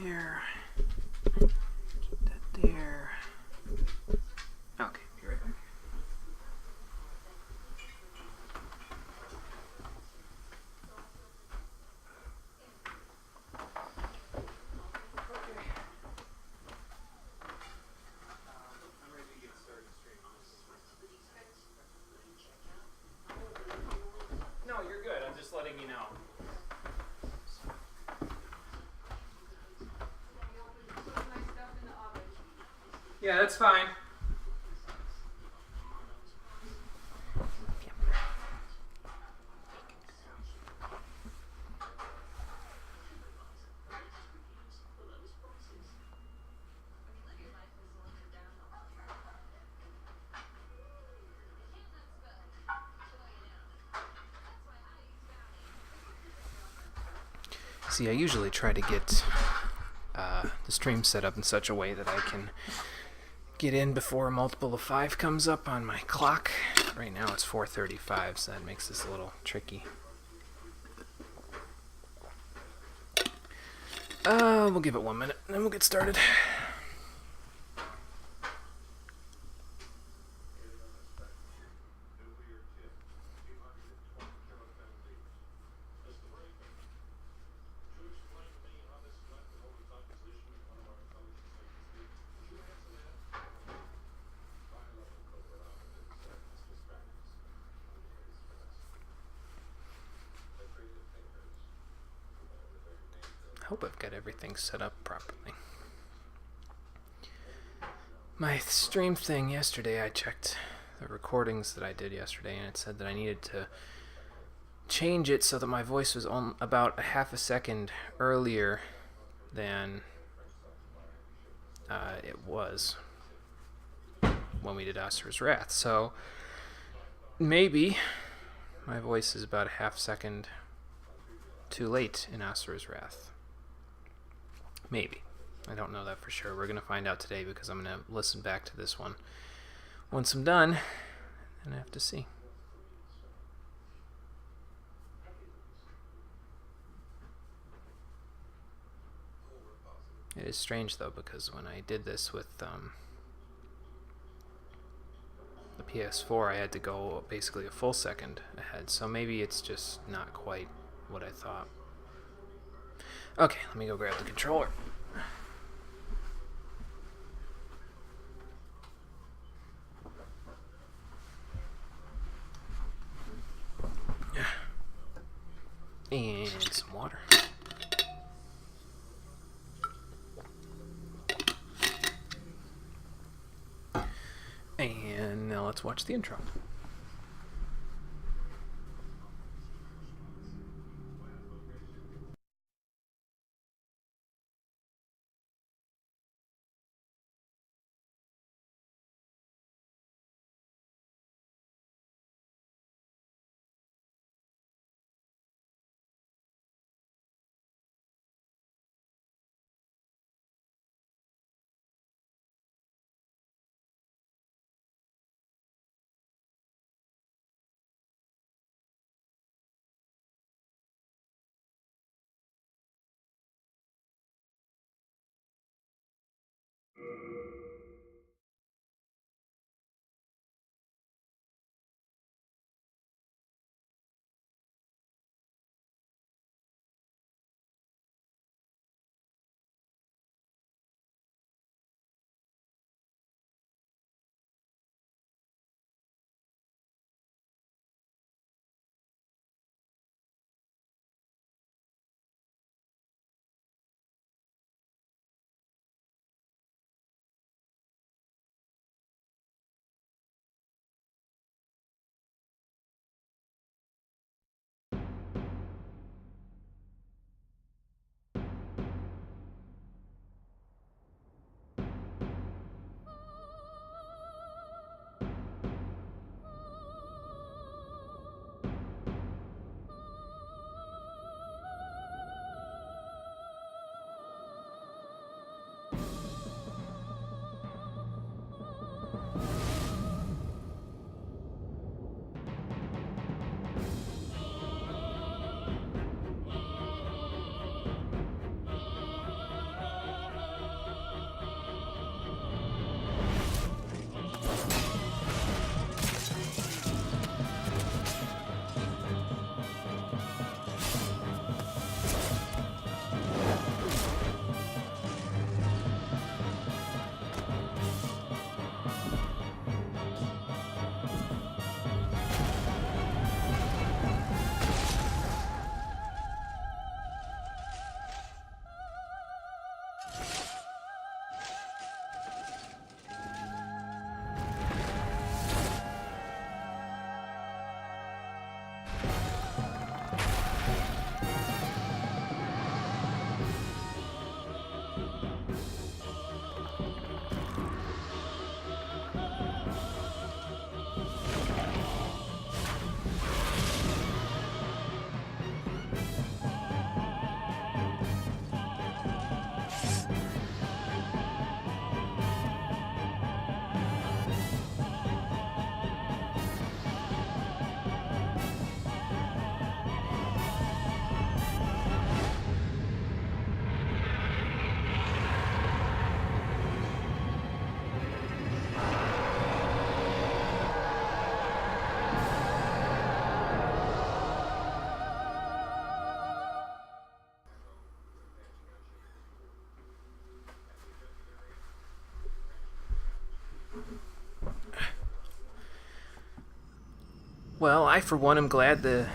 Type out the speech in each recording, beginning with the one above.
there. Keep that there. Okay, be right back. No, you're good. I'm just letting you know. Yeah, that's fine. See, I usually try to get the stream set up in such a way that I can get in before a multiple of 5 comes up on my clock. Right now it's 4:35, so that makes this a little tricky. We'll give it 1 minute, and then we'll get started. I hope I've got everything set up properly. My stream thing yesterday, I checked the recordings that I did yesterday, and it said that I needed to change it so that my voice was about a half a second earlier than it was when we did Asura's Wrath. So maybe my voice is about a half second too late in Asura's Wrath. Maybe. I don't know that for sure. We're going to find out today because I'm going to listen back to this one once I'm done, and I have to see. It is strange, though, because when I did this with the PS4, I had to go basically a full second ahead, so maybe it's just not quite what I thought. Okay, let me go grab the controller. And some water. And now let's watch the intro. Well, I for one am glad that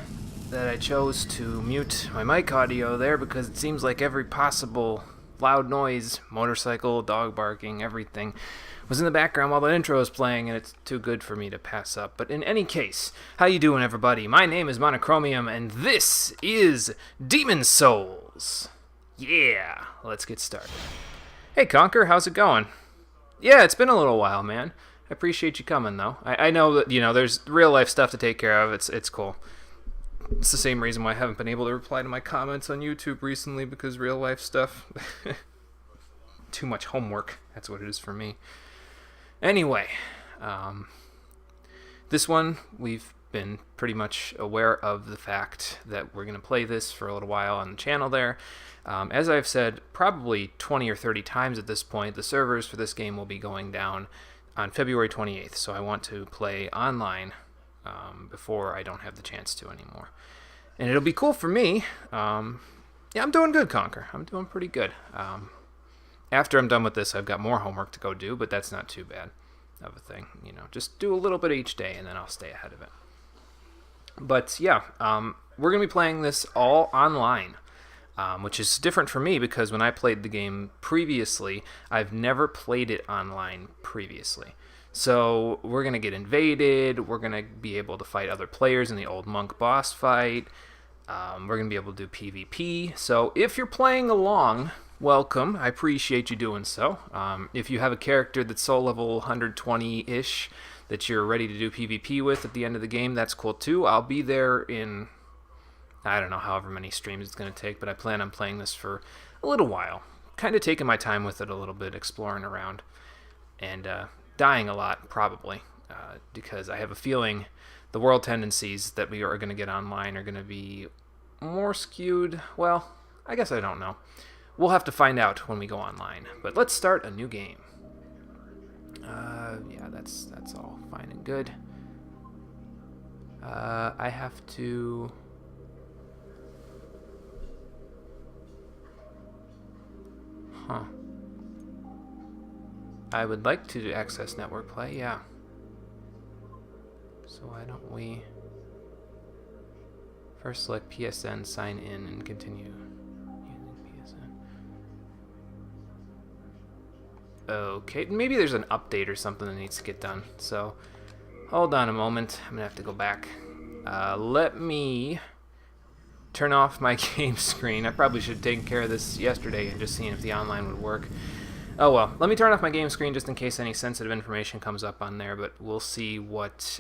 I chose to mute my mic audio there because it seems like every possible loud noise, motorcycle, dog barking, everything, was in the background while the intro was playing, and it's too good for me to pass up. But in any case, how you doing, everybody? My name is Monochromium, and this is Demon Souls. Yeah, let's get started. Hey, Conker, how's it going? Yeah, it's been a little while, man. I appreciate you coming, though. I know that, there's real-life stuff to take care of. It's cool. It's the same reason why I haven't been able to reply to my comments on YouTube recently, because real-life stuff. Too much homework. That's what it is for me. Anyway, this one, we've been pretty much aware of the fact that we're going to play this for a little while on the channel there. As I've said probably 20 or 30 times at this point, the servers for this game will be going down on February 28th, so I want to play online before I don't have the chance to anymore. And it'll be cool for me. Yeah, I'm doing good, Conker. I'm doing pretty good. After I'm done with this, I've got more homework to go do, but that's not too bad of a thing. Just do a little bit each day, and then I'll stay ahead of it. But yeah, we're going to be playing this all online, which is different for me because when I played the game previously, I've never played it online previously. So we're going to get invaded, we're going to be able to fight other players in the old monk boss fight, we're going to be able to do PvP. So if you're playing along, welcome. I appreciate you doing so. If you have a character that's soul level 120-ish that you're ready to do PvP with at the end of the game, that's cool too. I'll be there in, I don't know, however many streams it's going to take, but I plan on playing this for a little while. Kind of taking my time with it a little bit, exploring around, and dying a lot, probably, because I have a feeling the world tendencies that we are going to get online are going to be more skewed. Well, I guess I don't know. We'll have to find out when we go online. But let's start a new game. Yeah, that's all fine and good. I have to... Huh. I would like to access network play, yeah. So why don't we... First select PSN, sign in, and continue. Okay, maybe there's an update or something that needs to get done. So, hold on a moment. I'm going to have to go back. Let me turn off my game screen. I probably should have taken care of this yesterday and just seen if the online would work. Oh well, let me turn off my game screen just in case any sensitive information comes up on there, but we'll see what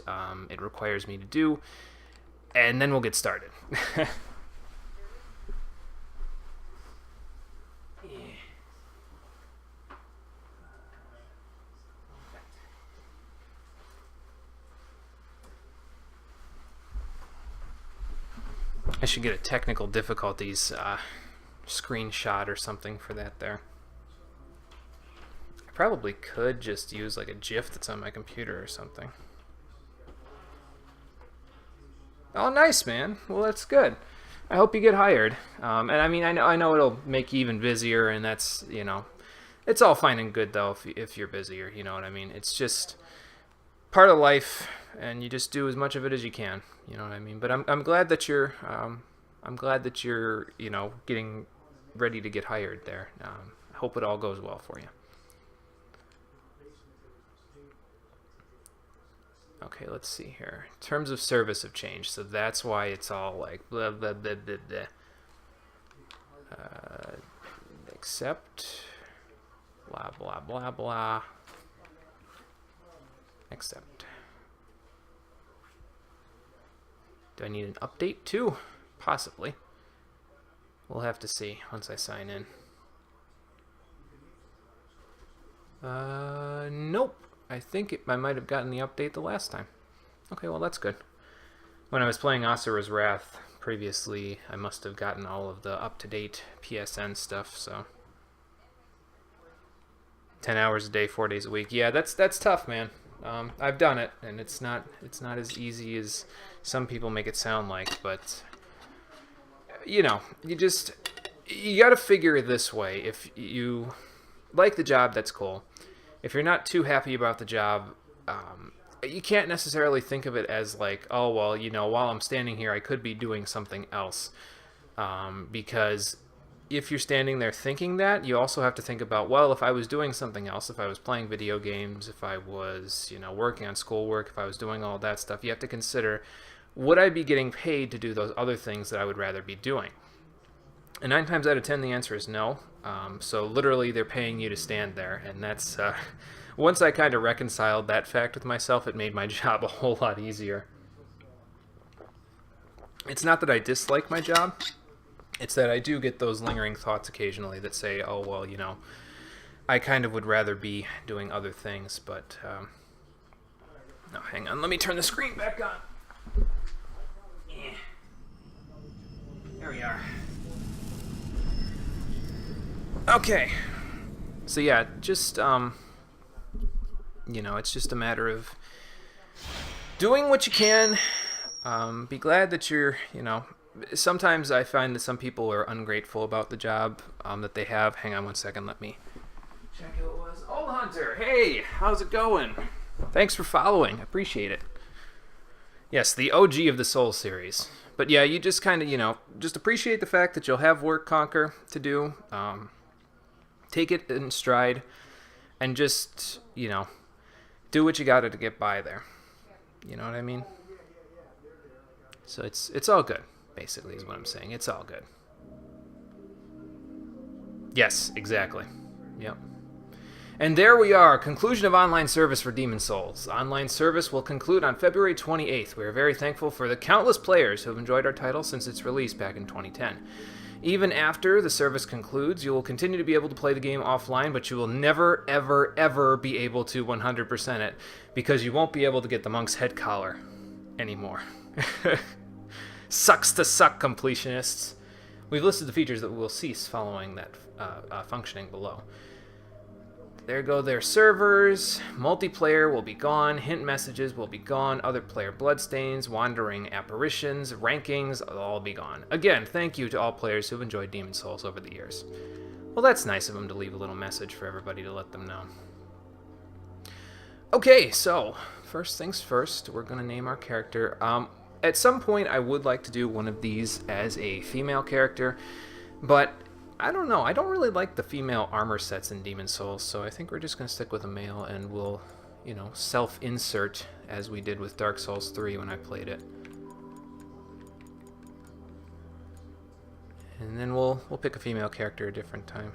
it requires me to do, and then we'll get started. I should get a technical difficulties screenshot or something for that there. I probably could just use like a GIF that's on my computer or something. Oh, nice, man. Well, that's good. I hope you get hired. And I mean, I know it'll make you even busier, and that's, it's all fine and good though if you're busier. You know what I mean? It's just part of life, and you just do as much of it as you can. You know what I mean? But I'm glad that you're getting ready to get hired there. I hope it all goes well for you. Okay, let's see here. Terms of service have changed, so that's why it's all like blah blah blah blah blah. Accept. Blah blah blah blah. Accept. Do I need an update too? Possibly. We'll have to see once I sign in. Nope. I think I might have gotten the update the last time. Okay, well that's good. When I was playing Asura's Wrath previously, I must have gotten all of the up-to-date PSN stuff, so... 10 hours a day, 4 days a week. Yeah, that's tough, man. I've done it, and it's not as easy as some people make it sound like, but you gotta figure it this way. If you like the job, that's cool. If you're not too happy about the job, you can't necessarily think of it as like, oh, well, you know, while I'm standing here, I could be doing something else. Because if you're standing there thinking that, you also have to think about, well, if I was doing something else, if I was playing video games, if I was, you know, working on schoolwork, if I was doing all that stuff, you have to consider, would I be getting paid to do those other things that I would rather be doing? And 9 times out of 10, the answer is no. So literally, they're paying you to stand there, and that's once I kind of reconciled that fact with myself, it made my job a whole lot easier. It's not that I dislike my job. It's that I do get those lingering thoughts occasionally that say, oh, well, you know, I kind of would rather be doing other things, but... no, hang on. Let me turn the screen back on. Yeah. There we are. Okay. So, yeah, just, you know, it's just a matter of doing what you can. Be glad that you're, you know... Sometimes I find that some people are ungrateful about the job that they have. Hang on one second, let me check who it was. Old Hunter, hey, how's it going? Thanks for following, I appreciate it. Yes, the OG of the Soul series. But yeah, you just kind of, you know, just appreciate the fact that you'll have work conquer to do. Take it in stride and just, you know, do what you gotta to get by there. You know what I mean? So it's all good. Basically is what I'm saying. It's all good. Yes, exactly. Yep. And there we are. Conclusion of online service for Demon's Souls. Online service will conclude on February 28th. We are very thankful for the countless players who have enjoyed our title since its release back in 2010. Even after the service concludes, you will continue to be able to play the game offline, but you will never, ever, ever be able to 100% it, because you won't be able to get the monk's head collar anymore. Sucks to suck, completionists. We've listed the features that will cease following that functioning below. There go their servers. Multiplayer will be gone. Hint messages will be gone. Other player bloodstains, wandering apparitions, rankings, will all be gone. Again, thank you to all players who've enjoyed Demon's Souls over the years. Well, that's nice of them to leave a little message for everybody to let them know. Okay, so first things first, we're going to name our character. At some point, I would like to do one of these as a female character, but I don't know. I don't really like the female armor sets in Demon's Souls, so I think we're just going to stick with a male, and we'll, you know, self-insert as we did with Dark Souls 3 when I played it. And then we'll pick a female character a different time.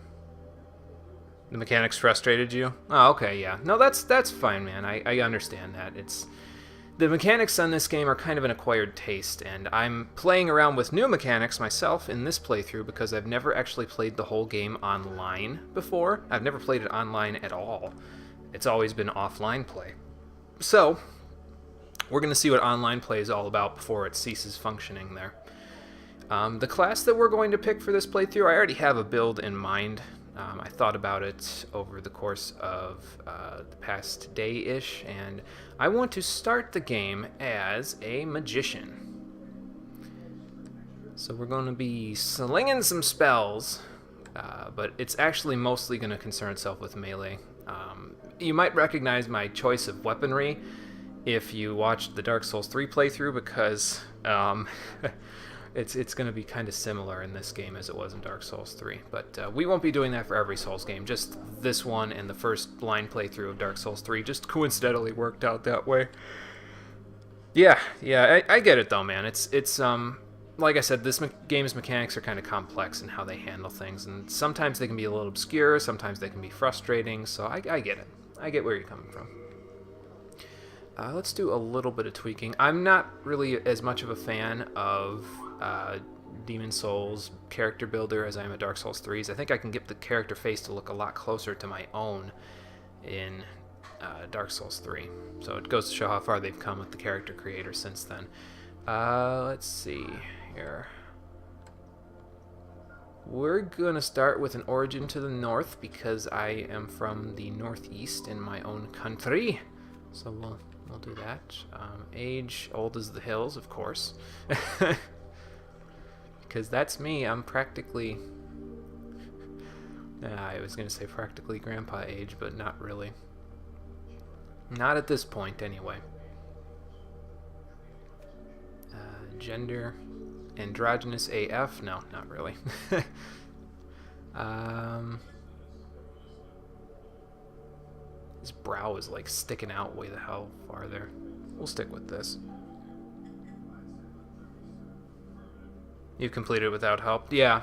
The mechanics frustrated you? Oh, okay, yeah. No, that's fine, man. I understand that. The mechanics on this game are kind of an acquired taste, and I'm playing around with new mechanics myself in this playthrough because I've never actually played the whole game online before. I've never played it online at all. It's always been offline play. So, we're going to see what online play is all about before it ceases functioning there. The class that we're going to pick for this playthrough, I already have a build in mind. I thought about it over the course of the past day-ish, and I want to start the game as a magician. So we're going to be slinging some spells, but it's actually mostly going to concern itself with melee. You might recognize my choice of weaponry if you watched the Dark Souls 3 playthrough, because it's going to be kind of similar in this game as it was in Dark Souls 3. But we won't be doing that for every Souls game. Just this one and the first blind playthrough of Dark Souls 3 just coincidentally worked out that way. Yeah, I get it though, man. It's like I said, this game's mechanics are kind of complex in how they handle things, and sometimes they can be a little obscure, sometimes they can be frustrating, so I get it. I get where you're coming from. Let's do a little bit of tweaking. I'm not really as much of a fan of Demon's Souls character builder as I am at Dark Souls 3's. I think I can get the character face to look a lot closer to my own in Dark Souls 3. So it goes to show how far they've come with the character creator since then. Let's see here. We're going to start with an origin to the north because I am from the northeast in my own country. So we'll do that. Age, old as the hills, of course. Because that's me. I'm practically... I was going to say practically grandpa age, but not really. Not at this point, anyway. Gender, androgynous AF? No, not really. His brow is like sticking out way the hell farther. We'll stick with this. You completed without help? Yeah,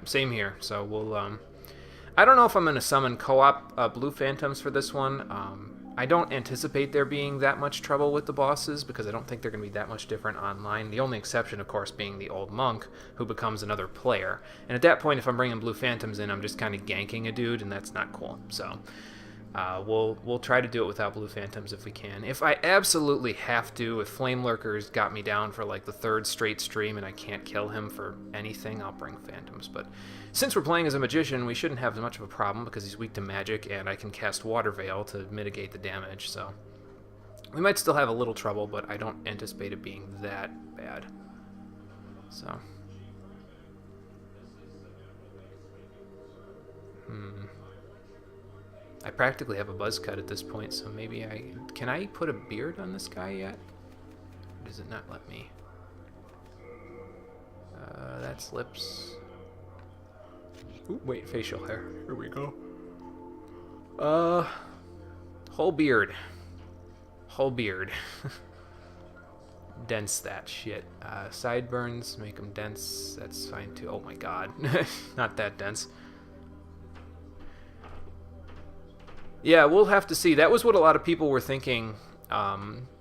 same here. So we'll, I don't know if I'm going to summon co-op blue phantoms for this one. I don't anticipate there being that much trouble with the bosses because I don't think they're going to be that much different online. The only exception, of course, being the old monk who becomes another player. And at that point, if I'm bringing blue phantoms in, I'm just kind of ganking a dude, and that's not cool. So we'll try to do it without blue phantoms if we can. If I absolutely have to, if Flame Lurker's got me down for like the third straight stream and I can't kill him for anything, I'll bring phantoms. But since we're playing as a magician, we shouldn't have much of a problem because he's weak to magic and I can cast Water Veil to mitigate the damage. So we might still have a little trouble, but I don't anticipate it being that bad. So I practically have a buzz cut at this point, so maybe can I put a beard on this guy yet? Or does it not let me? That's lips. Ooh, wait, facial hair. Here we go. Whole beard. Whole beard. Dense that shit. Sideburns, make them dense. That's fine too. Oh my god. Not that dense. Yeah, we'll have to see. That was what a lot of people were thinking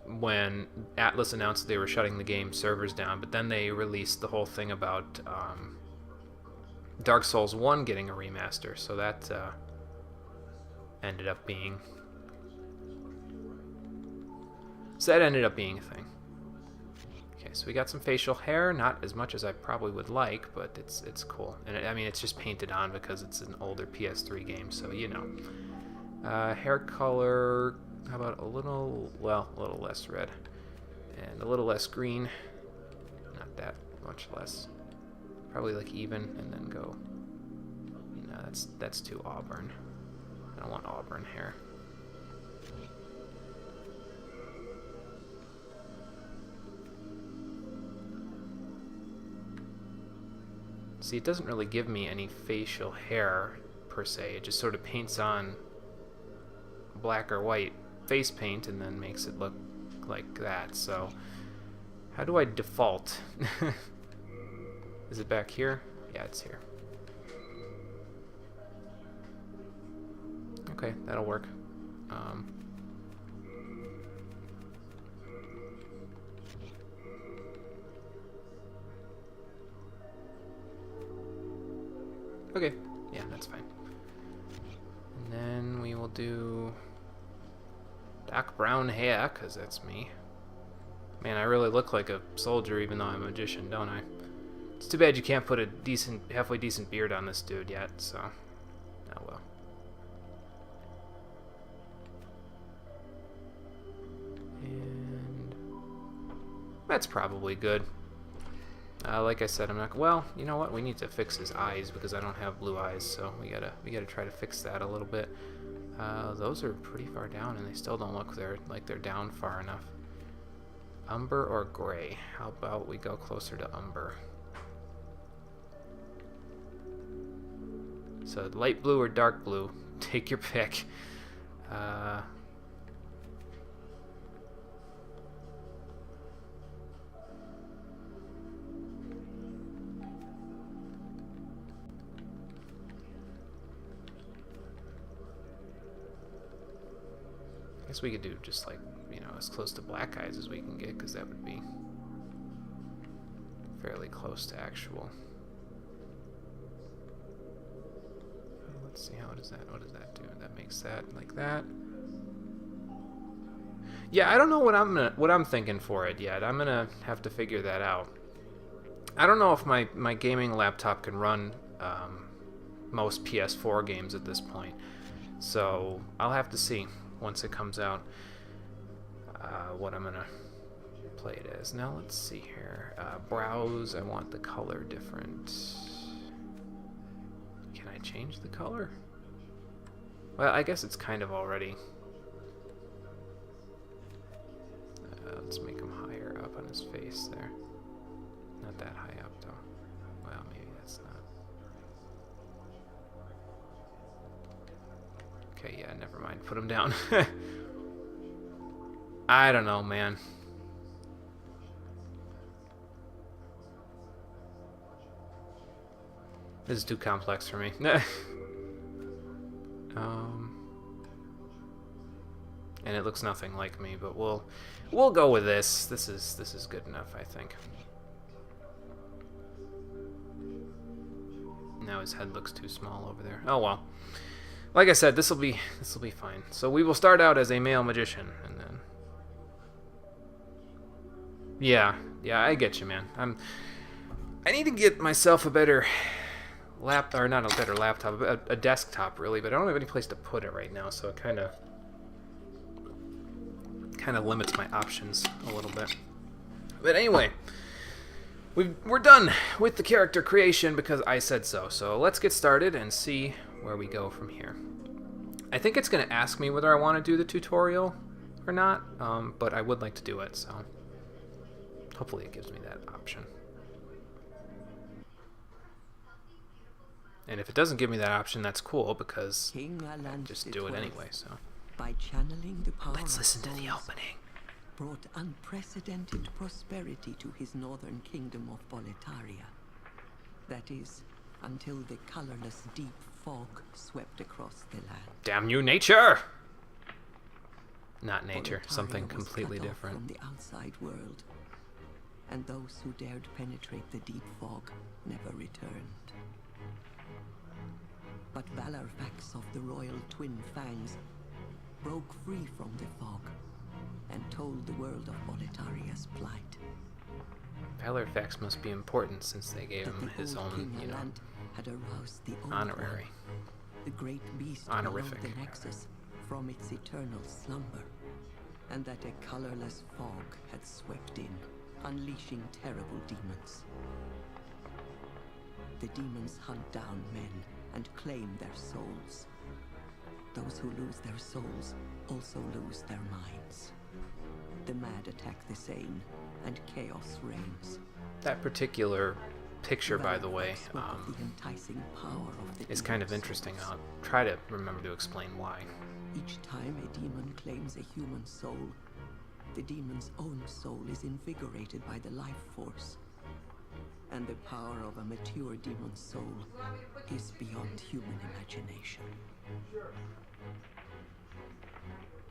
when Atlas announced they were shutting the game servers down, but then they released the whole thing about Dark Souls 1 getting a remaster, so that ended up being... a thing. Okay, so we got some facial hair, not as much as I probably would like, but it's cool. And I mean, it's just painted on because it's an older PS3 game, so you know. Hair color, how about a little less red and a little less green, not that much less, probably like even, and then go, no, that's too auburn. I don't want auburn hair. See, it doesn't really give me any facial hair per se, it just sort of paints on black or white face paint and then makes it look like that. So how do I default? Is it back here? Yeah, it's here. Okay, that'll work. Okay, yeah, that's fine. And then we will do dark brown hair, because that's me. Man, I really look like a soldier even though I'm a magician, don't I? It's too bad you can't put a halfway decent beard on this dude yet, so... oh well. And... that's probably good. Like I said, I'm not... well, you know what? We need to fix his eyes because I don't have blue eyes, so we gotta try to fix that a little bit. Those are pretty far down, and they still don't look like they're down far enough. Umber or gray? How about we go closer to umber? So light blue or dark blue? Take your pick. I guess we could do just like, you know, as close to black eyes as we can get, because that would be fairly close to actual. Let's see, what does that do? That makes that like that. Yeah, I don't know what I'm thinking for it yet. I'm gonna have to figure that out. I don't know if my gaming laptop can run most PS4 games at this point, so I'll have to see once it comes out what I'm gonna play it as. Now let's see here. Browse, I want the color different. Can I change the color? Well, I guess it's kind of already. Let's make him higher up on his face there. Not that high up, though. Well, maybe that's not. Okay, yeah, never mind. Put him down. I don't know, man. This is too complex for me. And it looks nothing like me, but we'll go with this. This is good enough, I think. Now his head looks too small over there. Oh well. Like I said, this will be fine. So we will start out as a male magician, and then. Yeah, I get you, man. I need to get myself a better not a better laptop, but a desktop really. But I don't have any place to put it right now, so it kind of limits my options a little bit. But anyway, we're done with the character creation because I said so. So let's get started and see where we go from here. I think it's going to ask me whether I want to do the tutorial or not, but I would like to do it, so hopefully it gives me that option. And if it doesn't give me that option, that's cool, because I just do it anyway, so. By channeling the power Let's listen to the souls, opening. brought unprecedented prosperity to his northern kingdom of Boletaria. That is, until the colorless deep fog swept across the land. Damn you, nature! Not nature, Boletaria something was completely cut off different. from the outside world, and those who dared penetrate the deep fog never returned. But Valarfax of the royal Twin Fangs broke free from the fog and told the world of Boletaria's plight. Valarfax must be important since they gave That him the his old own, King Alant had aroused the old honorary. one, the great beast Honorific, below the Nexus, from its eternal slumber, and that a colorless fog had swept in, unleashing terrible demons. The demons hunt down men and claim their souls. Those who lose their souls also lose their minds. The mad attack the sane, and chaos reigns. That particular picture, by the way, Valarfax spoke of the enticing power of the is kind of demon interesting. souls. I'll try to remember to explain why. Each time a demon claims a human soul, the demon's own soul is invigorated by the life force. And the power of a mature demon's soul is beyond human imagination.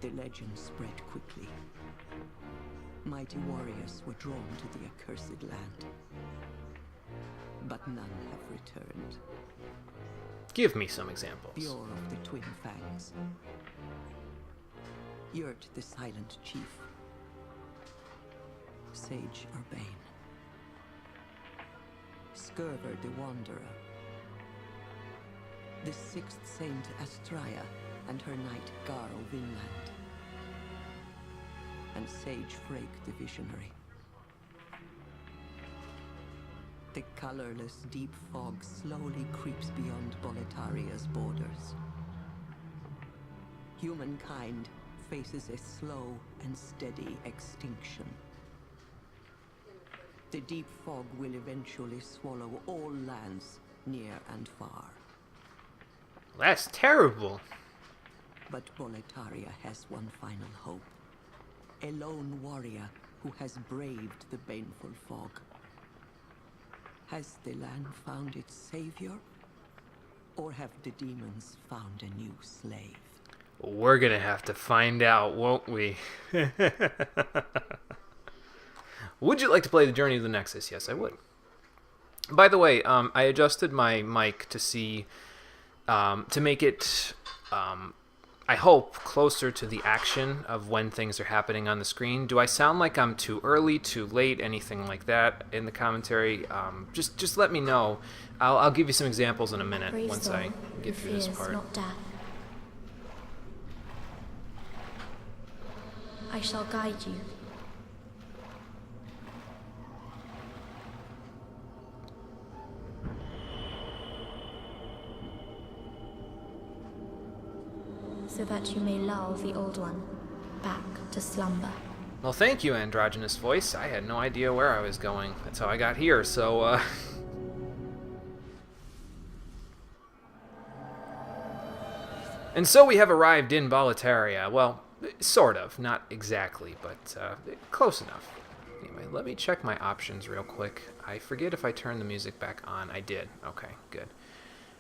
The legend spread quickly. Mighty warriors were drawn to the accursed land, but none have returned. Give me some examples. Bior of the Twin Fangs, Yurt the Silent Chief, Sage Urbane, Skurver the Wanderer, the Sixth Saint Astraea and her knight Garl Vinland, and Sage Frake the Visionary. The colorless deep fog slowly creeps beyond Boletaria's borders. Humankind faces a slow and steady extinction. The deep fog will eventually swallow all lands near and far. That's terrible. But Boletaria has one final hope. A lone warrior who has braved the baneful fog. Has the land found its savior? Or have the demons found a new slave? We're gonna have to find out, won't we? Would you like to play the Journey of the Nexus? Yes, I would. By the way, I adjusted my mic to see, to make it, I hope, closer to the action of when things are happening on the screen. Do I sound like I'm too early, too late, anything like that in the commentary? Just let me know. I'll give you some examples in a minute Praise once the I Lord, get who through this fears part. not death. I shall guide you. So that you may lull the old one back to slumber. Well, thank you, Androgynous Voice. I had no idea where I was going. That's how I got here, so, And so we have arrived in Boletaria. Well, sort of. Not exactly, but close enough. Anyway, let me check my options real quick. I forget if I turned the music back on. I did. Okay, good.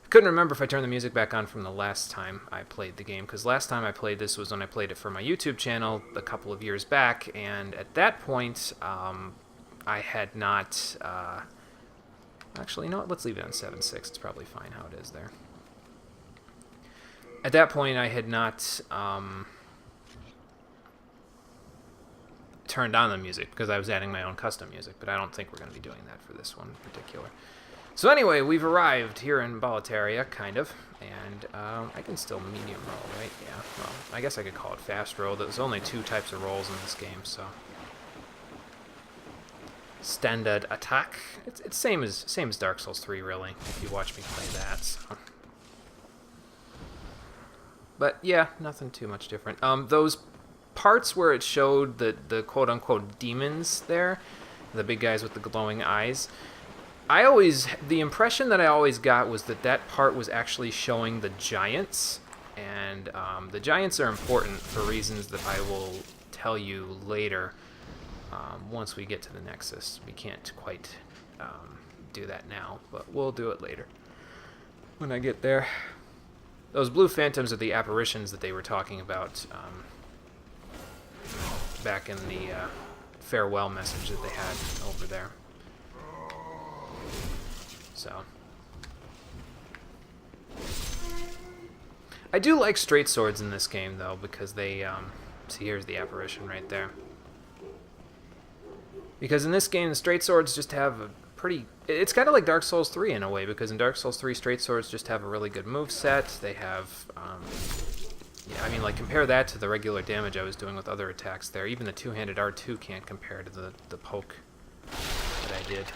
I couldn't remember if I turned the music back on from the last time I played the game, because last time I played this was when I played it for my YouTube channel a couple of years back, and at that point, I had not... Actually, you know what? Let's leave it on 7.6. It's probably fine how it is there. At that point, I had not turned on the music because I was adding my own custom music, but I don't think we're going to be doing that for this one in particular. So anyway, we've arrived here in Boletaria, kind of, and I can still medium roll, right? Yeah, well, I guess I could call it fast roll. There's only 2 types of rolls in this game, so... Standard attack. It's same as Dark Souls 3, really, if you watch me play that, so... But yeah, nothing too much different. Those parts where it showed the quote-unquote demons there, the big guys with the glowing eyes, the impression that I always got was that part was actually showing the giants, and the giants are important for reasons that I will tell you later once we get to the Nexus. We can't quite do that now, but we'll do it later when I get there. Those blue phantoms are the apparitions that they were talking about back in the farewell message that they had over there. So, I do like straight swords in this game, though, because they, see, here's the apparition right there. Because in this game, the straight swords just have a pretty... It's kind of like Dark Souls 3 in a way, because in Dark Souls 3, straight swords just have a really good moveset. They have, yeah, I mean, like, compare that to the regular damage I was doing with other attacks there. Even the two-handed R2 can't compare to the poke that I did.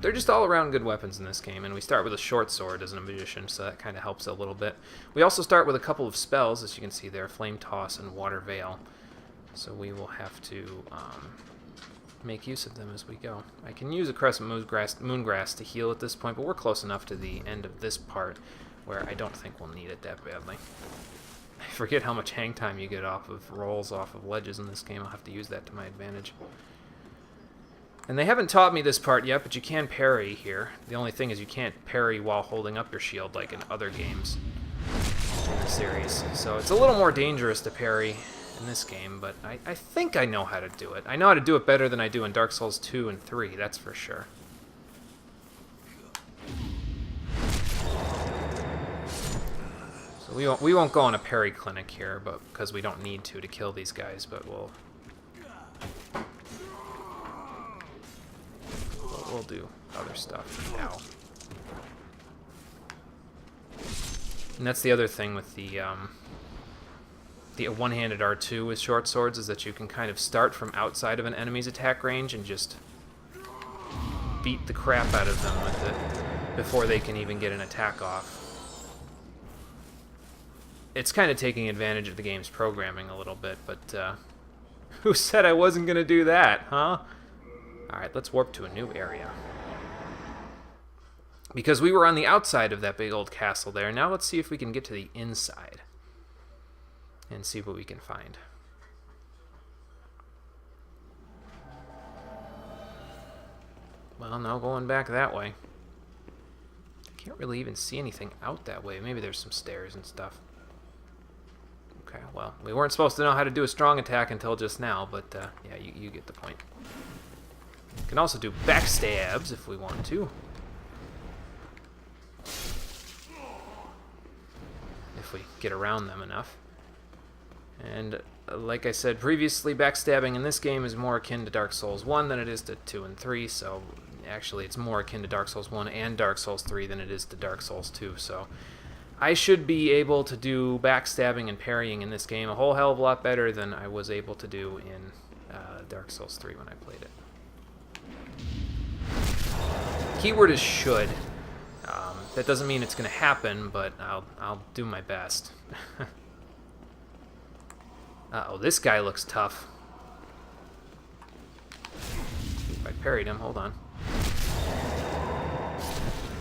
They're just all-around good weapons in this game, and we start with a short sword as a magician, so that kind of helps a little bit. We also start with a couple of spells, as you can see there, Flame Toss and Water Veil. So we will have to make use of them as we go. I can use a Crescent Moongrass to heal at this point, but we're close enough to the end of this part where I don't think we'll need it that badly. I forget how much hang time you get off of rolls off of ledges in this game. I'll have to use that to my advantage. And they haven't taught me this part yet, but you can parry here. The only thing is you can't parry while holding up your shield like in other games in the series. So it's a little more dangerous to parry in this game, but I think I know how to do it. I know how to do it better than I do in Dark Souls 2 and 3, that's for sure. So we won't go on a parry clinic here, but because we don't need to kill these guys, but we'll do other stuff now. And that's the other thing with the one-handed R2 with short swords, is that you can kind of start from outside of an enemy's attack range and just beat the crap out of them with it before they can even get an attack off. It's kind of taking advantage of the game's programming a little bit, but who said I wasn't going to do that, huh? Alright, let's warp to a new area. Because we were on the outside of that big old castle there, now let's see if we can get to the inside and see what we can find. Well, no going back that way. I can't really even see anything out that way. Maybe there's some stairs and stuff. Okay, well, we weren't supposed to know how to do a strong attack until just now, but yeah, you get the point. We can also do backstabs if we want to. If we get around them enough. And like I said previously, backstabbing in this game is more akin to Dark Souls 1 than it is to 2 and 3, so actually it's more akin to Dark Souls 1 and Dark Souls 3 than it is to Dark Souls 2, so I should be able to do backstabbing and parrying in this game a whole hell of a lot better than I was able to do in Dark Souls 3 when I played it. Keyword is should. That doesn't mean it's going to happen, but I'll do my best. Uh-oh, this guy looks tough. If I parried him, hold on.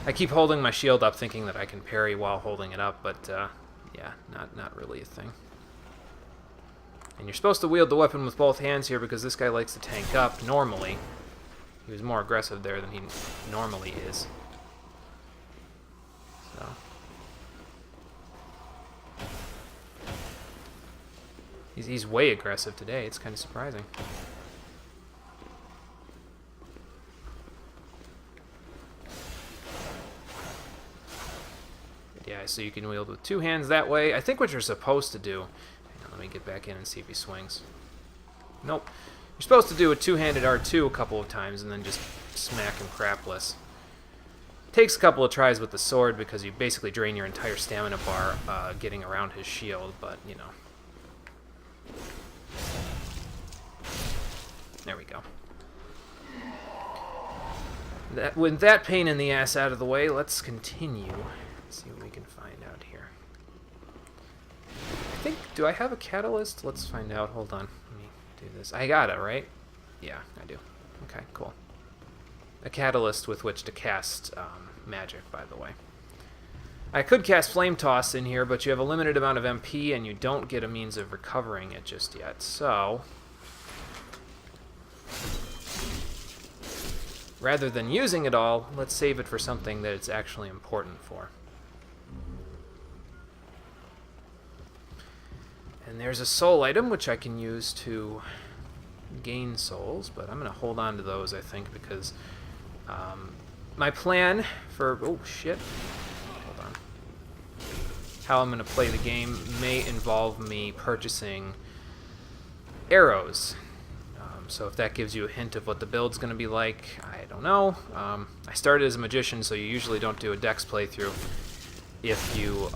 I keep holding my shield up thinking that I can parry while holding it up, but yeah, not really a thing. And you're supposed to wield the weapon with both hands here because this guy likes to tank up normally. He was more aggressive there than he normally is. So. He's way aggressive today. It's kind of surprising. Yeah, so you can wield with two hands that way. I think what you're supposed to do... Hang on, let me get back in and see if he swings. Nope. You're supposed to do a two-handed R2 a couple of times and then just smack him crapless. Takes a couple of tries with the sword because you basically drain your entire stamina bar getting around his shield, but, you know. There we go. With that pain in the ass out of the way, let's continue. Let's see what we can find out here. I think, do I have a catalyst? Let's find out. Hold on. Let me do this. I got it, right? Yeah, I do. Okay, cool. A catalyst with which to cast magic, by the way. I could cast Flame Toss in here, but you have a limited amount of MP, and you don't get a means of recovering it just yet. So, rather than using it all, let's save it for something that it's actually important for. And there's a soul item, which I can use to gain souls, but I'm going to hold on to those, I think, because my plan for... Oh, shit. Hold on. How I'm going to play the game may involve me purchasing arrows. So if that gives you a hint of what the build's going to be like, I don't know. I started as a magician, so you usually don't do a dex playthrough if you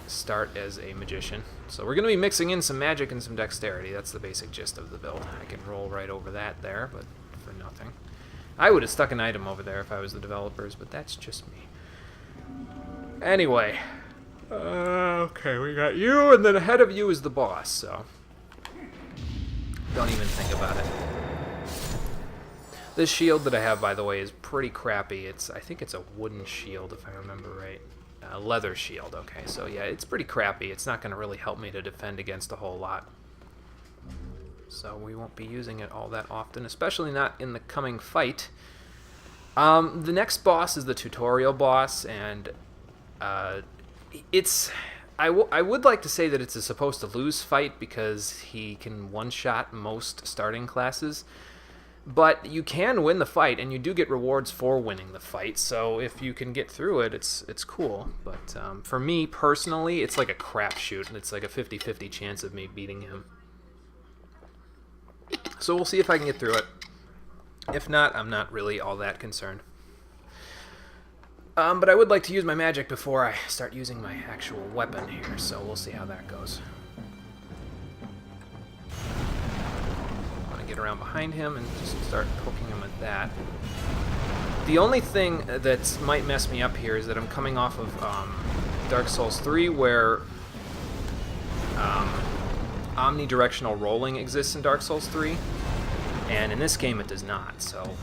start as a magician. So we're going to be mixing in some magic and some dexterity. That's the basic gist of the build. I can roll right over that there, but for nothing. I would have stuck an item over there if I was the developers, but that's just me. Anyway. Okay, we got you, and then ahead of you is the boss, so... Don't even think about it. This shield that I have, by the way, is pretty crappy. I think it's a wooden shield, if I remember right. A leather shield, okay. So yeah, it's pretty crappy. It's not going to really help me to defend against a whole lot. So we won't be using it all that often, especially not in the coming fight. The next boss is the tutorial boss, and it's... I would like to say that it's a supposed to lose fight because he can one-shot most starting classes, but you can win the fight, and you do get rewards for winning the fight, so if you can get through it, it's cool. But for me, personally, it's like a crapshoot, and it's like a 50-50 chance of me beating him. So we'll see if I can get through it. If not, I'm not really all that concerned. But I would like to use my magic before I start using my actual weapon here, so we'll see how that goes. I want to get around behind him and just start poking him with that. The only thing that might mess me up here is that I'm coming off of Dark Souls 3, where omnidirectional rolling exists in Dark Souls 3, and in this game it does not, so...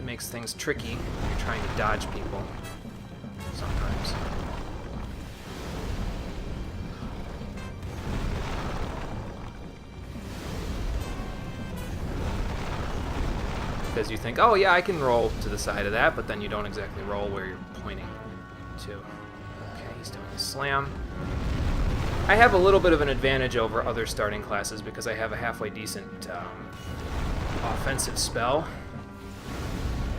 makes things tricky when you're trying to dodge people sometimes. Because you think, oh yeah, I can roll to the side of that, but then you don't exactly roll where you're pointing to. Okay, he's doing a slam. I have a little bit of an advantage over other starting classes because I have a halfway decent offensive spell.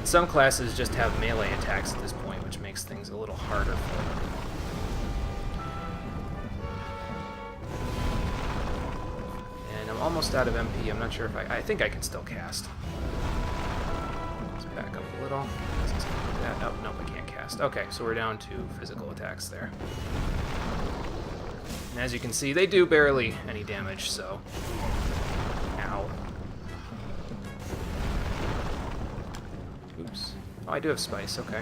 Some classes just have melee attacks at this point, which makes things a little harder for them. And I'm almost out of MP. I'm not sure if I think I can still cast. Let's back up a little. Nope, I can't cast. Okay, so we're down to physical attacks there. And as you can see, they do barely any damage, so... Ow. Oops. Oh, I do have spice, okay.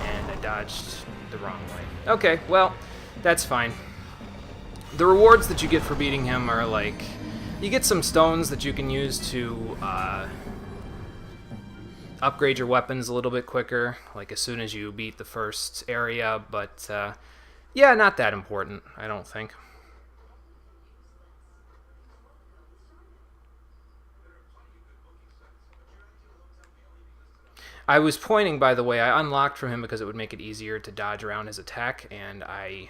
And I dodged the wrong way. Okay, well, that's fine. The rewards that you get for beating him are like... You get some stones that you can use to upgrade your weapons a little bit quicker, like as soon as you beat the first area, but yeah, not that important, I don't think. I was pointing, by the way, I unlocked from him because it would make it easier to dodge around his attack, and I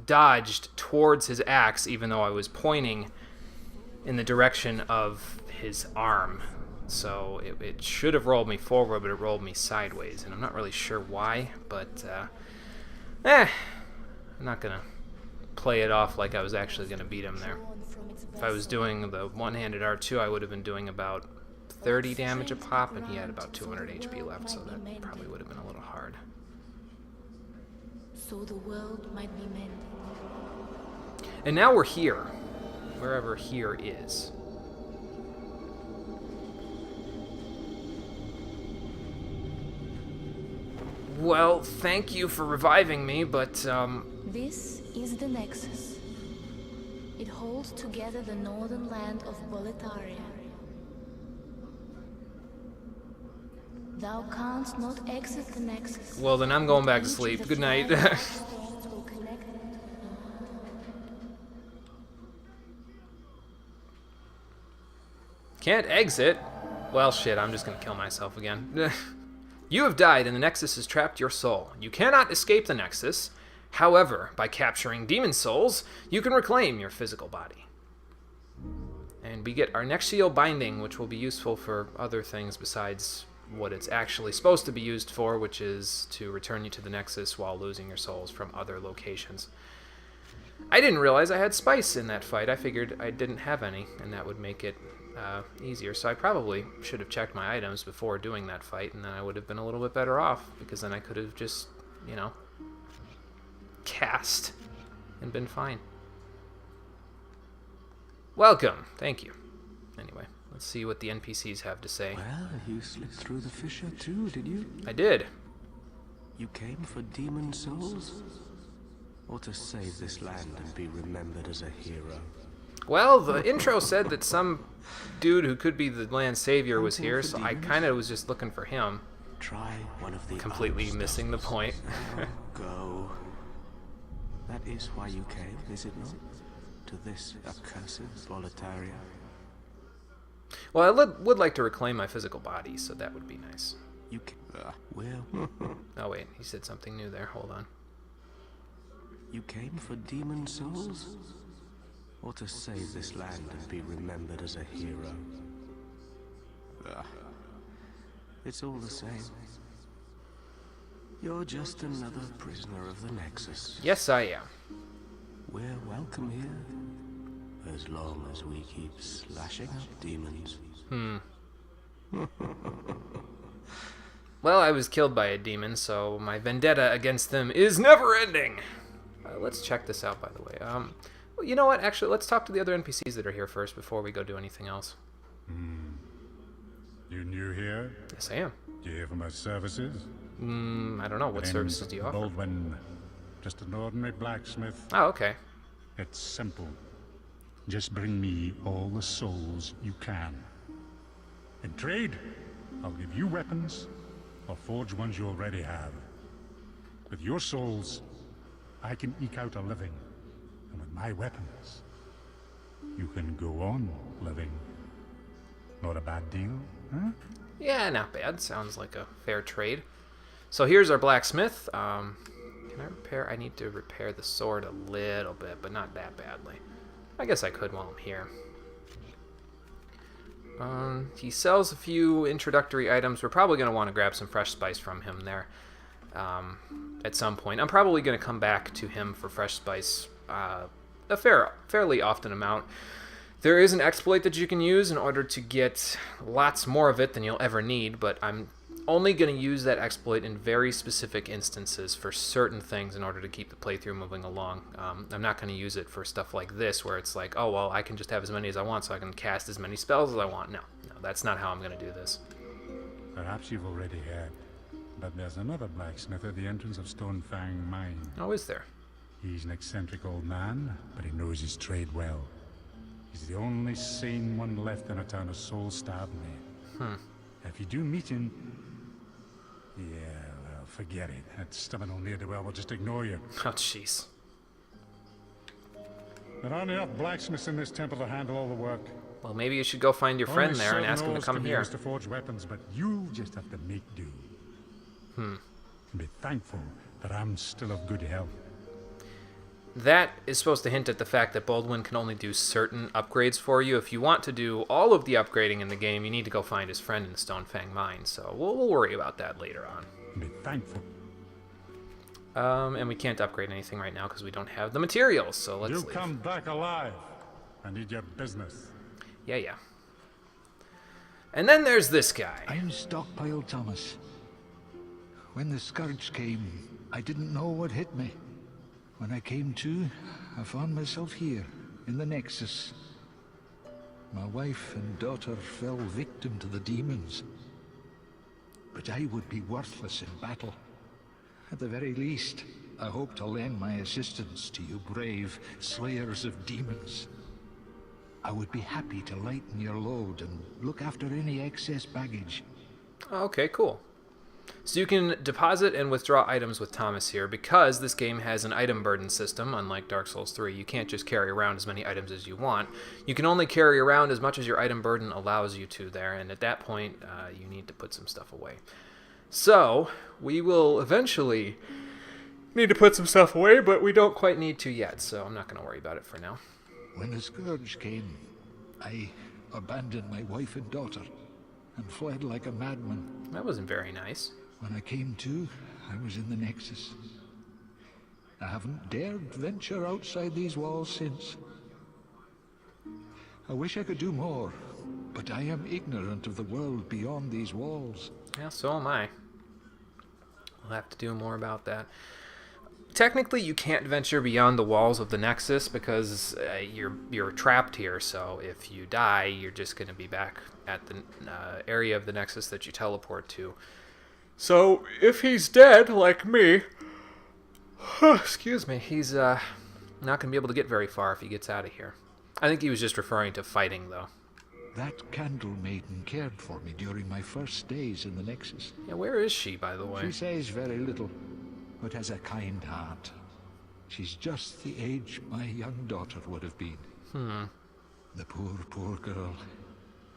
dodged towards his axe even though I was pointing in the direction of his arm. So it should have rolled me forward, but it rolled me sideways, and I'm not really sure why, but I'm not going to play it off like I was actually going to beat him there. If I was doing the one-handed R2, I would have been doing about 30 damage a pop, and he had about 200 HP left, so that probably would have been a little hard. So the world might be mended. And now we're here, wherever here is. Well, thank you for reviving me, but, This is the Nexus. It holds together the northern land of Boletaria. Thou canst not exit the Nexus. Well, then I'm going back to sleep. Good night. Can't exit? Well, shit, I'm just gonna kill myself again. You have died, and the Nexus has trapped your soul. You cannot escape the Nexus. However, by capturing demon souls, you can reclaim your physical body. And we get our Nexio binding, which will be useful for other things besides what it's actually supposed to be used for, which is to return you to the Nexus while losing your souls from other locations. I didn't realize I had spice in that fight. I figured I didn't have any, and that would make it easier. So I probably should have checked my items before doing that fight, and then I would have been a little bit better off, because then I could have just, you know, cast and been fine. Welcome. Thank you. Anyway, let's see what the NPCs have to say. Well, you slipped through the fissure too, did you? I did. You came for demon souls? Or to save this land and be remembered as a hero? Well, the intro said that some dude who could be the land savior was here, so I kind of was just looking for him. Try one of the Completely other missing the stones. point. Now go. That is why you came, is it not? To this accursed Boletaria? Well, I would like to reclaim my physical body, so that would be nice. You well, Oh wait, he said something new there. Hold on. you came for demon souls? Or to save this land and be remembered as a hero? It's all the same. You're just another prisoner of the Nexus. Yes, I am. We're welcome here, as long as we keep slashing up demons. Well, I was killed by a demon, so my vendetta against them is never-ending. Let's check this out, by the way. Well, you know what? Actually, let's talk to the other NPCs that are here first before we go do anything else. You new here? Yes, I am. Do you hear for my services? I don't know. What Name's services do you offer? Baldwin. Just an ordinary blacksmith. Oh, okay. It's simple. Just bring me all the souls you can. In trade, I'll give you weapons, or forge ones you already have. With your souls, I can eke out a living. And with my weapons, you can go on living. Not a bad deal, huh? Yeah, not bad. Sounds like a fair trade. So here's our blacksmith. Can I repair? I need to repair the sword a little bit, but not that badly. I guess I could while I'm here. He sells a few introductory items. We're probably going to want to grab some fresh spice from him there at some point. I'm probably going to come back to him for fresh spice a fairly often amount. There is an exploit that you can use in order to get lots more of it than you'll ever need, but I'm only going to use that exploit in very specific instances for certain things in order to keep the playthrough moving along. I'm not going to use it for stuff like this where it's like, oh, well, I can just have as many as I want so I can cast as many spells as I want. No, that's not how I'm going to do this. Perhaps you've already heard. But there's another blacksmith at the entrance of Stonefang Mine. Oh, is there? He's an eccentric old man, but he knows his trade well. He's the only sane one left in a town of Solstab. If you do meet him, yeah, well, forget it. That stubborn old ne'er-do-well will just ignore you. Oh, jeez. There aren't enough blacksmiths in this temple to handle all the work. Well, maybe you should go find your friend Only there and certain ask him to oils come can be here. used to forge weapons, but you'll just have to make do. And be thankful that I'm still of good health. That is supposed to hint at the fact that Baldwin can only do certain upgrades for you. If you want to do all of the upgrading in the game, you need to go find his friend in the Stonefang Mine. So we'll worry about that later on. Be thankful. And we can't upgrade anything right now because we don't have the materials. So let's You leave. come back alive. I need your business. Yeah. And then there's this guy. I'm Stockpile Thomas. When the scourge came, I didn't know what hit me. When I came to, I found myself here, in the Nexus. My wife and daughter fell victim to the demons. But I would be worthless in battle. At the very least, I hope to lend my assistance to you brave slayers of demons. I would be happy to lighten your load and look after any excess baggage. Okay, cool. So you can deposit and withdraw items with Thomas here. Because this game has an item burden system, unlike Dark Souls 3, you can't just carry around as many items as you want. You can only carry around as much as your item burden allows you to there, and at that point, you need to put some stuff away. So, we will eventually need to put some stuff away, but we don't quite need to yet, so I'm not going to worry about it for now. When the scourge came, I abandoned my wife and daughter and fled like a madman. That wasn't very nice. When I came to, I was in the Nexus. I haven't dared venture outside these walls since. I wish I could do more, but I am ignorant of the world beyond these walls. Yeah, so am I. We'll have to do more about that. Technically, you can't venture beyond the walls of the Nexus because you're trapped here. So if you die, you're just going to be back at the area of the Nexus that you teleport to. So if he's dead, like me, excuse me, he's not going to be able to get very far if he gets out of here. I think he was just referring to fighting, though. That Candle Maiden cared for me during my first days in the Nexus. Yeah, where is she, by the way? She says very little, but has a kind heart. She's just the age my young daughter would have been. The poor girl.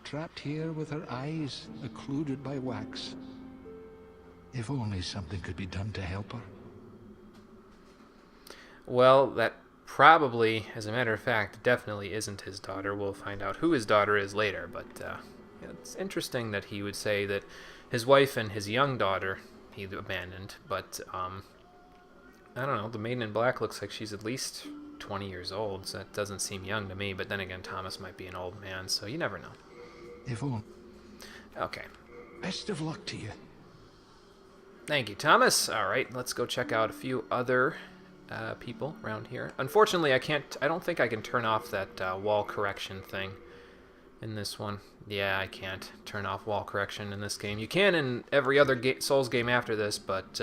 Trapped here with her eyes occluded by wax. If only something could be done to help her. Well, that probably, as a matter of fact, definitely isn't his daughter. We'll find out who his daughter is later, but yeah, it's interesting that he would say that his wife and his young daughter he abandoned, but I don't know, the Maiden in Black looks like she's at least 20 years old, so that doesn't seem young to me, but then again, Thomas might be an old man, so you never know. If only. Okay. Best of luck to you. Thank you, Thomas. All right, let's go check out a few other people around here. Unfortunately, I don't think I can turn off that wall correction thing in this one. Yeah, I can't turn off wall correction in this game. You can in every other Souls game after this, but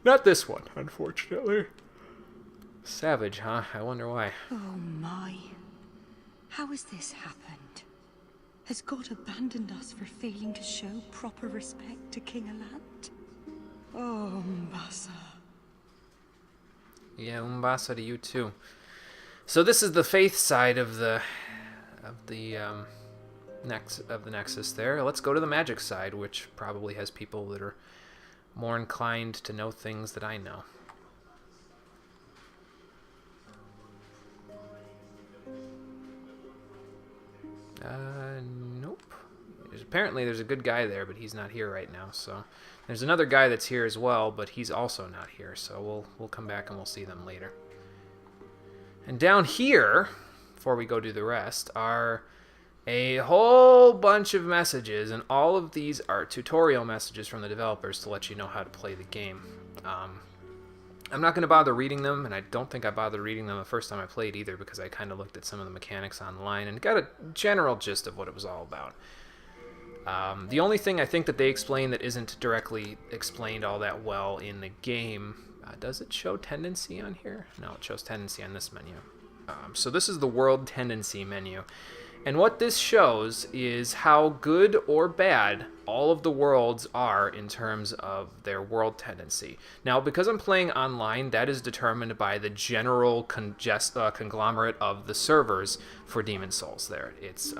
not this one, unfortunately. Savage, huh? I wonder why. Oh my. How has this happened? Has God abandoned us for failing to show proper respect to King Alant? Oh, Umbasa. Yeah, Umbasa to you too. So this is the faith side of the Nexus there. Let's go to the magic side, which probably has people that are more inclined to know things that I know. Nope. Apparently there's a good guy there, but he's not here right now, so... There's another guy that's here as well, but he's also not here, so we'll come back and we'll see them later. And down here, before we go do the rest, are a whole bunch of messages, and all of these are tutorial messages from the developers to let you know how to play the game. I'm not going to bother reading them, and I don't think I bothered reading them the first time I played either, because I kind of looked at some of the mechanics online and got a general gist of what it was all about. The only thing I think that they explain that isn't directly explained all that well in the game, does it show tendency on here? No, it shows tendency on this menu. So this is the world tendency menu. And what this shows is how good or bad all of the worlds are in terms of their world tendency. Now, because I'm playing online, that is determined by the general conglomerate of the servers for Demon's Souls there. It's,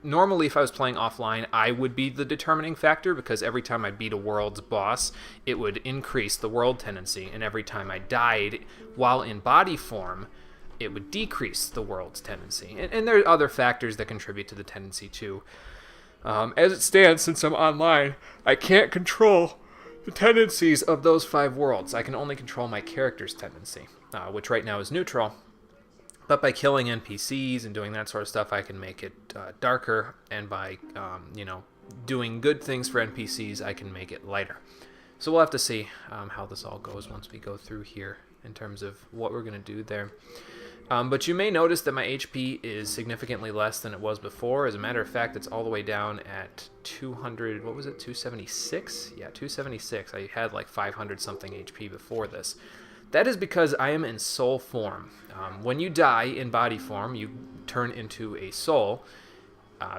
normally, if I was playing offline, I would be the determining factor, because every time I beat a world's boss, it would increase the world tendency, and every time I died while in body form, it would decrease the world's tendency. And there are other factors that contribute to the tendency too. As it stands, since I'm online, I can't control the tendencies of those 5 worlds. I can only control my character's tendency, which right now is neutral. But by killing NPCs and doing that sort of stuff, I can make it darker, and by doing good things for NPCs, I can make it lighter. So we'll have to see how this all goes once we go through here in terms of what we're going to do there. But you may notice that my HP is significantly less than it was before. As a matter of fact, it's all the way down at 200, what was it, 276? Yeah, 276. I had like 500 something HP before this. That is because I am in soul form. When you die in body form, you turn into a soul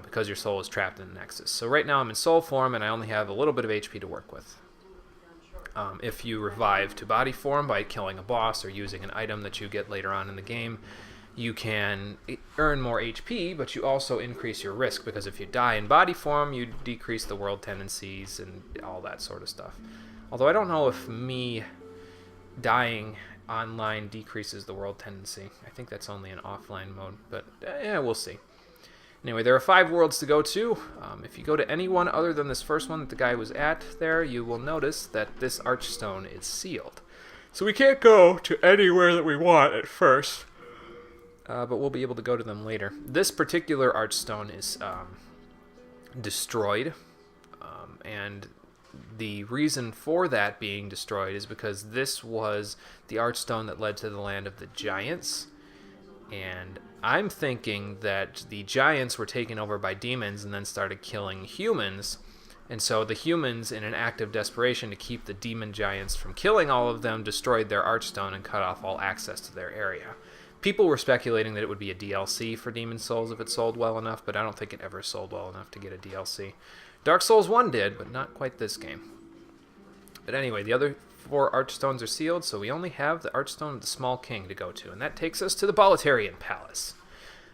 because your soul is trapped in the Nexus. So right now I'm in soul form, and I only have a little bit of HP to work with. If you revive to body form by killing a boss or using an item that you get later on in the game, you can earn more HP, but you also increase your risk, because if you die in body form, you decrease the world tendencies and all that sort of stuff. Although I don't know if me dying online decreases the world tendency. I think that's only in offline mode, but yeah, we'll see. Anyway, there are 5 worlds to go to. If you go to any one other than this first one that the guy was at there, you will notice that this archstone is sealed. So we can't go to anywhere that we want at first, but we'll be able to go to them later. This particular archstone is destroyed, and the reason for that being destroyed is because this was the archstone that led to the land of the giants. And I'm thinking that the giants were taken over by demons and then started killing humans. And so the humans, in an act of desperation to keep the demon giants from killing all of them, destroyed their archstone and cut off all access to their area. People were speculating that it would be a DLC for Demon's Souls if it sold well enough, but I don't think it ever sold well enough to get a DLC. Dark Souls 1 did, but not quite this game. But anyway, the other 4 archstones are sealed, so we only have the archstone of the Small King to go to, and that takes us to the Boletarian Palace.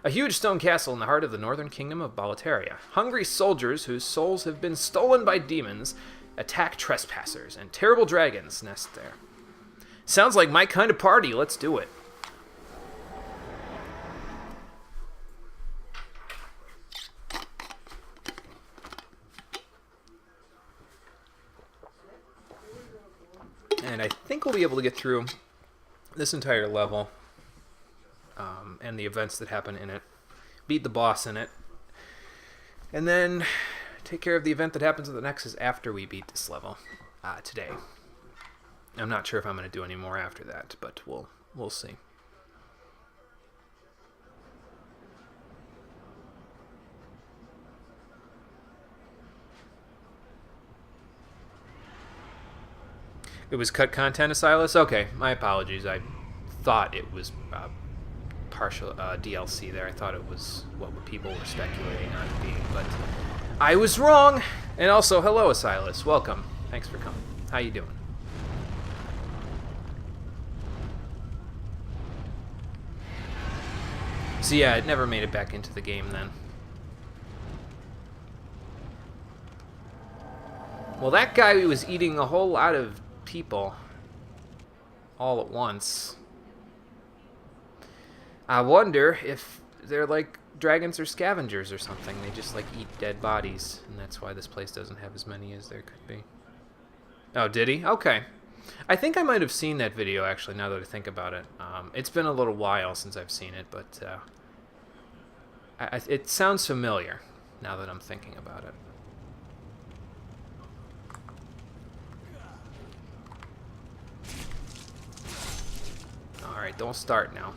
A huge stone castle in the heart of the northern kingdom of Boletaria. Hungry soldiers whose souls have been stolen by demons attack trespassers, and terrible dragons nest there. Sounds like my kind of party, let's do it. And I think we'll be able to get through this entire level and the events that happen in it, beat the boss in it, and then take care of the event that happens at the Nexus after we beat this level today. I'm not sure if I'm going to do any more after that, but we'll see. It was cut content, Asilas? Okay, my apologies. I thought it was partial DLC there. I thought it was what people were speculating on it being, but I was wrong! And also, hello, Asilas. Welcome. Thanks for coming. How you doing? So yeah, it never made it back into the game then. Well, that guy was eating a whole lot of people all at once. I wonder if they're like dragons or scavengers or something. They just like eat dead bodies, and that's why this place doesn't have as many as there could be. Oh, did he? Okay. I think I might have seen that video actually, now that I think about it. It's been a little while since I've seen it, but it sounds familiar now that I'm thinking about it. Alright, don't start now.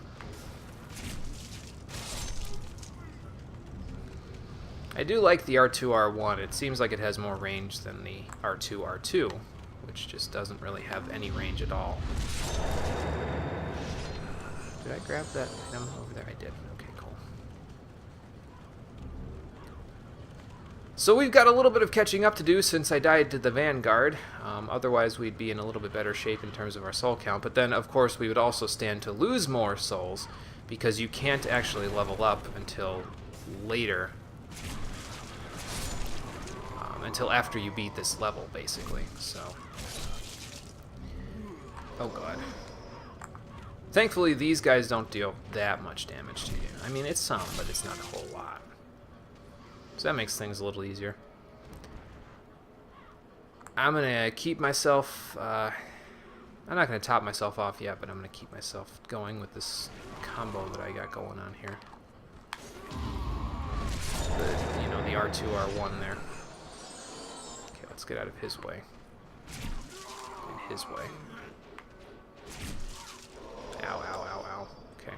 I do like the R2-R1. It seems like it has more range than the R2-R2, which just doesn't really have any range at all. Did I grab that item over there? I did. Okay, cool. So we've got a little bit of catching up to do since I died to the Vanguard. Otherwise, we'd be in a little bit better shape in terms of our soul count. But then, of course, we would also stand to lose more souls because you can't actually level up until later. Until after you beat this level, basically. So, oh god. Thankfully, these guys don't deal that much damage to you. I mean, it's some, but it's not a whole lot. So that makes things a little easier. I'm gonna keep myself. I'm not gonna top myself off yet, but I'm gonna keep myself going with this combo that I got going on here. The R2-R1 there. Let's get out of his way. In his way. Ow, ow, ow, ow. Okay.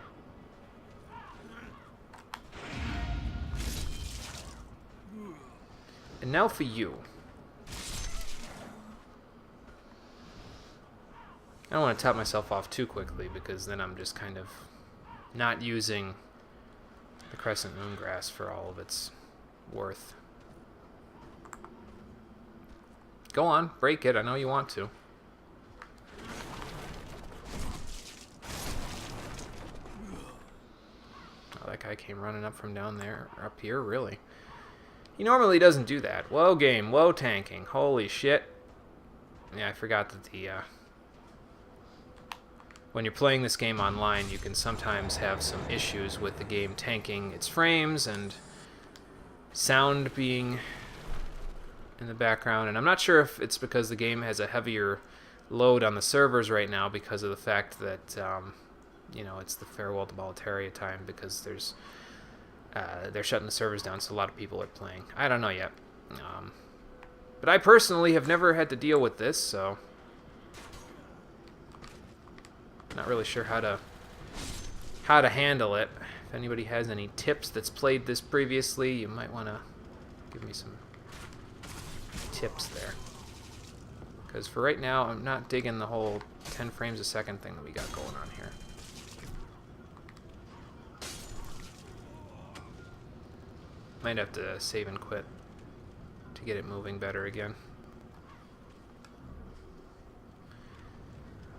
And now for you. I don't want to top myself off too quickly because then I'm just kind of not using the Crescent Moongrass for all of its worth. Go on, break it. I know you want to. Oh, that guy came running up from down there, or up here, really. He normally doesn't do that. Whoa, game. Whoa, tanking. Holy shit. Yeah, I forgot that when you're playing this game online, you can sometimes have some issues with the game tanking its frames and sound being in the background, and I'm not sure if it's because the game has a heavier load on the servers right now because of the fact that it's the Farewell to Boletaria time, because they're shutting the servers down, so a lot of people are playing. I don't know yet, but I personally have never had to deal with this, so not really sure how to handle it. If anybody has any tips that's played this previously, you might want to give me some tips there, because for right now I'm not digging the whole 10 frames a second thing that we got going on here. Might have to save and quit to get it moving better again.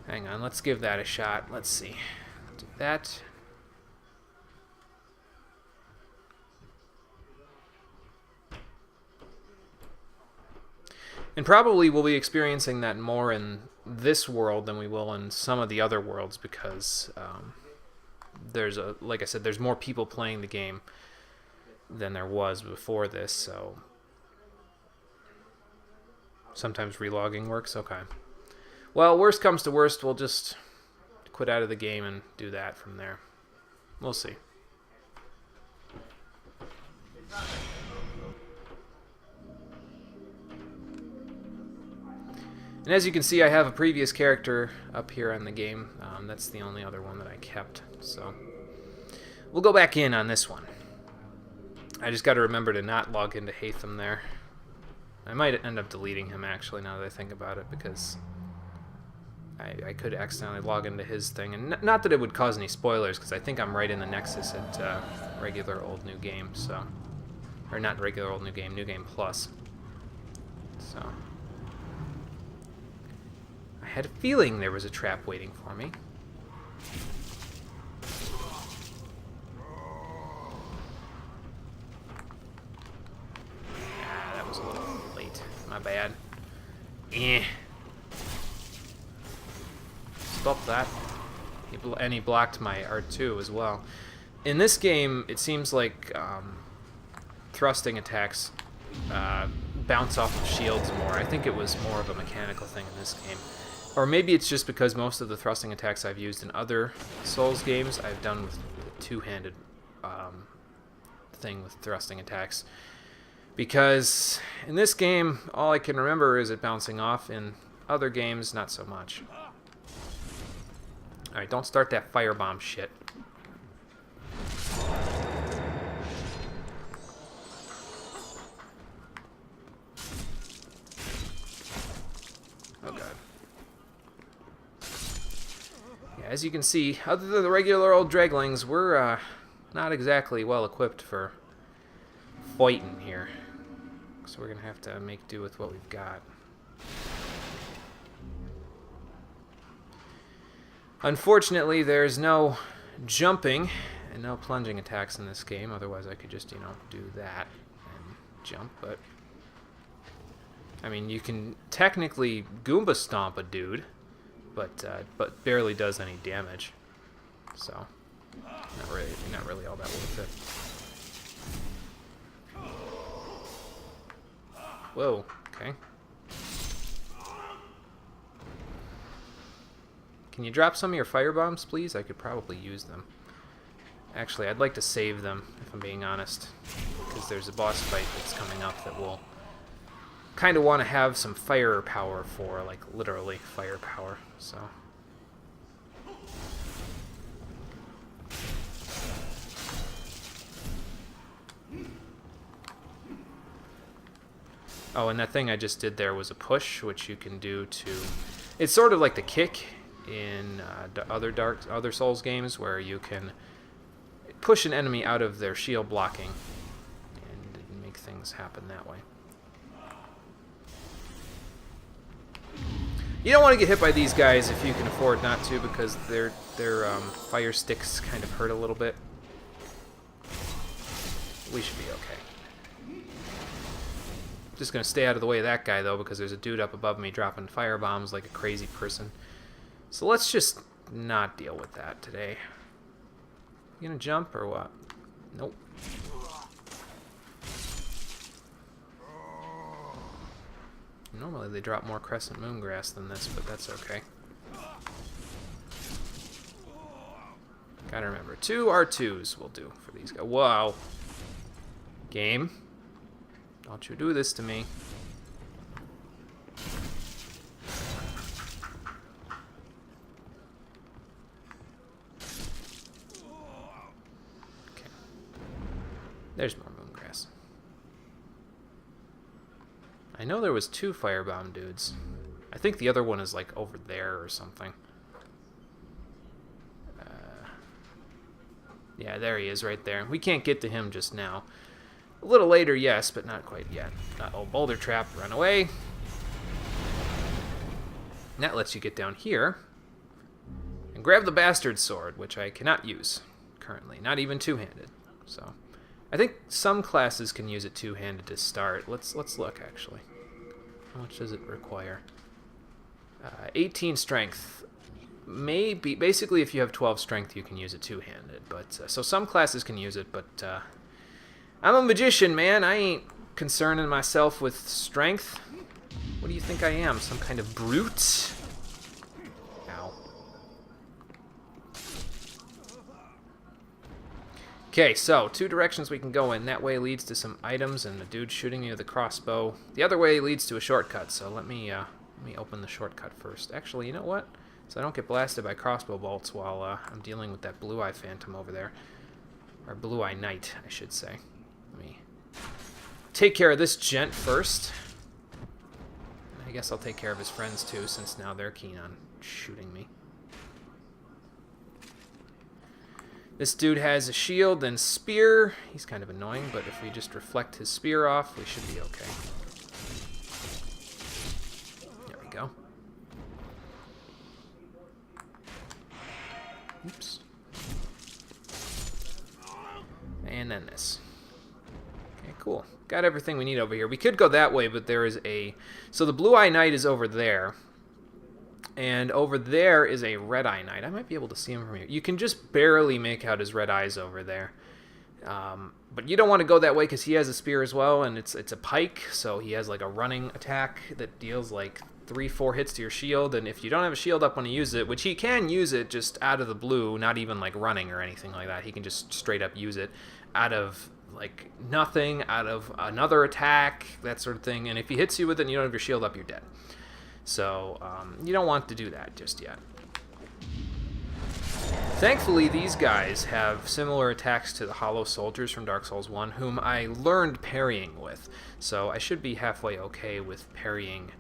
Hang on, let's give that a shot. Let's see. Do that. And probably we'll be experiencing that more in this world than we will in some of the other worlds, because like I said, there's more people playing the game than there was before this, so sometimes relogging works. Okay. Well, worst comes to worst, we'll just quit out of the game and do that from there. We'll see. And as you can see, I have a previous character up here on the game. That's the only other one that I kept. So we'll go back in on this one. I just got to remember to not log into Hatham there. I might end up deleting him, actually, now that I think about it, because I could accidentally log into his thing. And not that it would cause any spoilers, because I think I'm right in the Nexus at regular old new game. So, or not regular old new game plus. So I had a feeling there was a trap waiting for me. Ah, that was a little late. My bad. Stop that. And he blocked my R2 as well. In this game, it seems like thrusting attacks bounce off of shields more. I think it was more of a mechanical thing in this game. Or maybe it's just because most of the thrusting attacks I've used in other Souls games, I've done with a two-handed thing with thrusting attacks. Because in this game, all I can remember is it bouncing off. In other games, not so much. Alright, don't start that firebomb shit. Oh god. Yeah, as you can see, other than the regular old Draglings, we're not exactly well equipped for fighting here. So we're gonna have to make do with what we've got. Unfortunately, there's no jumping and no plunging attacks in this game. Otherwise, I could just, you know, do that and jump. But I mean, you can technically Goomba stomp a dude, but barely does any damage. So not really all that worth it. Whoa. Okay. Can you drop some of your fire bombs, please? I could probably use them. Actually, I'd like to save them, if I'm being honest, because there's a boss fight that's coming up that will kind of want to have some firepower for, like, literally firepower, so. Oh, and that thing I just did there was a push, which you can do to... It's sort of like the kick in other Souls games, where you can push an enemy out of their shield blocking and make things happen that way. You don't want to get hit by these guys if you can afford not to, because their fire sticks kind of hurt a little bit. We should be okay. Just gonna stay out of the way of that guy though, because there's a dude up above me dropping fire bombs like a crazy person. So let's just not deal with that today. You gonna jump or what? Nope. Normally they drop more Crescent Moongrass than this, but that's okay. Gotta remember, 2 R2s will do for these guys. Whoa. Game. Don't you do this to me. Okay. There's more Moongrass. I know there was 2 firebomb dudes. I think the other one is like over there or something. Yeah, there he is right there. We can't get to him just now. A little later, yes, but not quite yet. Oh, boulder trap, run away. And that lets you get down here and grab the bastard sword, which I cannot use currently, not even two-handed. So I think some classes can use it two-handed to start. Let's look actually. How much does it require? 18 strength. Maybe basically if you have 12 strength you can use it two-handed, but so some classes can use it, but I'm a magician, man. I ain't concerning myself with strength. What do you think I am? Some kind of brute? Ow. Okay, so 2 directions we can go in. That way leads to some items and the dude shooting you with a crossbow. The other way leads to a shortcut, so let me open the shortcut first. Actually, you know what? So I don't get blasted by crossbow bolts while I'm dealing with that Blue-Eye Phantom over there. Or Blue-Eye Knight, I should say. Let me take care of this gent first. I guess I'll take care of his friends too, since now they're keen on shooting me. This dude has a shield and spear. He's kind of annoying, but if we just reflect his spear off, we should be okay. There we go. Oops. And then this. Okay, cool. Got everything we need over here. We could go that way, but there is a... So the Blue-Eye Knight is over there. And over there is a Red-Eye Knight. I might be able to see him from here. You can just barely make out his red eyes over there. But you don't want to go that way because he has a spear as well, and it's a pike, so he has like a running attack that deals like 3-4 hits to your shield, and if you don't have a shield up when you use it, which he can use it just out of the blue, not even like running or anything like that, he can just straight up use it out of like nothing, out of another attack, that sort of thing, and if he hits you with it and you don't have your shield up, you're dead. So you don't want to do that just yet. Thankfully, these guys have similar attacks to the Hollow Soldiers from Dark Souls 1, whom I learned parrying with, so I should be halfway okay with parrying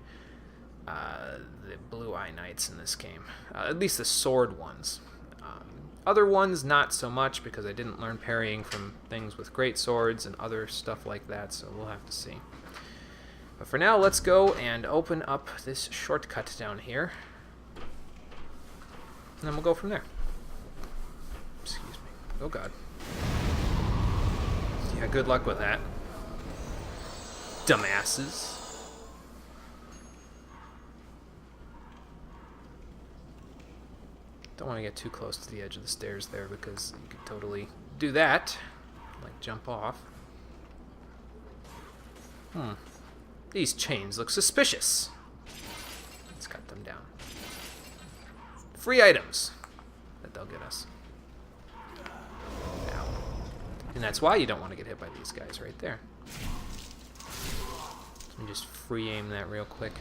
the Blue Eye Knights in this game. At least the sword ones. Other ones, not so much, because I didn't learn parrying from things with great swords and other stuff like that, so we'll have to see. But for now, let's go and open up this shortcut down here. And then we'll go from there. Excuse me. Oh, God. Yeah, good luck with that. Dumbasses. Don't want to get too close to the edge of the stairs there because you could totally do that. Like jump off. These chains look suspicious. Let's cut them down. Free items that they'll get us. Ow. And that's why you don't want to get hit by these guys right there. Let me just free aim that real quick.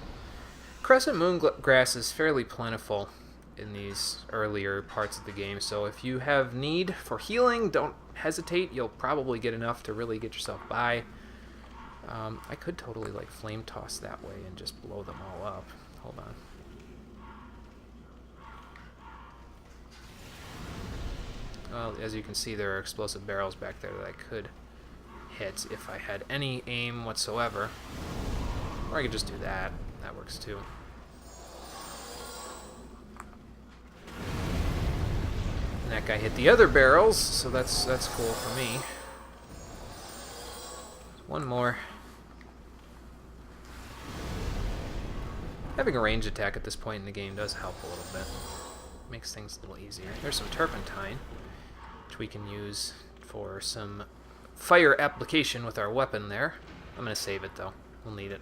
Crescent moon grass is fairly plentiful in these earlier parts of the game, so if you have need for healing, don't hesitate. You'll probably get enough to really get yourself by. I could totally like flame toss that way and just blow them all up. Hold on. Well, as you can see, there are explosive barrels back there that I could hit if I had any aim whatsoever. Or I could just do that. That works too. And that guy hit the other barrels, so that's cool for me. One more. Having a range attack at this point in the game does help a little bit. Makes things a little easier. There's some turpentine, which we can use for some fire application with our weapon there. I'm going to save it though. We'll need it.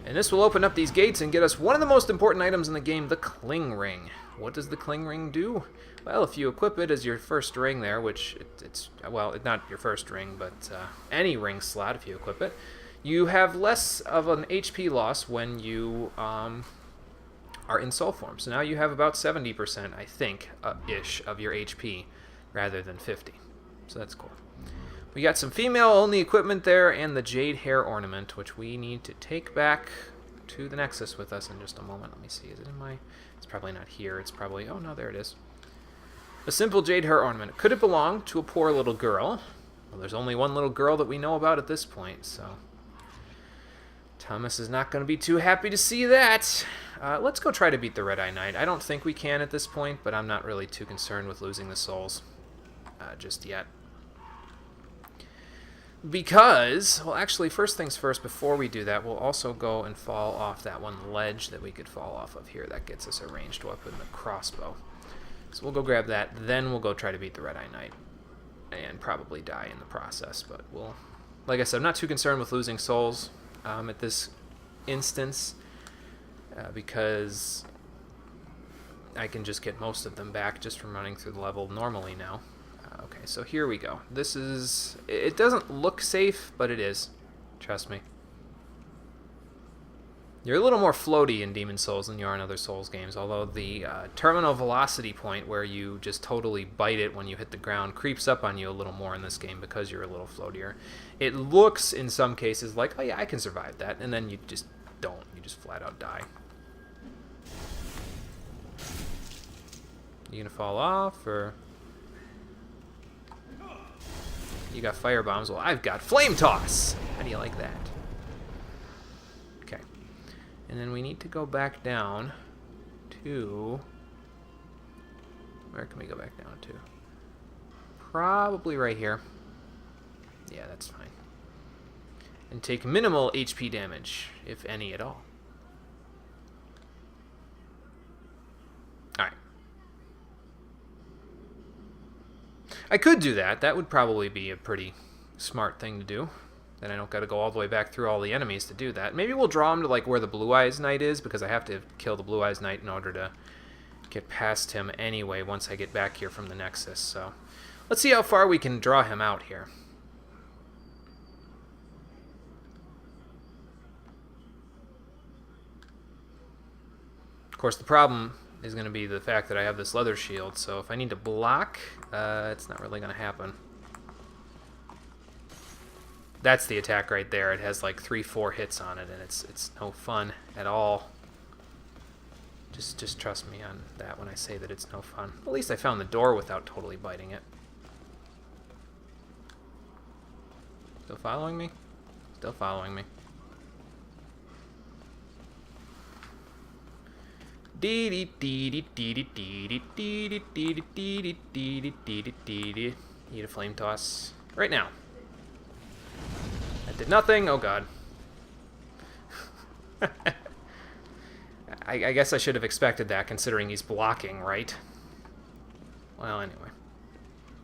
And this will open up these gates and get us one of the most important items in the game, the Cling Ring. What does the Cling Ring do? Well, if you equip it as your first ring there, which it's not your first ring, but any ring slot if you equip it, you have less of an HP loss when you are in soul form. So now you have about 70%, I think, ish of your HP, rather than 50. So that's cool. We got some female-only equipment there, and the Jade Hair Ornament, which we need to take back to the Nexus with us in just a moment. Let me see, is it in my... It's probably not here, it's probably... Oh, no, there it is. A simple Jade Hair Ornament. Could it belong to a poor little girl? Well, there's only one little girl that we know about at this point, so... Thomas is not going to be too happy to see that. Let's go try to beat the Red Eye Knight. I don't think we can at this point, but I'm not really too concerned with losing the souls just yet. Because, well, actually, first things first, before we do that, we'll also go and fall off that one ledge that we could fall off of here. That gets us a ranged weapon, the crossbow. So we'll go grab that, then we'll go try to beat the Red Eye Knight. And probably die in the process, but we'll... Like I said, I'm not too concerned with losing souls at this instance, because I can just get most of them back just from running through the level normally now. Okay, so here we go. This is... It doesn't look safe, but it is. Trust me. You're a little more floaty in Demon Souls than you are in other Souls games, although the terminal velocity point, where you just totally bite it when you hit the ground, creeps up on you a little more in this game because you're a little floatier. It looks, in some cases, like, oh yeah, I can survive that, and then you just don't. You just flat out die. You gonna fall off, or... You got fire bombs. Well, I've got flame toss. How do you like that? Okay. And then we need to go back down to... Where can we go back down to? Probably right here. Yeah, that's fine. And take minimal HP damage, if any at all. Alright. I could do that. That would probably be a pretty smart thing to do. Then I don't got to go all the way back through all the enemies to do that. Maybe we'll draw him to like where the Blue Eyes Knight is, because I have to kill the Blue Eyes Knight in order to get past him anyway once I get back here from the Nexus. So let's see how far we can draw him out here. Of course, the problem is going to be the fact that I have this leather shield, so if I need to block, it's not really going to happen. That's the attack right there. It has like 3-4 hits on it, and it's no fun at all. Just trust me on that when I say that it's no fun. At least I found the door without totally biting it. Still following me? Still following me. Eat a flame toss. Right now. That did nothing. Oh god. I guess I should have expected that, considering he's blocking, right? Well, anyway.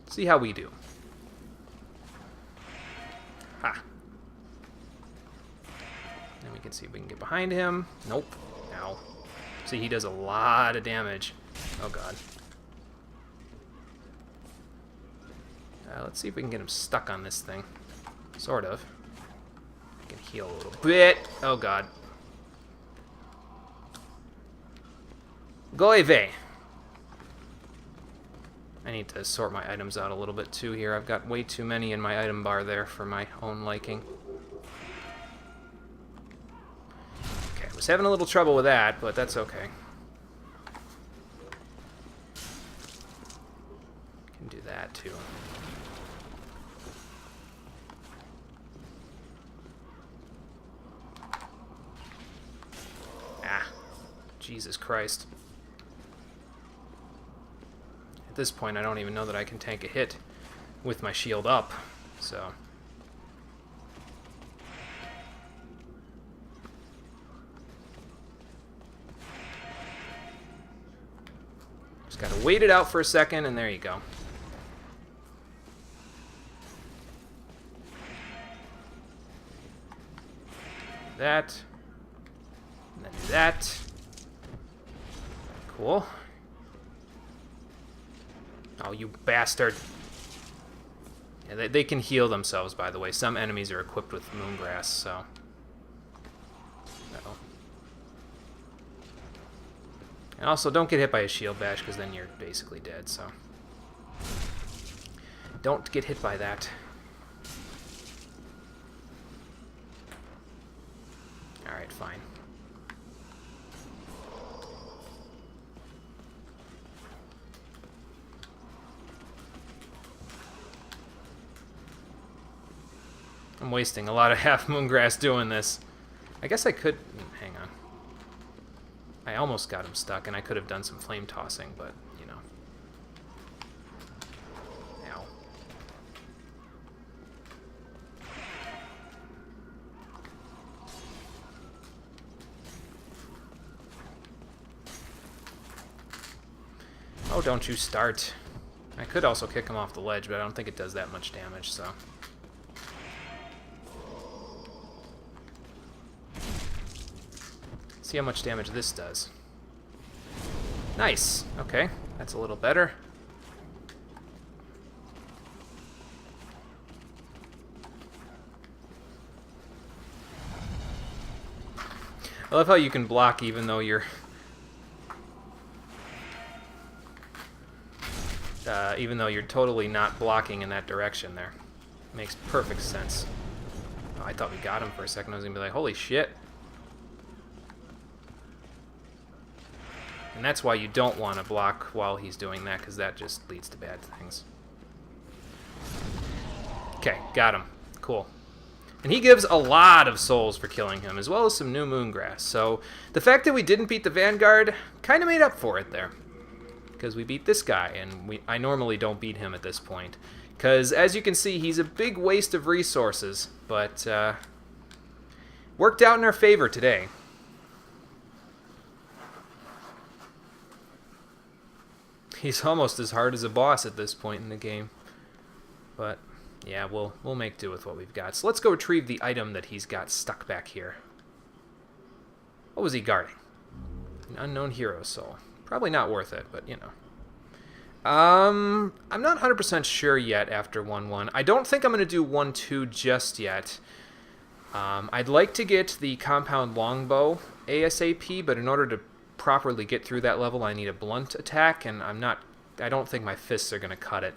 See how we do. Ha. Then we can see if we can get behind him. Nope. Ow. See, he does a lot of damage. Oh god. Let's see if we can get him stuck on this thing. Sort of. I can heal a little bit. Oh god. Go away. I need to sort my items out a little bit too here. I've got way too many in my item bar there for my own liking. Okay, I was having a little trouble with that, but that's okay. Can do that too. Ah, Jesus Christ. At this point, I don't even know that I can tank a hit with my shield up, so... Just gotta wait it out for a second, and there you go. That. And then do that. Cool. Oh, you bastard. Yeah, they can heal themselves, by the way. Some enemies are equipped with Moongrass, so... Uh-oh. And also, don't get hit by a shield bash, because then you're basically dead, so... Don't get hit by that. Alright, fine. I'm wasting a lot of half Moongrass doing this. I guess I could... Hang on. I almost got him stuck, and I could have done some flame tossing, but, you know. Ow. Oh, don't you start. I could also kick him off the ledge, but I don't think it does that much damage, so... See how much damage this does. Nice. Okay, that's a little better. I love how you can block even though you're... even though you're totally not blocking in that direction there. Makes perfect sense. Oh, I thought we got him for a second. I was gonna be like, holy shit. And that's why you don't want to block while he's doing that, because that just leads to bad things. Okay, got him. Cool. And he gives a lot of souls for killing him, as well as some new Moongrass. So the fact that we didn't beat the Vanguard kind of made up for it there. Because we beat this guy, and I normally don't beat him at this point. Because, as you can see, he's a big waste of resources, but worked out in our favor today. He's almost as hard as a boss at this point in the game. But, yeah, we'll make do with what we've got. So let's go retrieve the item that he's got stuck back here. What was he guarding? An unknown hero soul. Probably not worth it, but, you know. I'm not 100% sure yet after 1-1. I don't think I'm going to do 1-2 just yet. I'd like to get the compound longbow ASAP, but in order to properly get through that level, I need a blunt attack, and I don't think my fists are going to cut it.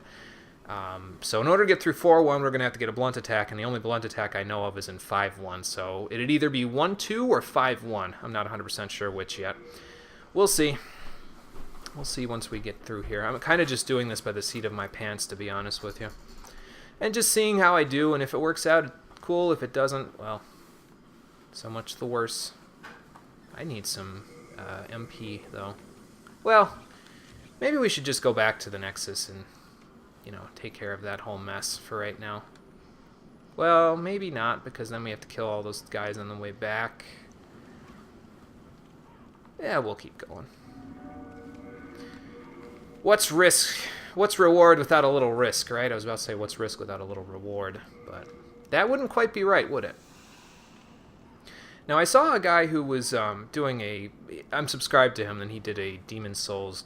So in order to get through 4-1, we're going to have to get a blunt attack, and the only blunt attack I know of is in 5-1. So it'd either be 1-2 or 5-1. I'm not 100% sure which yet. We'll see. We'll see once we get through here. I'm kind of just doing this by the seat of my pants, to be honest with you. And just seeing how I do, and if it works out, cool. If it doesn't, well, so much the worse. I need some MP, though. Well, maybe we should just go back to the Nexus and, you know, take care of that whole mess for right now. Well, maybe not, because then we have to kill all those guys on the way back. Yeah, we'll keep going. What's risk? What's reward without a little risk, right? I was about to say what's risk without a little reward, but that wouldn't quite be right, would it? Now, I saw a guy who was doing a... I'm subscribed to him, and he did a Demon Souls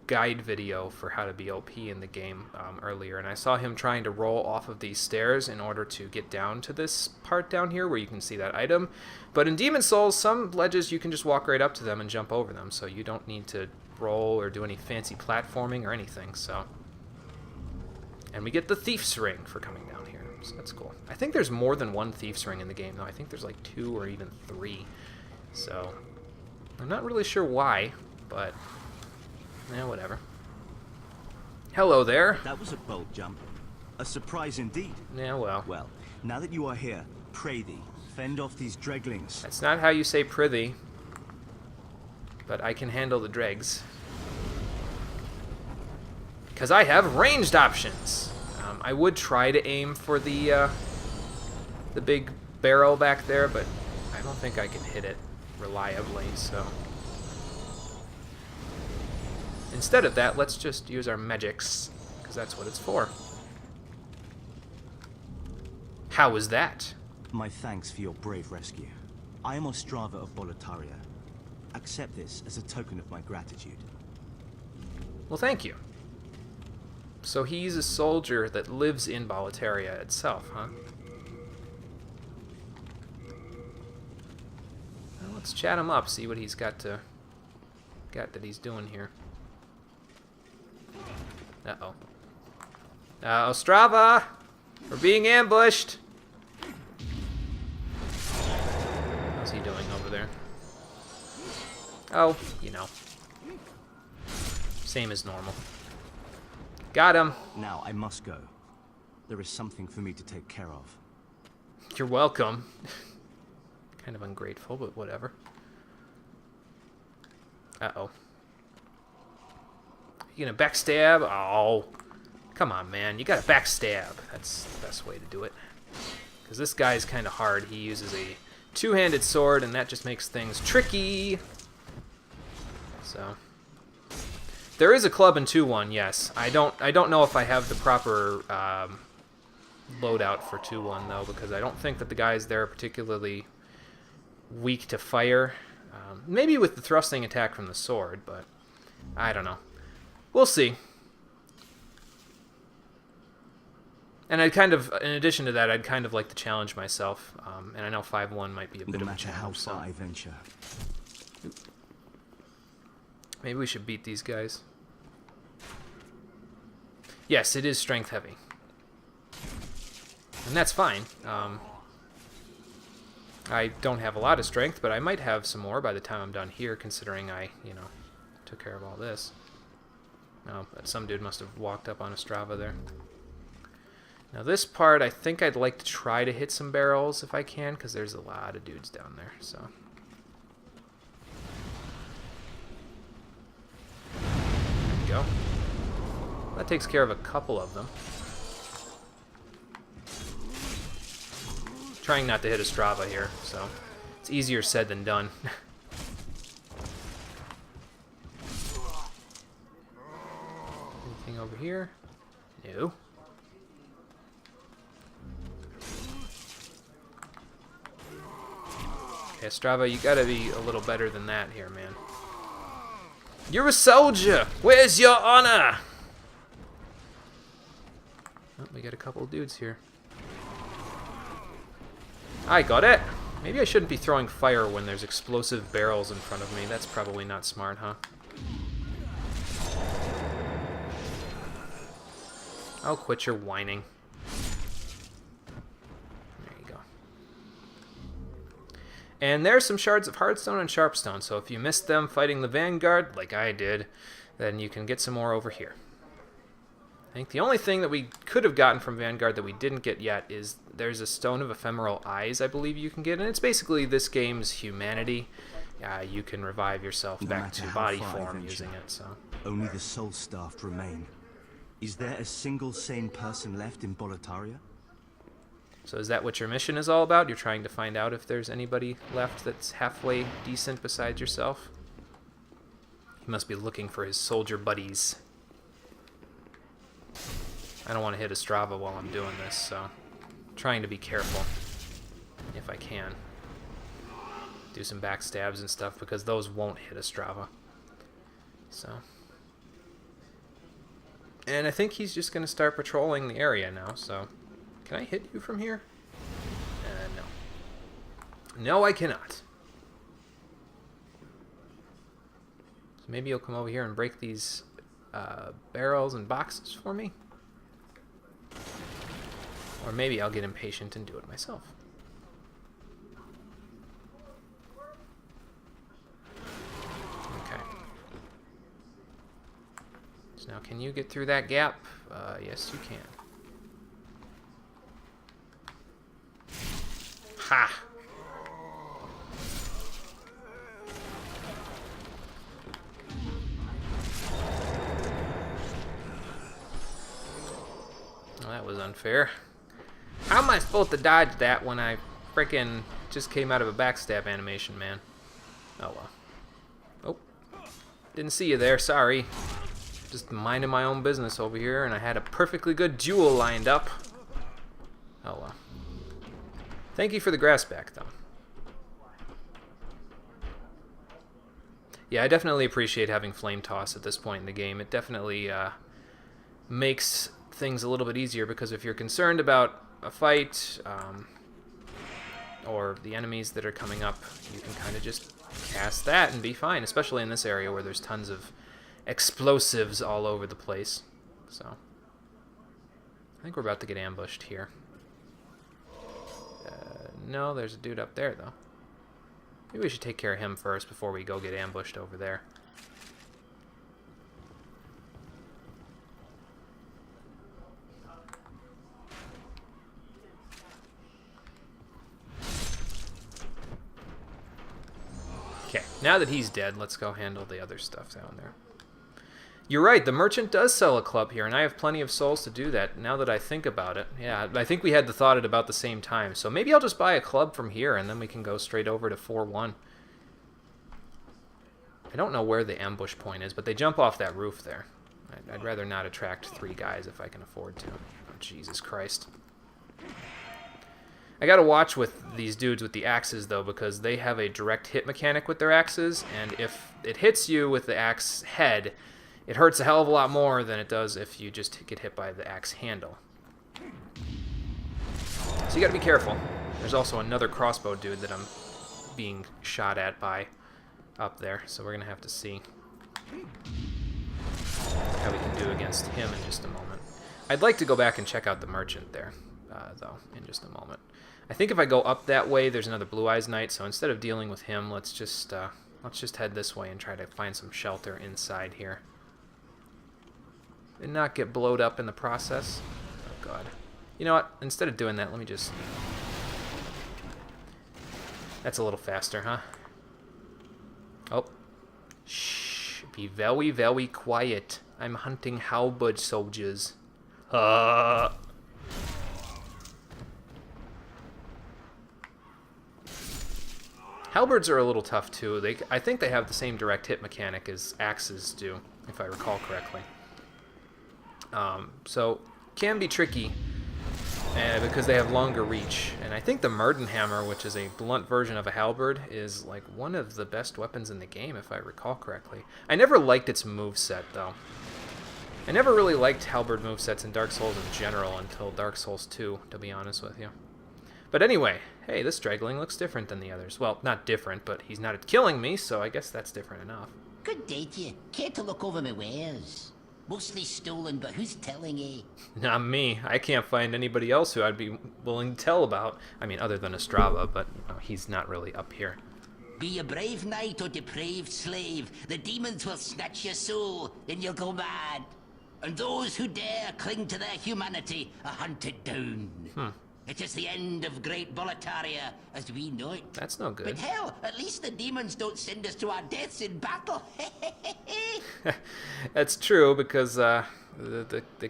guide video for how to be OP in the game earlier, and I saw him trying to roll off of these stairs in order to get down to this part down here where you can see that item. But in Demon Souls, some ledges you can just walk right up to them and jump over them, so you don't need to roll or do any fancy platforming or anything. So, and we get the Thief's Ring for coming down here, so that's cool. I think there's more than one Thief's Ring in the game, though. I think there's like 2 or even 3. So, I'm not really sure why, but yeah, whatever. Hello there. That was a bold jump. A surprise indeed. Yeah, well. Well, now that you are here, pray thee, fend off these dreglings. That's not how you say prithee. But I can handle the dregs. Because I have ranged options. I would try to aim for the big barrel back there, but I don't think I can hit it reliably, so... Instead of that, let's just use our magics, because that's what it's for. How was that? My thanks for your brave rescue. I am Ostrava of Boletaria. Accept this as a token of my gratitude. Well, thank you. So he's a soldier that lives in Boletaria itself, huh? Well, let's chat him up, see what he's got that he's doing here. Uh-oh. Ostrava! We're being ambushed! How's he doing over there? Oh, you know. Same as normal. Got him. Now I must go. There is something for me to take care of. You're welcome. Kind of ungrateful, but whatever. Uh-oh. You gonna backstab? Oh. Come on, man. You gotta backstab. That's the best way to do it. Because this guy's kind of hard. He uses a two-handed sword, and that just makes things tricky. So... There is a club in 2-1, yes. I don't know if I have the proper loadout for 2-1, though, because I don't think that the guys there are particularly weak to fire. Maybe with the thrusting attack from the sword, but I don't know. We'll see. And I'd kind of, in addition to that, I'd kind of like to challenge myself. And I know 5-1 might be a bit of a challenge. No matter how far I venture. Maybe we should beat these guys. Yes, it is strength heavy. And that's fine. I don't have a lot of strength, but I might have some more by the time I'm done here, considering I, you know, took care of all this. Oh, but some dude must have walked up on Ostrava there. Now this part, I think I'd like to try to hit some barrels if I can, because there's a lot of dudes down there, so... Go. That takes care of a couple of them. Trying not to hit Ostrava here, so it's easier said than done. Anything over here? No. Okay, Ostrava, you gotta be a little better than that here, man. You're a soldier! Where's your honor? Oh, we got a couple of dudes here. I got it! Maybe I shouldn't be throwing fire when there's explosive barrels in front of me. That's probably not smart, huh? Oh, quit your whining. There you go. And there's some shards of Hardstone and Sharpstone, so if you missed them fighting the Vanguard, like I did, then you can get some more over here. I think the only thing that we could have gotten from Vanguard that we didn't get yet is there's a Stone of Ephemeral Eyes, I believe you can get, and it's basically this game's humanity. You can revive yourself No back matter to how body far I form venture, using it, so... Only the soul-starved remain. Is there a single sane person left in Boletaria? So is that what your mission is all about? You're trying to find out if there's anybody left that's halfway decent besides yourself? He must be looking for his soldier buddies. I don't want to hit Ostrava while I'm doing this, so I'm trying to be careful if I can. Do some backstabs and stuff because those won't hit Ostrava. So. And I think he's just going to start patrolling the area now, so... Can I hit you from here? No. No, I cannot. So maybe you'll come over here and break these barrels and boxes for me? Or maybe I'll get impatient and do it myself. Okay. So now can you get through that gap? Yes, you can. Ha! Well, that was unfair. How am I supposed to dodge that when I frickin' just came out of a backstab animation, man? Oh well. Oh. Didn't see you there, sorry. Just minding my own business over here, and I had a perfectly good duel lined up. Oh well. Thank you for the grass back, though. Yeah, I definitely appreciate having Flame Toss at this point in the game. It definitely makes things a little bit easier, because if you're concerned about a fight or the enemies that are coming up, you can kind of just cast that and be fine, especially in this area where there's tons of explosives all over the place. So, I think we're about to get ambushed here. No, there's a dude up there, though. Maybe we should take care of him first before we go get ambushed over there. Okay, now that he's dead, let's go handle the other stuff down there. You're right, the merchant does sell a club here, and I have plenty of souls to do that, now that I think about it. Yeah, I think we had the thought at about the same time, so maybe I'll just buy a club from here, and then we can go straight over to 4-1. I don't know where the ambush point is, but they jump off that roof there. I'd rather not attract 3 guys if I can afford to. Oh, Jesus Christ. I gotta watch with these dudes with the axes, though, because they have a direct hit mechanic with their axes, and if it hits you with the axe head, it hurts a hell of a lot more than it does if you just get hit by the axe handle. So you gotta be careful. There's also another crossbow dude that I'm being shot at by up there, so we're gonna have to see how we can do against him in just a moment. I'd like to go back and check out the merchant there, though, in just a moment. I think if I go up that way, there's another Blue Eyes Knight, so instead of dealing with him, let's just head this way and try to find some shelter inside here. And not get blowed up in the process. Oh, God. You know what? Instead of doing that, let me just... That's a little faster, huh? Oh. Shh. Be very, very quiet. I'm hunting halberd soldiers. Halberds are a little tough, too. I think they have the same direct hit mechanic as axes do, if I recall correctly. So, can be tricky because they have longer reach. And I think the Murdenhammer, which is a blunt version of a halberd, is like one of the best weapons in the game, if I recall correctly. I never liked its moveset, though. I never really liked halberd movesets in Dark Souls in general until Dark Souls 2, to be honest with you. But anyway, hey, this Straggling looks different than the others. Well, not different, but he's not killing me, so I guess that's different enough. Good day to you. Care to look over my wares? Mostly stolen, but who's telling, eh? Not me. I can't find anybody else who I'd be willing to tell about. I mean, other than Estrava, but you know, he's not really up here. Be a brave knight or depraved slave, the demons will snatch your soul, and you'll go mad. And those who dare cling to their humanity are hunted down. It is the end of Great Boletaria as we know it. That's no good. But hell, at least the demons don't send us to our deaths in battle. That's true, because the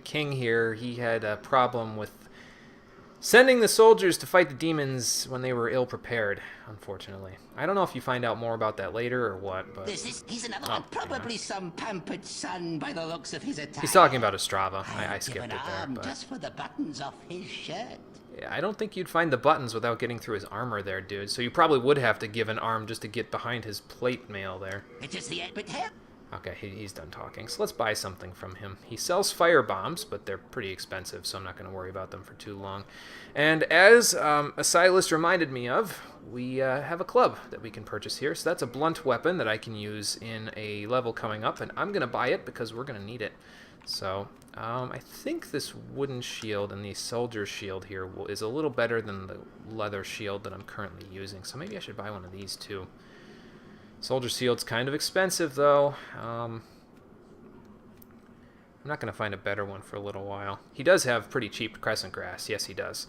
king here, he had a problem with sending the soldiers to fight the demons when they were ill-prepared, unfortunately. I don't know if you find out more about that later or what, but... He's another one, probably some pampered son by the looks of his attire. He's talking about Estrava. I skipped it there, arm but... just for the buttons off his shirt. Yeah, I don't think you'd find the buttons without getting through his armor there, dude. So you probably would have to give an arm just to get behind his plate mail there. It is the end, but hell... Okay, he's done talking. So let's buy something from him. He sells fire bombs, but they're pretty expensive, so I'm not going to worry about them for too long. And as Asylus reminded me of, we have a club that we can purchase here. So that's a blunt weapon that I can use in a level coming up, and I'm going to buy it because we're going to need it. So I think this wooden shield and the soldier shield here is a little better than the leather shield that I'm currently using. So maybe I should buy one of these too. Soldier shield's kind of expensive, though. I'm not going to find a better one for a little while. He does have pretty cheap crescent grass. Yes, he does.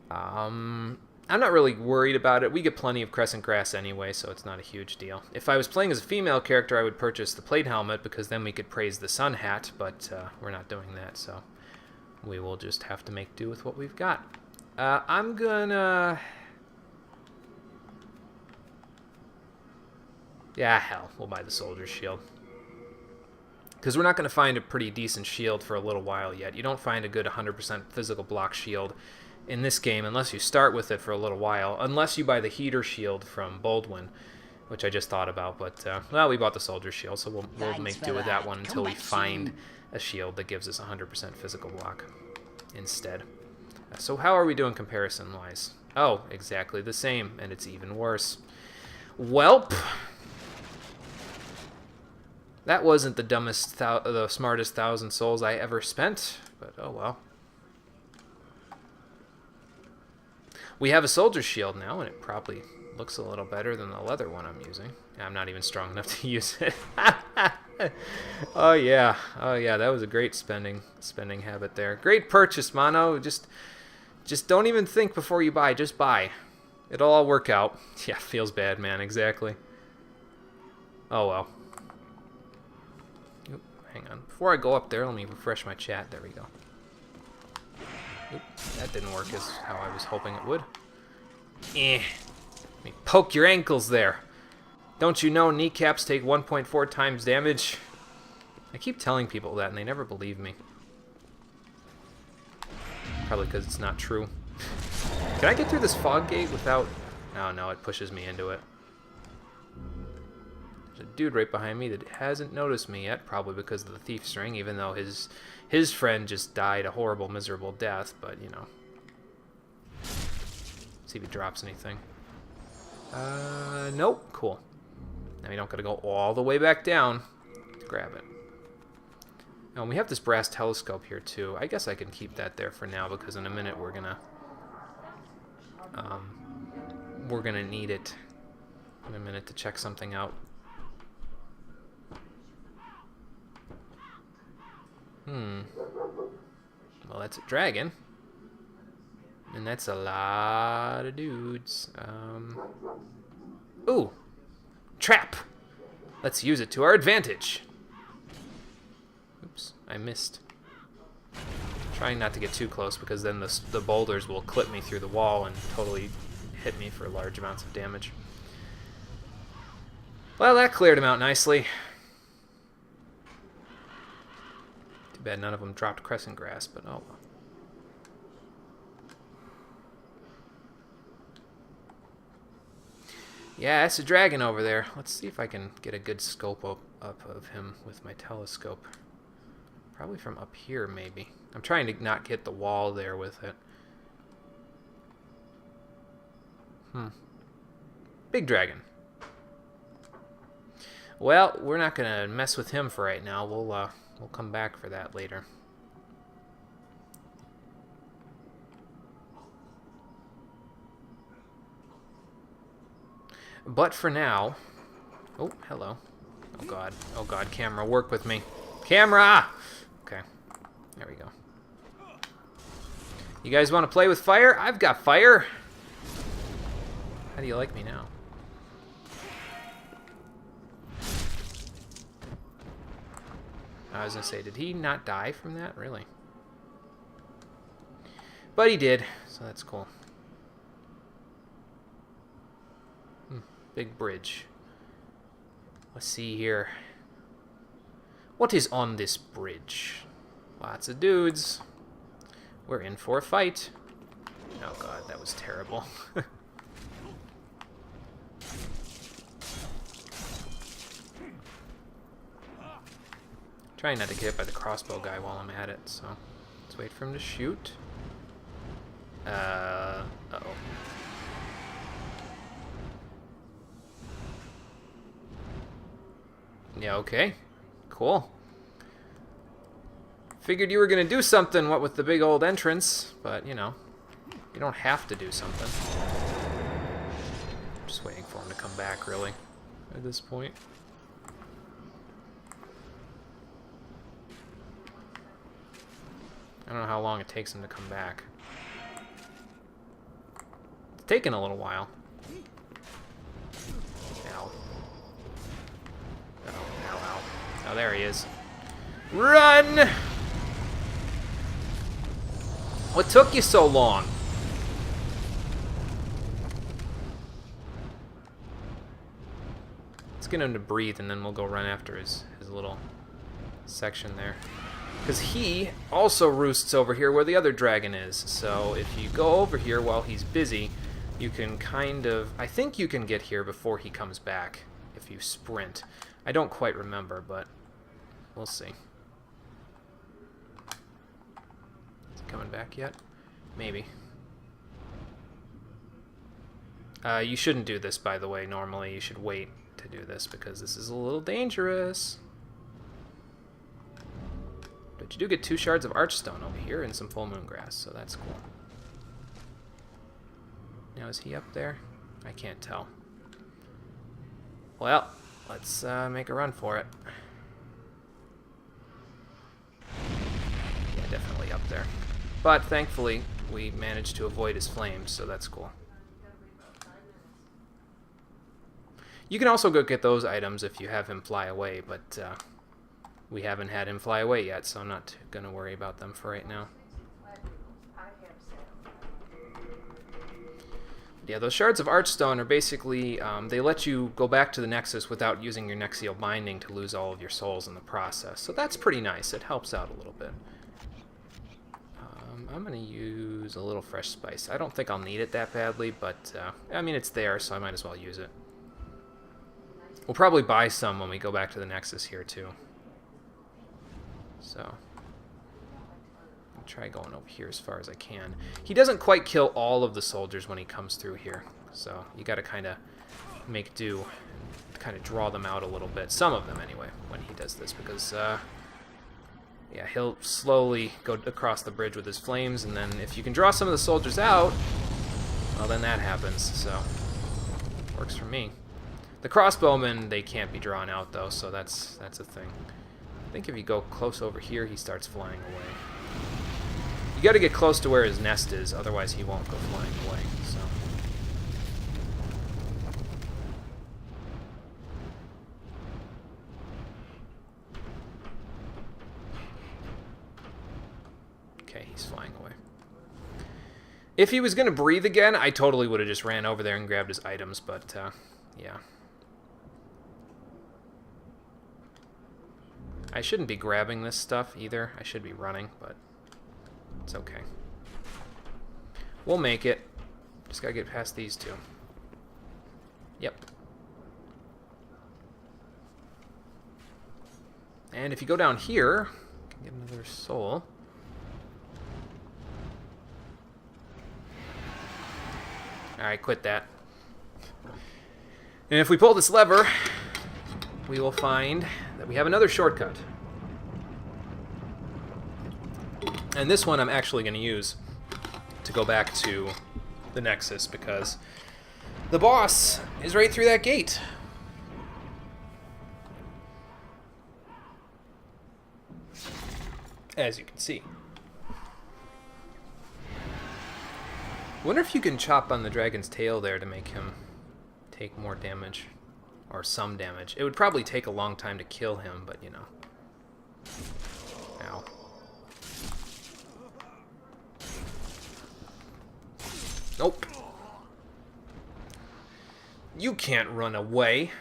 I'm not really worried about it. We get plenty of crescent grass anyway, so it's not a huge deal. If I was playing as a female character, I would purchase the plate helmet, because then we could praise the sun hat, but we're not doing that, so we will just have to make do with what we've got. I'm gonna... Yeah, hell, we'll buy the soldier shield. Because we're not going to find a pretty decent shield for a little while yet. You don't find a good 100% physical block shield in this game unless you start with it for a little while. Unless you buy the heater shield from Baldwin, which I just thought about. But, well, we bought the soldier shield, so we'll make do with that one until we find a shield that gives us 100% physical block instead. So how are we doing comparison-wise? Oh, exactly the same, and it's even worse. Welp. That wasn't the smartest 1,000 souls I ever spent, but oh well. We have a soldier shield now, and it probably looks a little better than the leather one I'm using. I'm not even strong enough to use it. Oh yeah, that was a great spending habit there. Great purchase, Mono. Just don't even think before you buy. Just buy. It'll all work out. Yeah, feels bad, man. Exactly. Oh well. Hang on. Before I go up there, let me refresh my chat. There we go. Oop, that didn't work as how I was hoping it would. Let me poke your ankles there. Don't you know kneecaps take 1.4 times damage? I keep telling people that, and they never believe me. Probably because it's not true. Can I get through this fog gate without... Oh, no, it pushes me into it. There's a dude right behind me that hasn't noticed me yet, probably because of the thief's ring, even though his friend just died a horrible, miserable death, but, you know. See if he drops anything. Nope. Cool. Now we don't gotta go all the way back down to grab it. Oh, and we have this brass telescope here, too. I guess I can keep that there for now, because in a minute we're gonna need it in a minute to check something out. Well, that's a dragon. And that's a lot of dudes. Ooh! Trap! Let's use it to our advantage. Oops, I missed. Trying not to get too close, because then the boulders will clip me through the wall and totally hit me for large amounts of damage. Well, that cleared him out nicely. Too bad none of them dropped crescent grass, but oh well. Yeah, that's a dragon over there. Let's see if I can get a good scope up of him with my telescope. Probably from up here, maybe. I'm trying to not hit the wall there with it. Big dragon. Well, we're not gonna mess with him for right now. we'll come back for that later. But for now... Oh, hello. Oh god. Oh god, camera, work with me. Camera! Okay. There we go. You guys want to play with fire? I've got fire! How do you like me now? I was gonna say, did he not die from that? Really? But he did, so that's cool. Big bridge. Let's see here. What is on this bridge? Lots of dudes. We're in for a fight. Oh god, that was terrible. Trying not to get hit by the crossbow guy while I'm at it, so let's wait for him to shoot. Uh-oh. Yeah, okay. Cool. Figured you were gonna do something, what with the big old entrance, but, you know, you don't have to do something. Just waiting for him to come back, really, at this point. I don't know how long it takes him to come back. It's taken a little while. Ow. Ow. Oh, there he is. Run! What took you so long? Let's get him to breathe, and then we'll go run after his little section there. Because he also roosts over here where the other dragon is. So if you go over here while he's busy, you can kind of... I think you can get here before he comes back if you sprint. I don't quite remember, but we'll see. Is he coming back yet? Maybe. You shouldn't do this, by the way, normally. You should wait to do this because this is a little dangerous. But you do get 2 shards of archstone over here and some full moon grass, so that's cool. Now, is he up there? I can't tell. Well, let's make a run for it. Yeah, definitely up there. But thankfully, we managed to avoid his flames, so that's cool. You can also go get those items if you have him fly away, but we haven't had him fly away yet, so I'm not going to worry about them for right now. Yeah, those shards of archstone are basically, they let you go back to the Nexus without using your Nexial binding to lose all of your souls in the process. So that's pretty nice. It helps out a little bit. I'm going to use a little fresh spice. I don't think I'll need it that badly, but, I mean, it's there, so I might as well use it. We'll probably buy some when we go back to the Nexus here, too. So, I'll try going over here as far as I can. He doesn't quite kill all of the soldiers when he comes through here, so you got to kind of make do, kind of draw them out a little bit. Some of them, anyway, when he does this, because, yeah, he'll slowly go across the bridge with his flames, and then if you can draw some of the soldiers out, well, then that happens, so works for me. The crossbowmen, they can't be drawn out, though, so that's a thing. I think if you go close over here, he starts flying away. You got to get close to where his nest is, otherwise he won't go flying away. So. Okay, he's flying away. If he was going to breathe again, I totally would have just ran over there and grabbed his items, but, yeah. I shouldn't be grabbing this stuff either. I should be running, but it's okay. We'll make it. Just gotta get past these two. Yep. And if you go down here, you can get another soul. Alright, quit that. And if we pull this lever, we will find that we have another shortcut. And this one I'm actually going to use to go back to the Nexus, because the boss is right through that gate. As you can see. Wonder if you can chop on the dragon's tail there to make him take more damage. Or some damage. It would probably take a long time to kill him, but you know. Ow. Nope. You can't run away.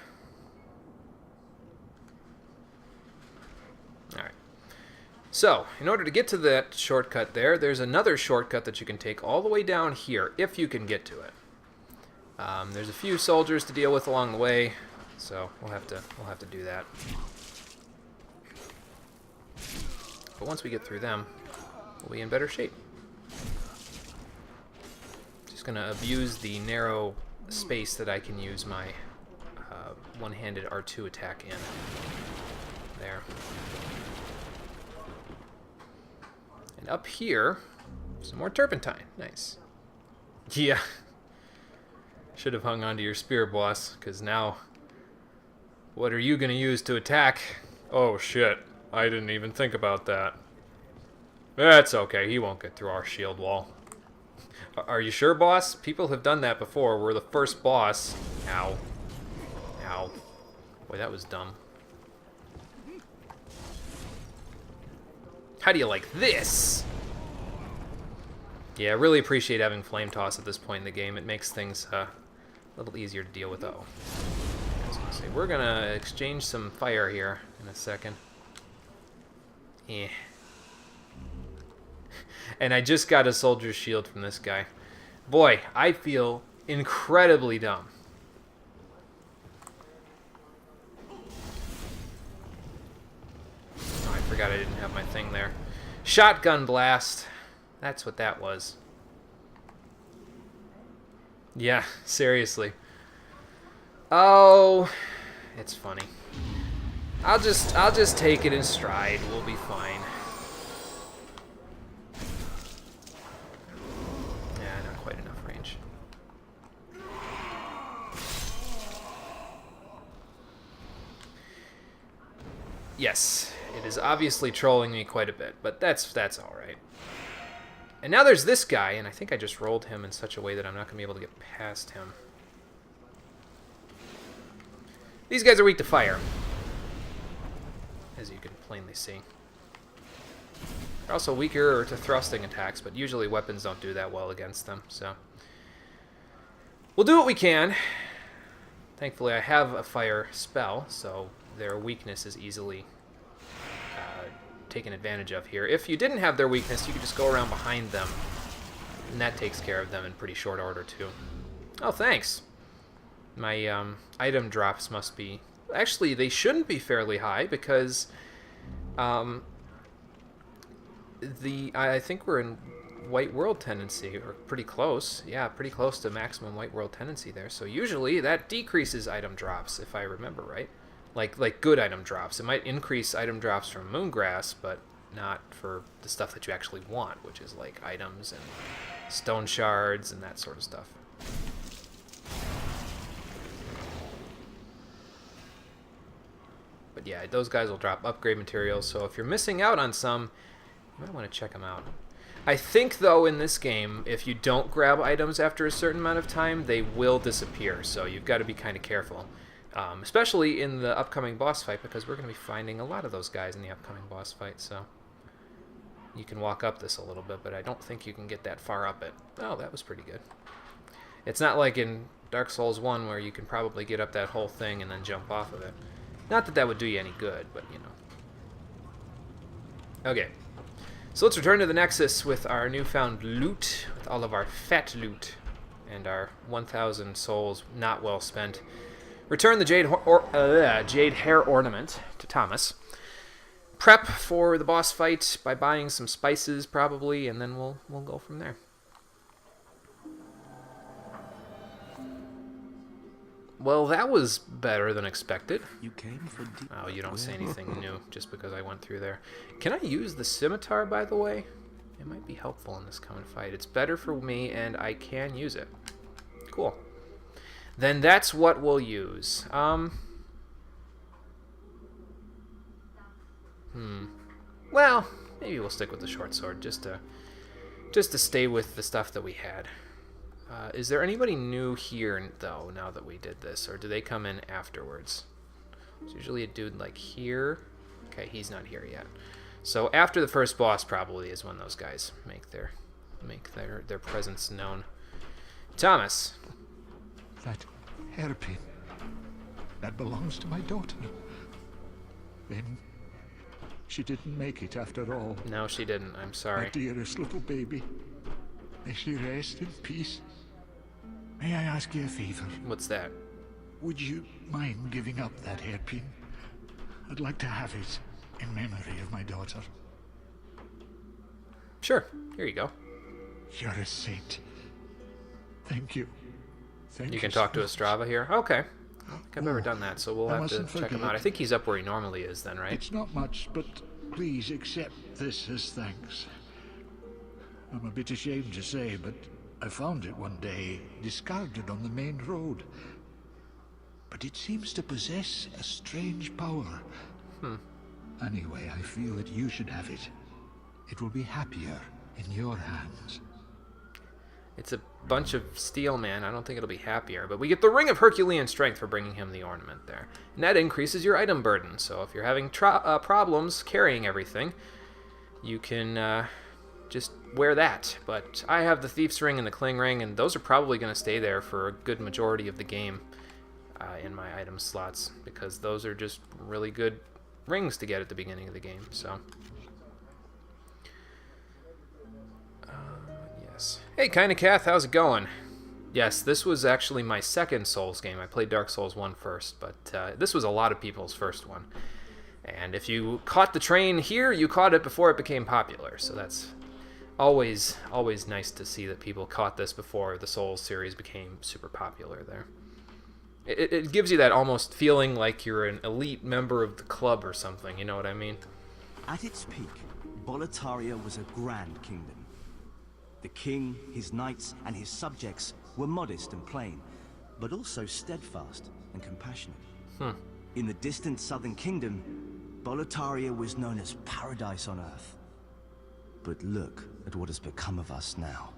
Alright. So, in order to get to that shortcut there, there's another shortcut that you can take all the way down here, if you can get to it. There's a few soldiers to deal with along the way, so we'll have to do that. But once we get through them, we'll be in better shape. Just gonna abuse the narrow space that I can use my one-handed R2 attack in. There. And up here, some more turpentine. Nice. Yeah. Should have hung on to your spear, boss, because now, what are you gonna use to attack? Oh shit, I didn't even think about that. That's okay, he won't get through our shield wall. Are you sure, boss? People have done that before. We're the first boss. Ow. Ow. Boy, that was dumb. How do you like this? Yeah, I really appreciate having Flame Toss at this point in the game. It makes things a little easier to deal with. Uh-oh. I was gonna say, we're gonna exchange some fire here in a second. Eh. And I just got a soldier's shield from this guy. Boy, I feel incredibly dumb. Oh, I forgot I didn't have my thing there. Shotgun blast. That's what that was. Yeah, seriously. Oh, it's funny. I'll just take it in stride. We'll be fine. Yeah, not quite enough range. Yes, it is obviously trolling me quite a bit, but that's all right. And now there's this guy, and I think I just rolled him in such a way that I'm not going to be able to get past him. These guys are weak to fire, as you can plainly see. They're also weaker to thrusting attacks, but usually weapons don't do that well against them, so we'll do what we can. Thankfully, I have a fire spell, so their weakness is easily taken advantage of here. If you didn't have their weakness, you could just go around behind them, and that takes care of them in pretty short order, too. Oh, thanks. My item drops must be... Actually, they shouldn't be fairly high, because I think we're in White World tendency, or pretty close. Yeah, pretty close to maximum White World tendency there. So usually that decreases item drops, if I remember right. Like good item drops. It might increase item drops from Moongrass, but not for the stuff that you actually want, which is like items and stone shards and that sort of stuff. But yeah, those guys will drop upgrade materials, so if you're missing out on some, you might want to check them out. I think, though, in this game, if you don't grab items after a certain amount of time, they will disappear, so you've got to be kind of careful. Especially in the upcoming boss fight, because we're going to be finding a lot of those guys in the upcoming boss fight, so you can walk up this a little bit, but I don't think you can get that far up it. Oh, that was pretty good. It's not like in Dark Souls 1 where you can probably get up that whole thing and then jump off of it. Not that that would do you any good, but you know. Okay, so let's return to the Nexus with our newfound loot, with all of our fat loot, and our 1,000 souls not well spent. Return the Jade Hair Ornament to Thomas. Prep for the boss fight by buying some spices, probably, and then we'll go from there. Well, that was better than expected. You came for Oh, you don't say anything new just because I went through there. Can I use the scimitar, by the way? It might be helpful in this common fight. It's better for me, and I can use it. Cool. Then that's what we'll use. Well, maybe we'll stick with the short sword just to stay with the stuff that we had. Is there anybody new here, though, now that we did this? Or do they come in afterwards? There's usually a dude like here. Okay, he's not here yet. So after the first boss probably is when those guys make their presence known. Thomas. That hairpin, that belongs to my daughter. Then she didn't make it after all. No, she didn't. I'm sorry. My dearest little baby. May she rest in peace. May I ask you a favor? What's that? Would you mind giving up that hairpin? I'd like to have it in memory of my daughter. Sure. Here you go. You're a saint. Thank you. You can talk to Ostrava here? Okay. I don't think I've ever done that, so we'll have to check him out. I think he's up where he normally is then, right? It's not much, but please accept this as thanks. I'm a bit ashamed to say, but I found it one day, discarded on the main road. But it seems to possess a strange power. Anyway, I feel that you should have it. It will be happier in your hands. It's a bunch of steel, man. I don't think it'll be happier. But we get the Ring of Herculean Strength for bringing him the ornament there. And that increases your item burden. So if you're having problems carrying everything, you can just wear that. But I have the Thief's Ring and the Cling Ring, and those are probably going to stay there for a good majority of the game in my item slots, because those are just really good rings to get at the beginning of the game. So, yes. Hey, Kinda Kath, how's it going? Yes, this was actually my second Souls game. I played Dark Souls 1 first, but this was a lot of people's first one. And if you caught the train here, you caught it before it became popular. So that's always nice to see that people caught this before the Souls series became super popular there. It gives you that almost feeling like you're an elite member of the club or something, you know what I mean? At its peak, Boletaria was a grand kingdom. The king, his knights, and his subjects were modest and plain, but also steadfast and compassionate. In the distant southern kingdom, Boletaria was known as paradise on earth. But look at what has become of us now.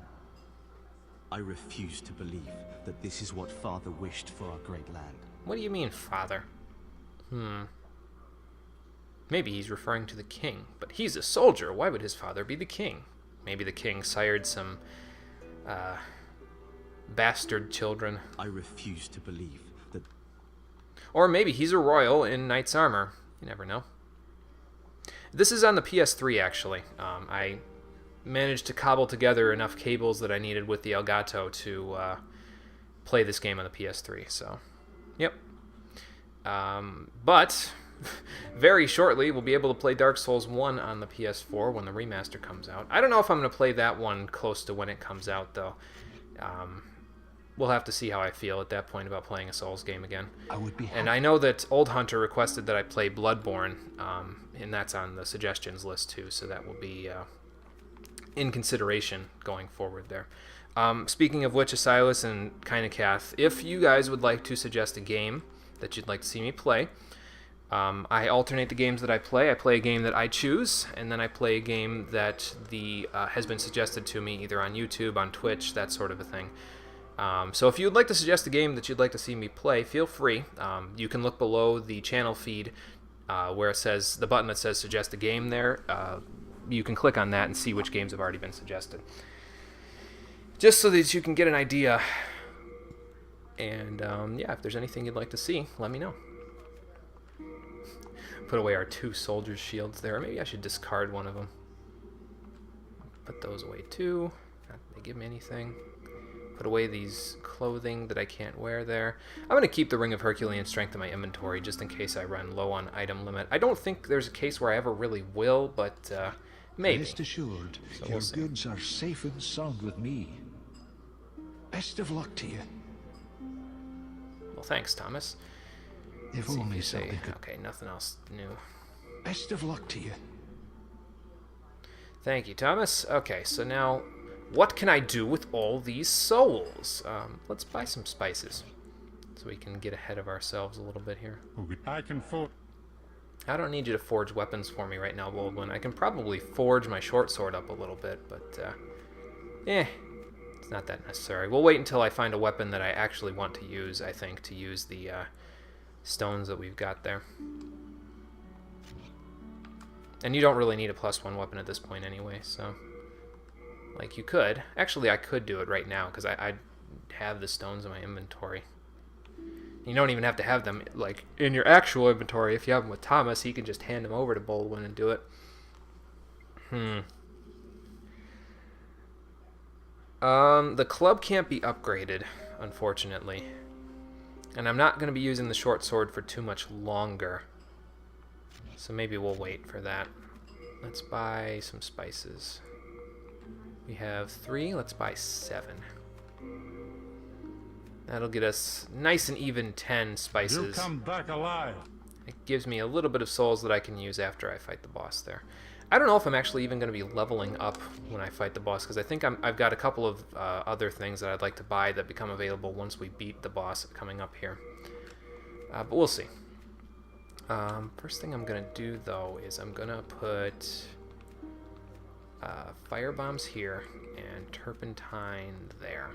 I refuse to believe that this is what Father wished for our great land. What do you mean, Father? Maybe he's referring to the king, but he's a soldier. Why would his father be the king? Maybe the king sired some bastard children. I refuse to believe that... Or maybe he's a royal in knight's armor. You never know. This is on the PS3, actually. I managed to cobble together enough cables that I needed with the Elgato to play this game on the PS3, so... Yep. But... very shortly, we'll be able to play Dark Souls 1 on the PS4 when the remaster comes out. I don't know if I'm going to play that one close to when it comes out, though. We'll have to see how I feel at that point about playing a Souls game again. And I know that Old Hunter requested that I play Bloodborne, and that's on the suggestions list, too, so that will be in consideration going forward there. Speaking of which, Asilas and Kinda Kath, if you guys would like to suggest a game that you'd like to see me play, I alternate the games that I play. I play a game that I choose, and then I play a game that has been suggested to me either on YouTube, on Twitch, that sort of a thing. So if you'd like to suggest a game that you'd like to see me play, feel free. You can look below the channel feed where it says, the button that says suggest a game there. You can click on that and see which games have already been suggested. Just so that you can get an idea. And yeah, if there's anything you'd like to see, let me know. Put away our 2 soldiers' shields there. Maybe I should discard one of them. Put those away too. Not that they give me anything. Put away these clothing that I can't wear there. I'm going to keep the Ring of Herculean Strength in my inventory just in case I run low on item limit. I don't think there's a case where I ever really will, but maybe. Rest assured, So your we'll see. goods are safe and sound with me. Best of luck to you. Well, thanks, Thomas. If Let's see only you say. something could... Okay, nothing else new. Best of luck to you. Thank you, Thomas. Okay, so now, what can I do with all these souls? Let's buy some spices, so we can get ahead of ourselves a little bit here. I can forge. I don't need you to forge weapons for me right now, Baldwin. I can probably forge my short sword up a little bit, but, it's not that necessary. We'll wait until I find a weapon that I actually want to use, I think, to use the, stones that we've got there. And you don't really need a +1 weapon at this point anyway, so... Like, you could. Actually, I could do it right now, because I have the stones in my inventory. You don't even have to have them, like, in your actual inventory. If you have them with Thomas, he can just hand them over to Baldwin and do it. The club can't be upgraded, unfortunately. And I'm not going to be using the short sword for too much longer. So maybe we'll wait for that. Let's buy some spices. We have 3. Let's buy 7. That'll get us nice and even 10 spices. You'll come back alive. It gives me a little bit of souls that I can use after I fight the boss there. I don't know if I'm actually even going to be leveling up when I fight the boss, because I think I've got a couple of other things that I'd like to buy that become available once we beat the boss coming up here. But we'll see. First thing I'm going to do, though, is I'm going to put fire bombs here and turpentine there.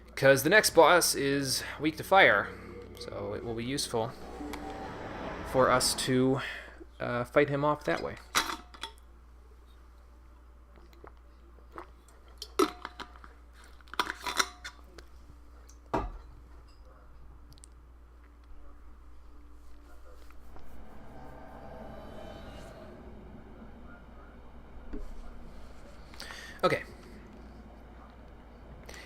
Because the next boss is weak to fire, so it will be useful for us to fight him off that way. Okay.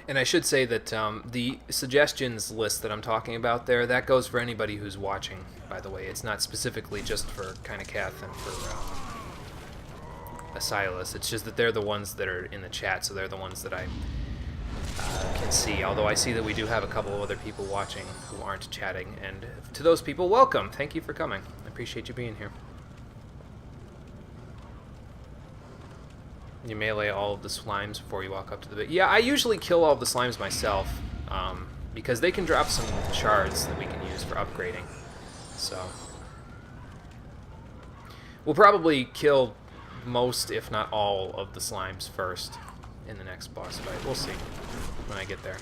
And I should say that the suggestions list that I'm talking about there, that goes for anybody who's watching, by the way. It's not specifically just for Kath and for Asilas. It's just that they're the ones that are in the chat, so they're the ones that I can see. Although I see that we do have a couple of other people watching who aren't chatting. And to those people, welcome. Thank you for coming. I appreciate you being here. You melee all of the slimes before you walk up to the bit. Yeah, I usually kill all of the slimes myself, because they can drop some shards that we can use for upgrading. So we'll probably kill most, if not all, of the slimes first in the next boss fight. We'll see when I get there.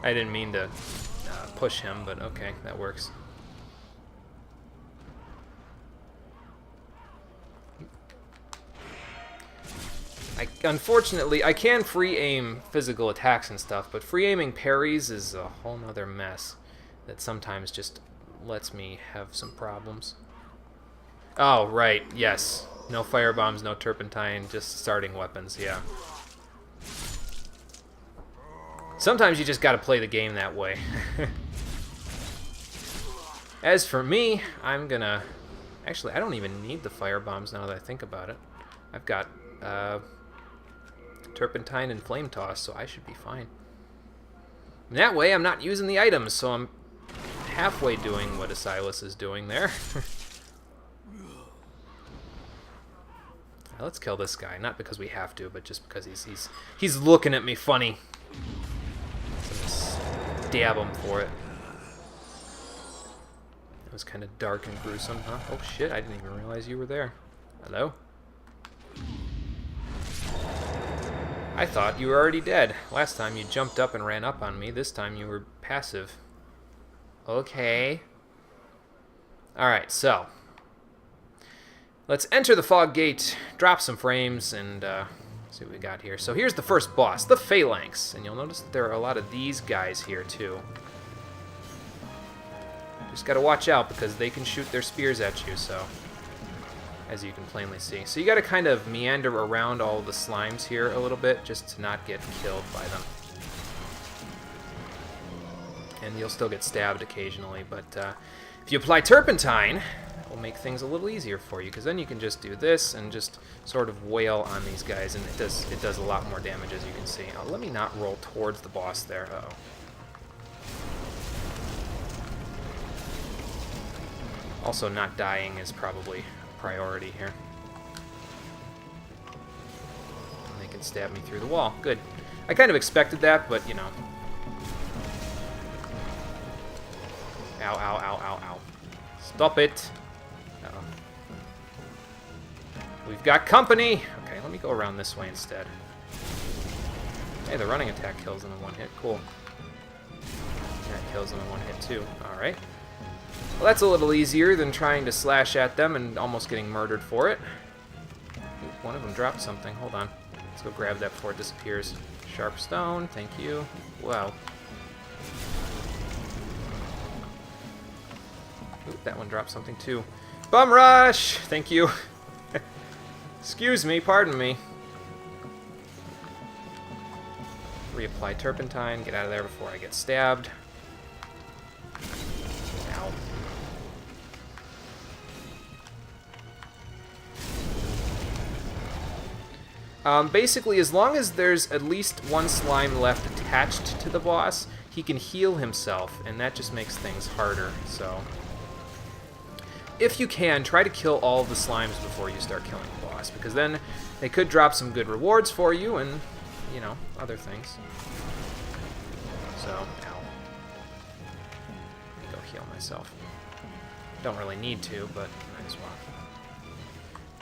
I didn't mean to push him, but okay, that works. Unfortunately, I can free aim physical attacks and stuff, but free aiming parries is a whole nother mess that sometimes just lets me have some problems. Oh, right, yes. No fire bombs, no turpentine, just starting weapons, yeah. Sometimes you just gotta play the game that way. As for me, I'm gonna... Actually, I don't even need the fire bombs now that I think about it. I've got turpentine and flame toss, so I should be fine. And that way, I'm not using the items, so I'm halfway doing what Asilas is doing there. Let's kill this guy, not because we have to, but just because he's looking at me funny. So just stab him for it. That was kind of dark and gruesome, huh? Oh shit! I didn't even realize you were there. Hello? I thought you were already dead. Last time you jumped up and ran up on me. This time you were passive. Okay. Alright, so. Let's enter the fog gate, drop some frames, and see what we got here. So here's the first boss, the Phalanx. And you'll notice that there are a lot of these guys here, too. Just gotta watch out, because they can shoot their spears at you, so... as you can plainly see. So you got to kind of meander around all the slimes here a little bit just to not get killed by them. And you'll still get stabbed occasionally, but if you apply turpentine, it will make things a little easier for you, because then you can just do this and just sort of wail on these guys, and it does a lot more damage, as you can see. Let me not roll towards the boss there. Uh-oh. Also, not dying is probably a priority here. And they can stab me through the wall. Good. I kind of expected that, but, you know. Ow, ow, ow, ow, ow. Stop it. Uh-oh. We've got company! Okay, let me go around this way instead. Hey, the running attack kills them in one hit. Cool. That kills them in one hit, too. Alright. Well, that's a little easier than trying to slash at them and almost getting murdered for it. Ooh, one of them dropped something. Hold on. Let's go grab that before it disappears. Sharp stone. Thank you. Wow. Ooh, that one dropped something, too. Bum rush! Thank you. Excuse me. Pardon me. Reapply turpentine. Get out of there before I get stabbed. Ow. Basically, as long as there's at least one slime left attached to the boss, he can heal himself, and that just makes things harder, so... If you can, try to kill all of the slimes before you start killing the boss, because then they could drop some good rewards for you, and, you know, other things. So, ow. Let me go heal myself. Don't really need to, but might as well.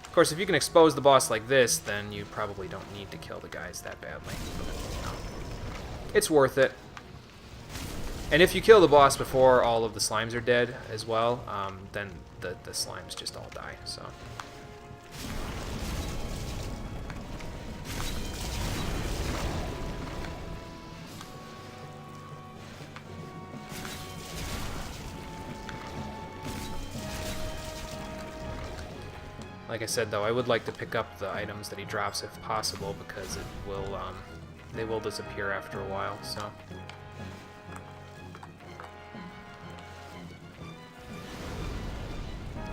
Of course, if you can expose the boss like this, then you probably don't need to kill the guys that badly. But, you know, it's worth it. And if you kill the boss before all of the slimes are dead as well, then the slimes just all die, so... Like I said, though, I would like to pick up the items that he drops if possible, because it will, they will disappear after a while, so...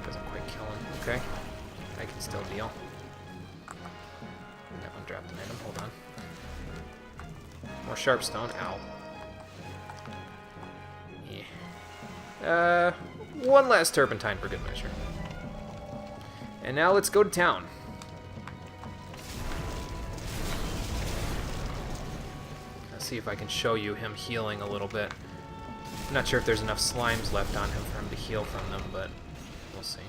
Doesn't quite kill him. Okay. I can still deal. That one dropped an item. Hold on. More sharpstone. Ow. Yeah. One last turpentine for good measure. And now let's go to town. Let's see if I can show you him healing a little bit. I'm not sure if there's enough slimes left on him for him to heal from them, but we'll see.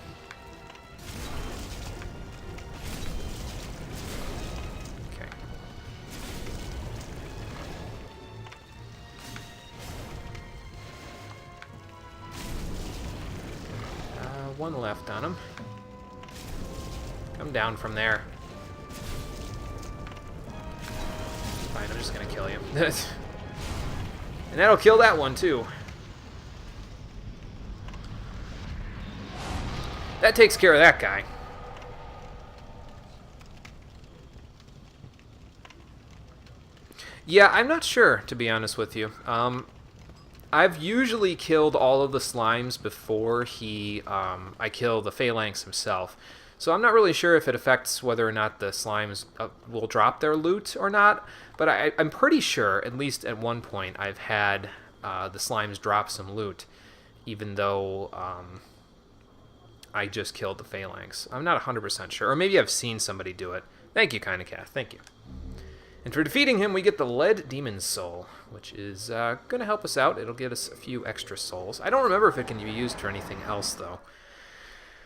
Okay. One left on him. Come down from there. Fine, I'm just gonna kill you. And that'll kill that one, too. That takes care of that guy. Yeah, I'm not sure, to be honest with you. I've usually killed all of the slimes before I kill the phalanx himself. So I'm not really sure if it affects whether or not the slimes will drop their loot or not. But I'm pretty sure, at least at one point, I've had the slimes drop some loot, even though I just killed the phalanx. I'm not 100% sure. Or maybe I've seen somebody do it. Thank you, Kinda Kath. Thank you. And for defeating him, we get the Lead Demon's Soul, which is going to help us out. It'll get us a few extra souls. I don't remember if it can be used for anything else, though.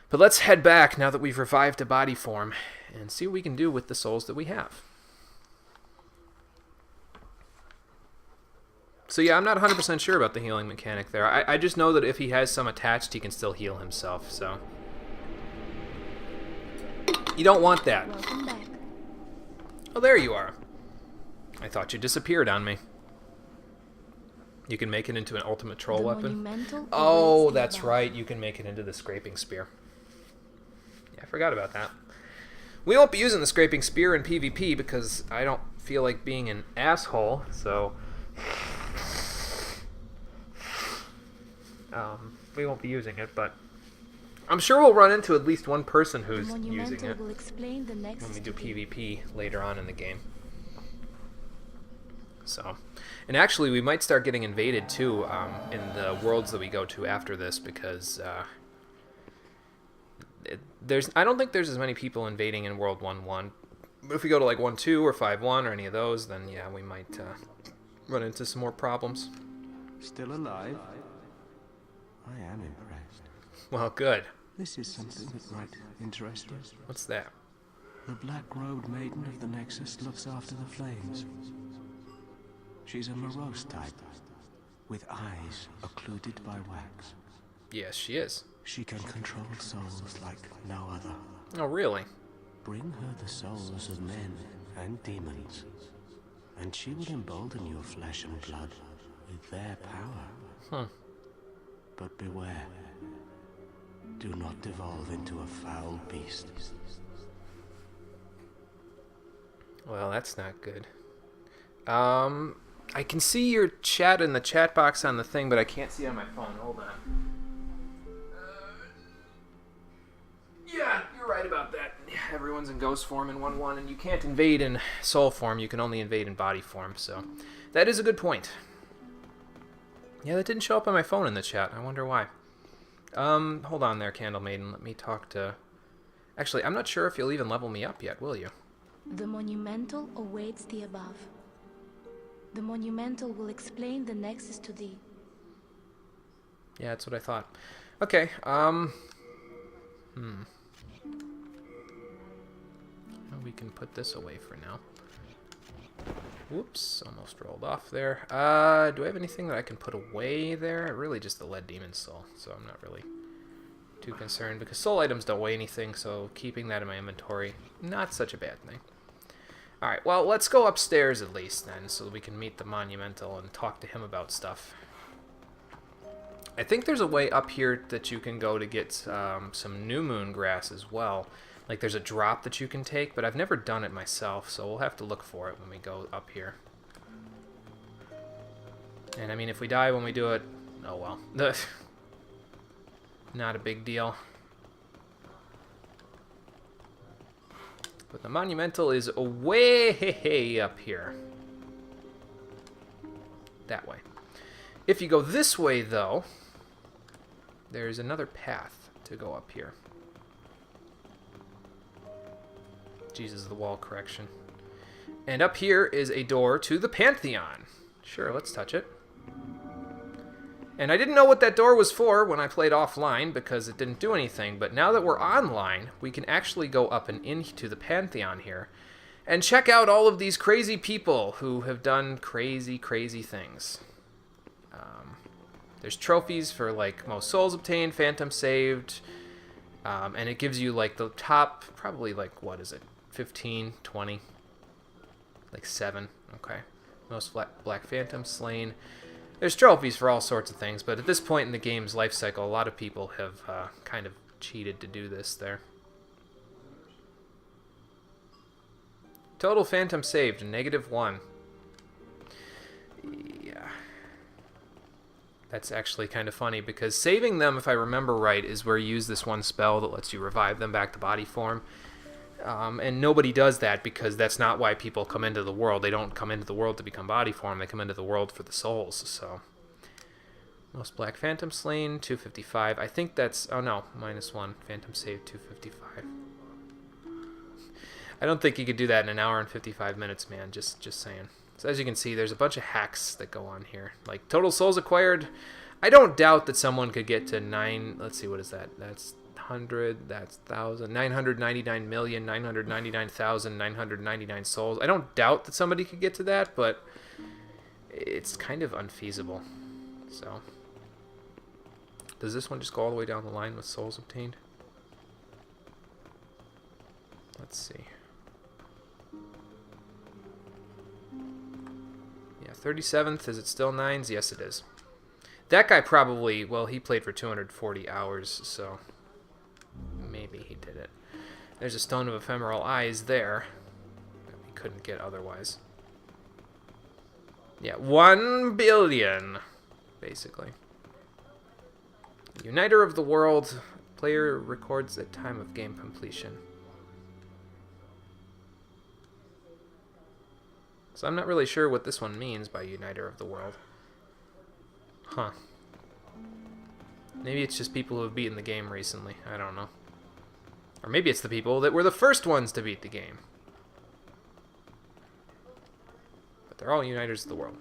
But let's head back now that we've revived a body form and see what we can do with the souls that we have. So yeah, I'm not 100% sure about the healing mechanic there. I just know that if he has some attached, he can still heal himself, so... You don't want that. Welcome back. Oh, there you are. I thought you disappeared on me. You can make it into an ultimate troll The weapon. monumental Oh, awaits that's above. right. You can make it into the scraping spear. Yeah, I forgot about that. We won't be using the scraping spear in PvP because I don't feel like being an asshole, so... we won't be using it, but... I'm sure we'll run into at least one person who's The using monumental it will explain the next when we do to you. PvP later on in the game. So, and actually we might start getting invaded too in the worlds that we go to after this, because I don't think there's as many people invading in World 1-1. But if we go to like 1-2 or 5-1 or any of those, then yeah, we might run into some more problems. Still alive? I am impressed. Well, good. This is something that might interest you. What's that? The Black-robed Maiden of the Nexus looks after the flames. She's a morose type, with eyes occluded by wax. Yes, she is. She can control souls like no other. Oh, really? Bring her the souls of men and demons, and she will embolden your flesh and blood with their power. Huh. But beware. Do not devolve into a foul beast. Well, that's not good. I can see your chat in the chat box on the thing, but I can't see it on my phone. Hold on. Yeah, you're right about that. Everyone's in ghost form in 1-1, and you can't invade in soul form. You can only invade in body form, so that is a good point. Yeah, that didn't show up on my phone in the chat. I wonder why. Hold on there, Candle Maiden. Let me talk to... Actually, I'm not sure if you'll even level me up yet, will you? The Monumental awaits the above. The Monumental will explain the Nexus to thee. Yeah, that's what I thought. Okay, we can put this away for now. Whoops, almost rolled off there. Do I have anything that I can put away there? Really just the Lead Demon Soul, so I'm not really too concerned, because soul items don't weigh anything, so keeping that in my inventory, not such a bad thing. Alright, well, let's go upstairs at least then, so we can meet the Monumental and talk to him about stuff. I think there's a way up here that you can go to get some New Moon grass as well. Like, there's a drop that you can take, but I've never done it myself, so we'll have to look for it when we go up here. And, I mean, if we die when we do it, oh well. Not a big deal. But the Monumental is way up here. That way. If you go this way, though, there's another path to go up here. Jesus, the wall correction. And up here is a door to the Pantheon. Sure, let's touch it. And I didn't know what that door was for when I played offline because it didn't do anything, but now that we're online, we can actually go up and into the Pantheon here and check out all of these crazy people who have done crazy, crazy things. There's trophies for, like, most souls obtained, phantom saved, and it gives you, like, the top, probably, like, what is it, 15, 20, like 7, okay. Most Black Phantom slain. There's trophies for all sorts of things, but at this point in the game's life cycle, a lot of people have kind of cheated to do this there. Total Phantom saved, -1. Yeah. That's actually kind of funny, because saving them, if I remember right, is where you use this one spell that lets you revive them back to body form. And nobody does that because that's not why people come into the world. They don't come into the world to become body form. They come into the world for the souls. So, most Black Phantom slain, 255. I think that's... Oh, no. -1. Phantom save, 255. I don't think you could do that in an hour and 55 minutes, man. Just saying. So as you can see, there's a bunch of hacks that go on here. Like, total souls acquired. I don't doubt that someone could get to 9... Let's see, what is that? That's 100, that's 1,000, 999,999,999 souls. I don't doubt that somebody could get to that, but it's kind of unfeasible. So, does this one just go all the way down the line with souls obtained? Let's see. Yeah, 37th, is it still 9s? Yes, it is. That guy probably, well, he played for 240 hours, so... maybe he did it. There's a Stone of Ephemeral Eyes there that we couldn't get otherwise. Yeah, 1 billion, basically. Uniter of the World. Player records at time of game completion. So I'm not really sure what this one means by Uniter of the World. Huh. Maybe it's just people who have beaten the game recently. I don't know. Or maybe it's the people that were the first ones to beat the game. But they're all Uniters of the World,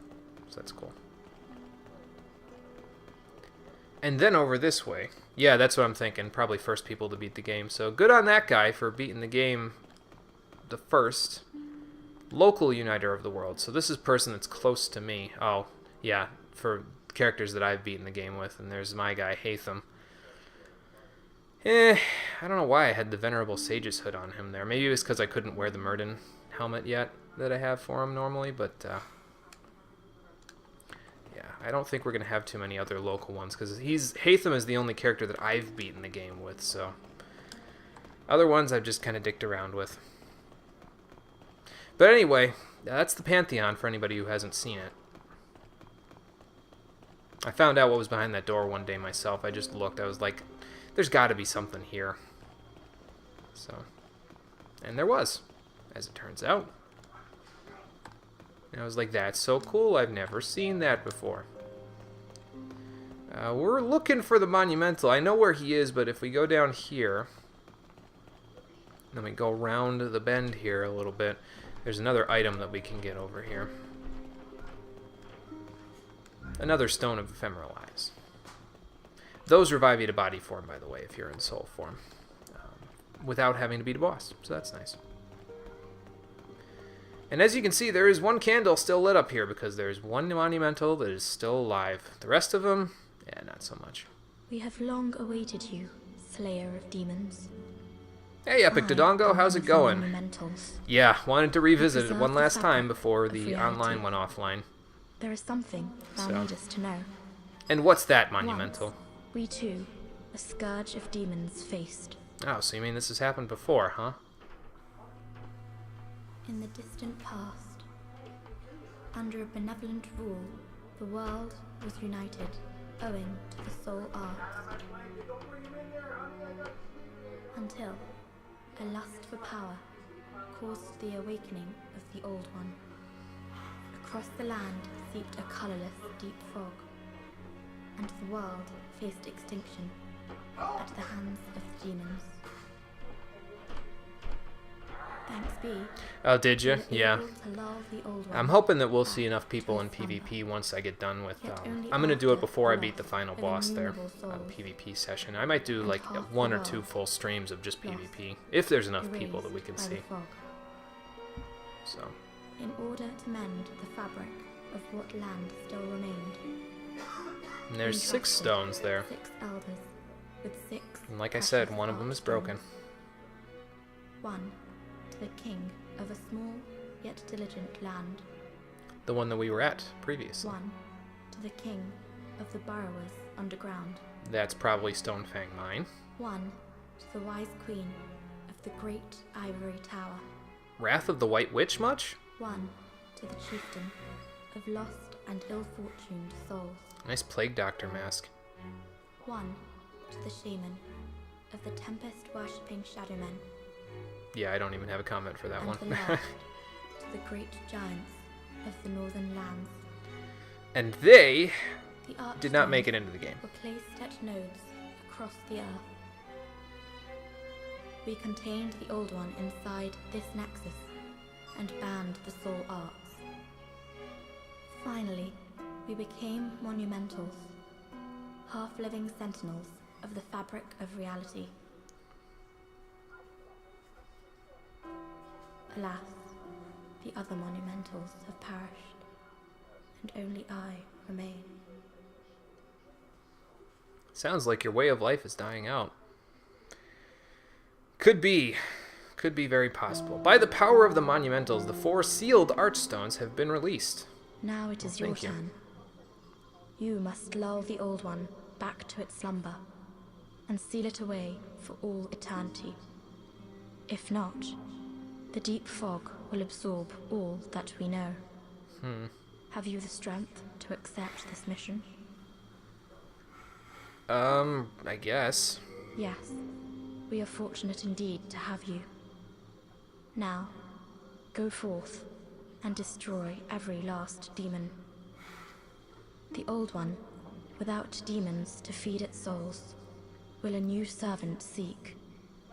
so that's cool. And then over this way. Yeah, that's what I'm thinking. Probably first people to beat the game. So good on that guy for beating the game the first local Uniter of the World. So this is a person that's close to me. Oh, yeah, for characters that I've beaten the game with. And there's my guy, Hatham. I don't know why I had the Venerable Sage's hood on him there. Maybe it was because I couldn't wear the Myrddin helmet yet that I have for him normally, but yeah, I don't think we're going to have too many other local ones, because Hatham is the only character that I've beaten the game with, so other ones I've just kind of dicked around with. But anyway, that's the Pantheon for anybody who hasn't seen it. I found out what was behind that door one day myself. I just looked. I was like, there's got to be something here. So, and there was, as it turns out. And I was like, that's so cool. I've never seen that before. We're looking for the Monumental. I know where he is, but if we go down here, then we go around the bend here a little bit, there's another item that we can get over here. Another Stone of Ephemeral Eyes. Those revive you to body form, by the way, if you're in soul form, without having to beat a boss, so that's nice. And as you can see, there is one candle still lit up here, because there's one Monumental that is still alive. The rest of them, yeah, not so much. We have long awaited you, Slayer of Demons. Hey, Epic Dodongo, how's it going? Yeah, wanted to revisit it one last time before the online went offline. There is something thou needest to know. And what's that Monumental? Once, we too, a scourge of demons faced. Oh, so you mean this has happened before, huh? In the distant past, under a benevolent rule, the world was united, owing to the soul arts. Until a lust for power caused the awakening of the Old One. Across the land seeped a colourless deep fog, and the world faced extinction at the hands of the demons. Thanks be. Oh, did you? Yeah. The old I'm hoping that we'll see enough people in PvP once I get done with... I'm going to do it before I beat the final boss there on PvP session. I might do like 1 or 2 full streams of just PvP, if there's enough people that we can see. So. In order to mend the fabric of what land still remained. And there's 6 stones there. 6 elders with 6. And like I said, one of them is broken. One to the king of a small yet diligent land. The one that we were at previously. One to the king of the burrowers underground. That's probably Stonefang Mine. One to the wise queen of the great ivory tower. Wrath of the White Witch much? One to the chieftain of lost and ill-fortuned souls. Nice Plague Doctor mask. One to the shaman of the tempest-worshipping shadowmen. Yeah, I don't even have a comment for that and one. The last to the great giants of the northern lands. And they the did not make it into the game. Were placed at nodes across the earth. We contained the Old One inside this nexus and banned the soul arts. Finally, we became monumentals, half-living sentinels of the fabric of reality. Alas, the other monumentals have perished, and only I remain. Sounds like your way of life is dying out. Could be very possible. By the power of the Monumentals, the 4 sealed Archstones have been released. Now it is your turn. You must lull the Old One back to its slumber, and seal it away for all eternity. If not, the deep fog will absorb all that we know. Have you the strength to accept this mission? I guess. Yes. We are fortunate indeed to have you. Now, go forth and destroy every last demon. The Old One, without demons to feed its souls, will a new servant seek,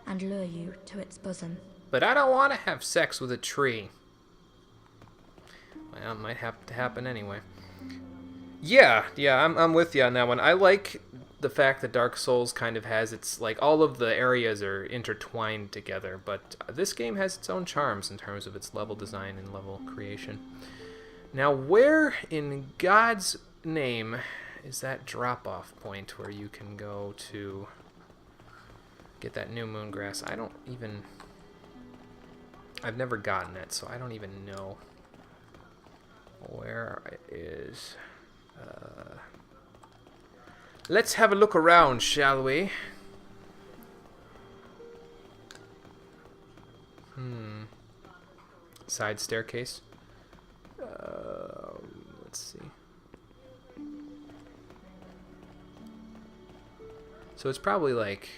and lure you to its bosom. But I don't want to have sex with a tree. Well, it might have to happen anyway. Yeah, I'm with you on that one. I like the fact that Dark Souls kind of has its, like, all of the areas are intertwined together, but this game has its own charms in terms of its level design and level creation. Now, where in God's name is that drop-off point where you can go to get that new moon grass? I've never gotten it, so I don't even know where it is. Let's have a look around, shall we? Side staircase. Let's see. So it's probably like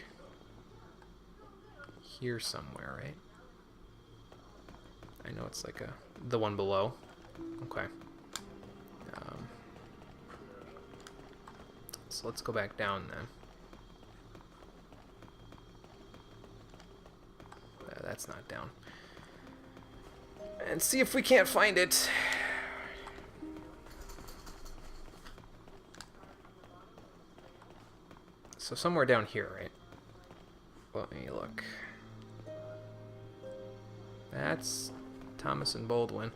here somewhere, right? I know it's like the one below. Okay. So let's go back down then. That's not down. And see if we can't find it. So somewhere down here, right? Let me look. That's Thomas and Baldwin.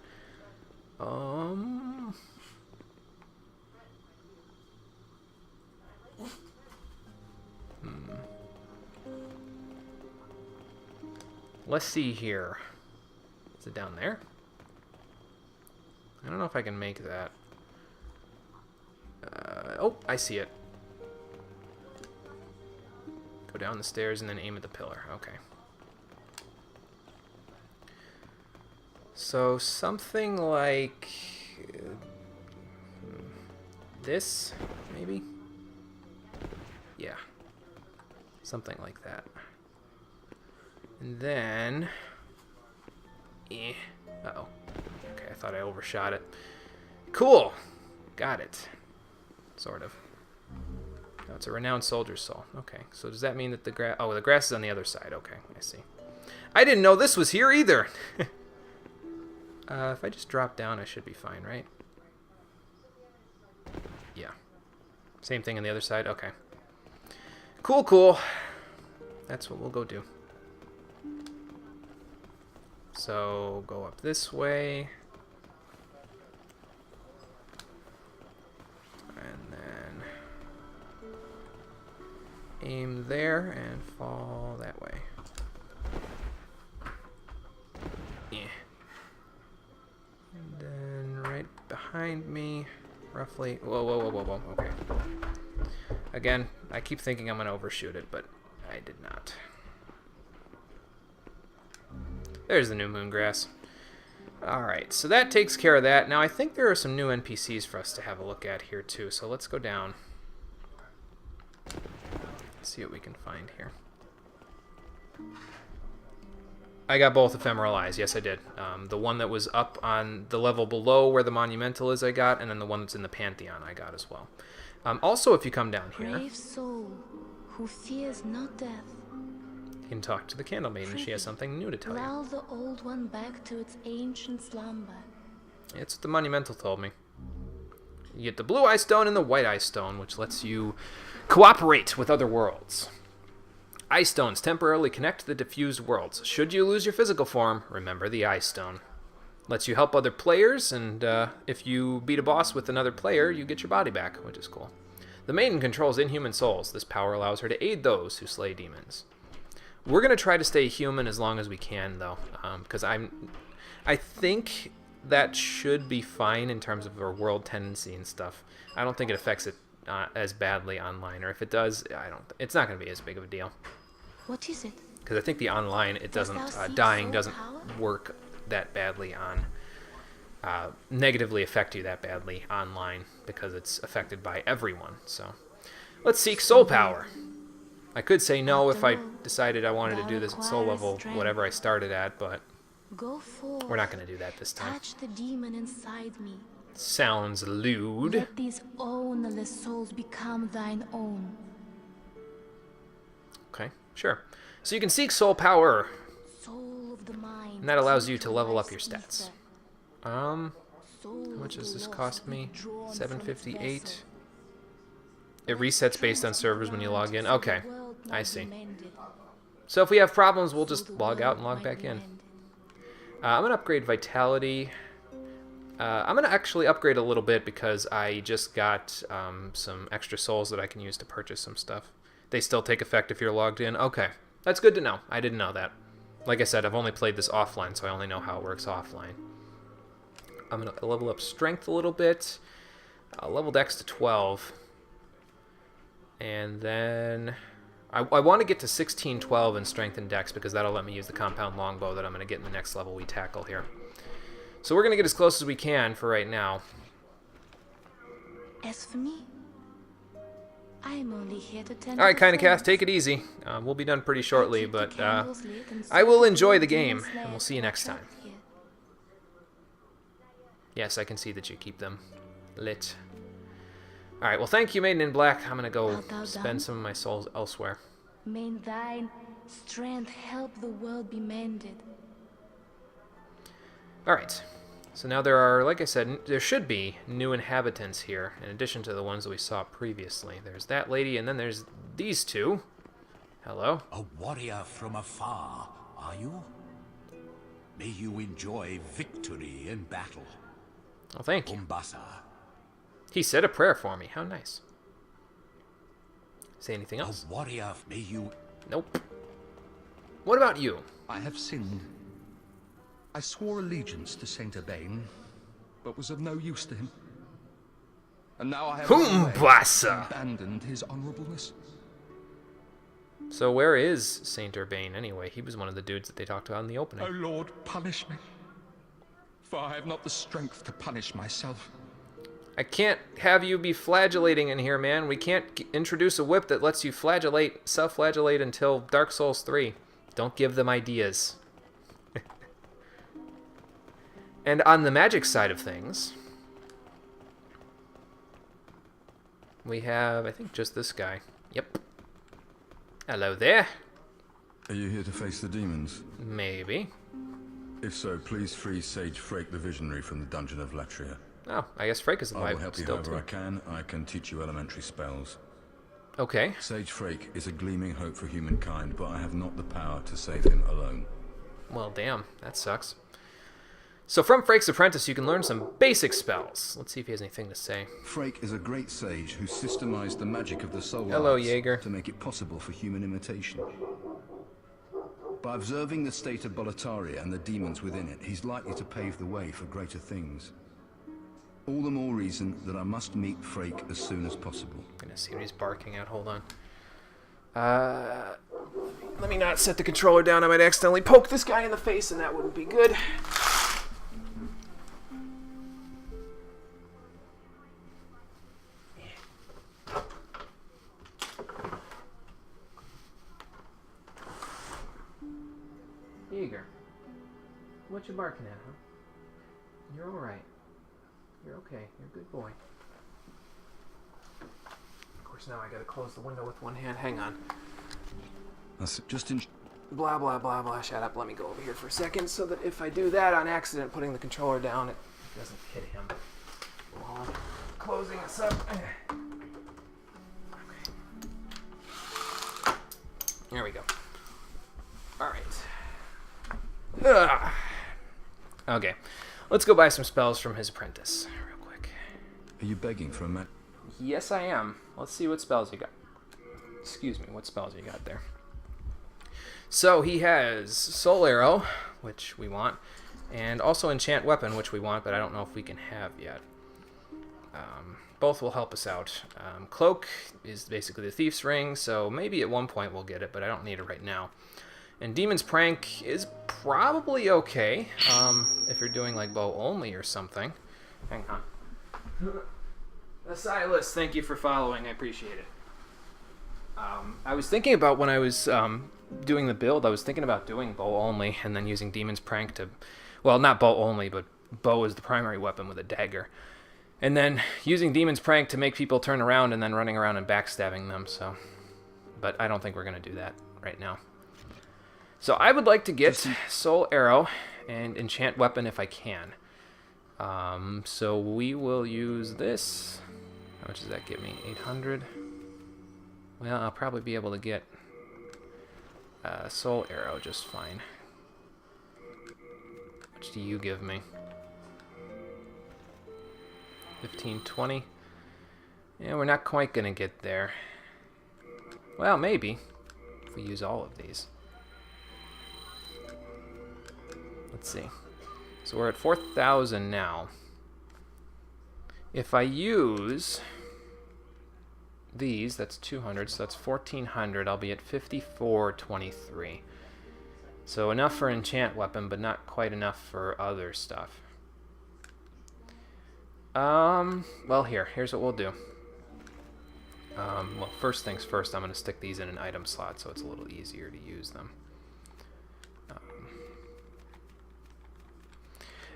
Let's see here. Is it down there? I don't know if I can make that. Oh, I see it. Go down the stairs and then aim at the pillar. Okay. So something like this, maybe? Yeah. Something like that. And then... Uh-oh. Okay, I thought I overshot it. Cool! Got it. Sort of. No, it's a renowned soldier's soul. Okay, so does that mean that the grass... Oh, the grass is on the other side. Okay, I see. I didn't know this was here either! If I just drop down, I should be fine, right? Yeah. Same thing on the other side? Okay. Cool, cool. That's what we'll go do. So, go up this way. And then aim there and fall that way. Yeah. And then right behind me, roughly. Whoa, whoa, whoa, whoa, whoa. Okay. Again, I keep thinking I'm going to overshoot it, but I did not. There's the new moon grass. Alright, so that takes care of that. Now, I think there are some new NPCs for us to have a look at here, too. So let's go down. See what we can find here. I got both ephemeral eyes. Yes, I did. The one that was up on the level below where the monumental is I got, and then the one that's in the Pantheon I got as well. Also, if you come down here... Brave soul, who fears not death. You can talk to the Candle Maiden. She has something new to tell you. Lull the old one back to its ancient slumber. It's what the Monumental told me. You get the Blue Eye Stone and the White Eye Stone, which lets you cooperate with other worlds. Eye Stones temporarily connect the diffused worlds. Should you lose your physical form, remember the Eye Stone. Lets you help other players, and if you beat a boss with another player, you get your body back, which is cool. The Maiden controls inhuman souls. This power allows her to aid those who slay demons. We're going to try to stay human as long as we can, though, because I think that should be fine in terms of our world tendency and stuff. I don't think it affects it as badly online, or if it does, it's not going to be as big of a deal. What is it? Because I think the online, it doesn't, dying doesn't work that badly on, negatively affect you that badly online, because it's affected by everyone, so. Let's seek soul power. I could say no if I decided I wanted to do this at soul level, whatever I started at, but we're not going to do that this time. Touch the demon inside me. Sounds lewd. Let these ownerless souls become thine own. Okay, sure. So you can seek soul power, Soul of the mind. and that allows you to level up your life's stats. ether. How Soul much of does the this lost cost me? withdrawn from its $7.58. vessel. It resets based on servers when you log in. Okay, The world I might be see. mended. So if we have problems, we'll So just the log out world and log might back be in. mended. I'm going to upgrade Vitality. I'm going to actually upgrade a little bit because I just got some extra souls that I can use to purchase some stuff. They still take effect if you're logged in. Okay, that's good to know. I didn't know that. Like I said, I've only played this offline, so I only know how it works offline. I'm going to level up Strength a little bit. Level Dex to 12. And then I want to get to 1612 in Strength and Dex because that'll let me use the compound longbow that I'm going to get in the next level we tackle here. So we're going to get as close as we can for right now. As for me, I am only here to tend Alright, to Kinda Cast, flames. take it easy. We'll be done pretty shortly, Keep the but candles lit and I will serve enjoy the demons game, lair and we'll see you to next time. attract here. Yes, I can see that you keep them lit. Alright, well thank you, Maiden in Black. I'm going to go Art thou done? spend some of my souls elsewhere. May thine strength help the world be mended. Alright, so now there are, like I said, there should be new inhabitants here, in addition to the ones that we saw previously. There's that lady, and then there's these two. Hello. A warrior from afar, are you? May you enjoy victory in battle. Oh, thank you. Umbasa. He said a prayer for me. How nice. Say anything A else? warrior, may you... Nope. What about you? I have sinned. I swore allegiance to Saint Urbain, but was of no use to him. And now I have Umbasa! abandoned his honorableness. So where is Saint Urbain anyway? He was one of the dudes that they talked about in the opening. O Lord, punish me, for I have not the strength to punish myself. I can't have you be flagellating in here, man. We can't introduce a whip that lets you flagellate, self-flagellate until Dark Souls 3. Don't give them ideas. And on the magic side of things, we have, I think, just this guy. Yep. Hello there. Are you here to face the demons? Maybe. If so, please free Sage Frake the Visionary from the Dungeon of Latria. Oh, I guess Frake is I alive will help you still, however too. I can. I can teach you elementary spells. Okay. Sage Frake is a gleaming hope for humankind, but I have not the power to save him alone. Well, damn. That sucks. So from Frake's Apprentice, you can learn some basic spells. Let's see if he has anything to say. Frake is a great sage who systemized the magic of the soul Hello, arts Jaeger. to make it possible for human imitation. By observing the state of Boletaria and the demons within it, he's likely to pave the way for greater things. All the more reason that I must meet Frake as soon as possible. I'm gonna see what he's barking at. Hold on. Let me not set the controller down. I might accidentally poke this guy in the face, and that wouldn't be good. Eager. What you barking at, huh? You're alright. You're okay. You're a good boy. Of course, now I gotta close the window with one hand. Hang on. That's just in... Blah, blah, blah, blah. Shut up. Let me go over here for a second so that if I do that on accident, putting the controller down, it doesn't hit him while I'm closing this up. Okay. There we go. Alright. Okay. Let's go buy some spells from his apprentice real quick. Are you begging for a match? Yes, I am. Let's see what spells you got. Excuse me, what spells you got there. So he has Soul Arrow, which we want, and also Enchant Weapon, which we want, but I don't know if we can have yet. Both will help us out. Cloak is basically the Thief's Ring, so maybe at one point we'll get it, but I don't need it right now. And Demon's Prank is probably okay, if you're doing like bow only or something. Hang on. Silas, thank you for following. I appreciate it. I was thinking about when I was doing the build, I was thinking about doing bow only and then using Demon's Prank to, well, not bow only, but bow is the primary weapon with a dagger. And then using Demon's Prank to make people turn around and then running around and backstabbing them, so. But I don't think we're going to do that right now. So I would like to get Soul Arrow and Enchant Weapon if I can. So we will use this. How much does that give me? 800. Well, I'll probably be able to get Soul Arrow just fine. How much do you give me? 15, 20. Yeah, we're not quite gonna get there. Well, maybe if we use all of these. Let's see. So we're at 4,000 now. If I use these, that's 200, so that's 1,400. I'll be at 5423. So enough for Enchant Weapon, but not quite enough for other stuff. Well, here's what we'll do. Well, first things first, I'm going to stick these in an item slot so it's a little easier to use them.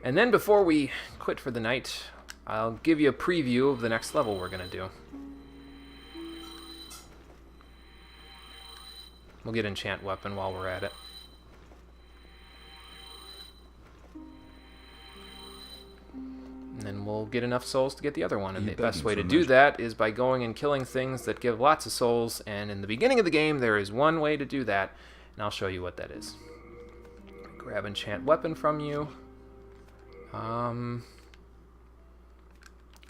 And then before we quit for the night, I'll give you a preview of the next level we're going to do. We'll get Enchant Weapon while we're at it. And then we'll get enough souls to get the other one. And the best way to do that is by going and killing things that give lots of souls. And in the beginning of the game, there is one way to do that. And I'll show you what that is. Grab Enchant Weapon from you.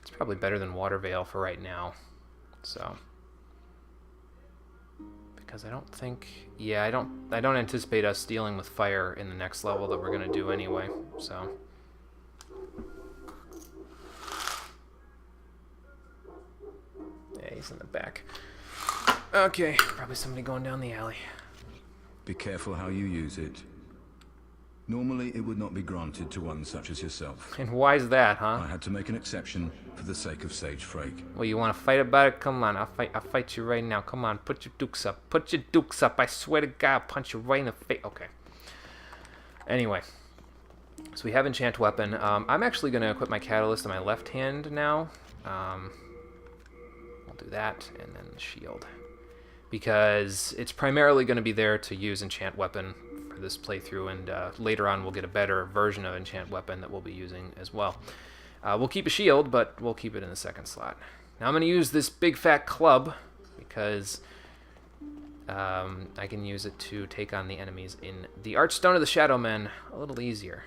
It's probably better than Water Veil for right now. So, because I don't think, yeah, I don't anticipate us dealing with fire in the next level that we're gonna do anyway. So, yeah, he's in the back. Okay, probably somebody going down the alley. Be careful how you use it. Normally, it would not be granted to one such as yourself. And why is that, huh? I had to make an exception for the sake of Sage Frake. Well, you want to fight about it? Come on, I'll fight you right now. Come on, put your dukes up. Put your dukes up. I swear to God, I'll punch you right in the face. Okay. Anyway, so we have Enchant Weapon. I'm actually going to equip my Catalyst in my left hand now. We'll do that, and then the shield. Because it's primarily going to be there to use Enchant Weapon for this playthrough, and later on we'll get a better version of Enchant Weapon that we'll be using as well. We'll keep a shield, but we'll keep it in the second slot. Now I'm going to use this big fat club because I can use it to take on the enemies in the Archstone of the Shadowmen a little easier.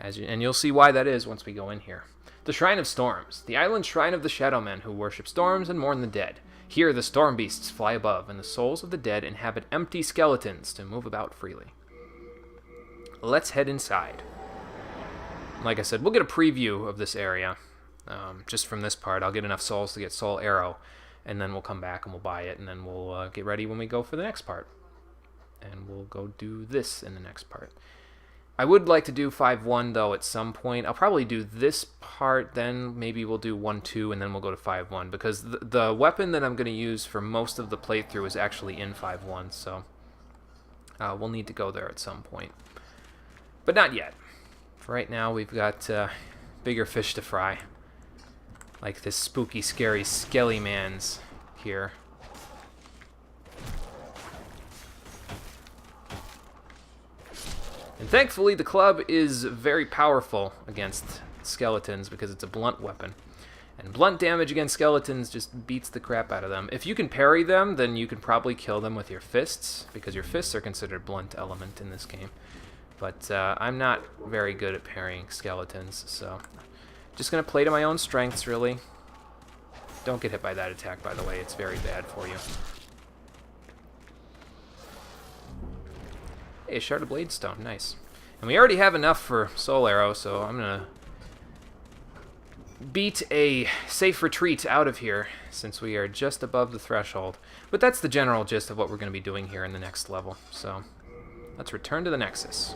And you'll see why that is once we go in here. The Shrine of Storms, the island shrine of the Shadowmen who worship storms and mourn the dead. Here the storm beasts fly above, and the souls of the dead inhabit empty skeletons to move about freely. Let's head inside. Like I said, we'll get a preview of this area just from this part. I'll get enough souls to get Soul Arrow, and then we'll come back and we'll buy it, and then we'll get ready when we go for the next part. And we'll go do this in the next part. I would like to do 5-1, though, at some point. I'll probably do this part, then maybe we'll do 1-2, and then we'll go to 5-1, because the weapon that I'm going to use for most of the playthrough is actually in 5-1, so we'll need to go there at some point. But not yet. For right now, we've got bigger fish to fry, like this spooky, scary Skelly Man's here. And thankfully, the club is very powerful against skeletons because it's a blunt weapon. And blunt damage against skeletons just beats the crap out of them. If you can parry them, then you can probably kill them with your fists, because your fists are considered blunt element in this game. But I'm not very good at parrying skeletons, so just going to play to my own strengths, really. Don't get hit by that attack, by the way. It's very bad for you. Hey, a Shard of Bladestone, nice. And we already have enough for Soul Arrow, so I'm gonna beat a safe retreat out of here, since we are just above the threshold. But that's the general gist of what we're gonna be doing here in the next level. So, let's return to the Nexus.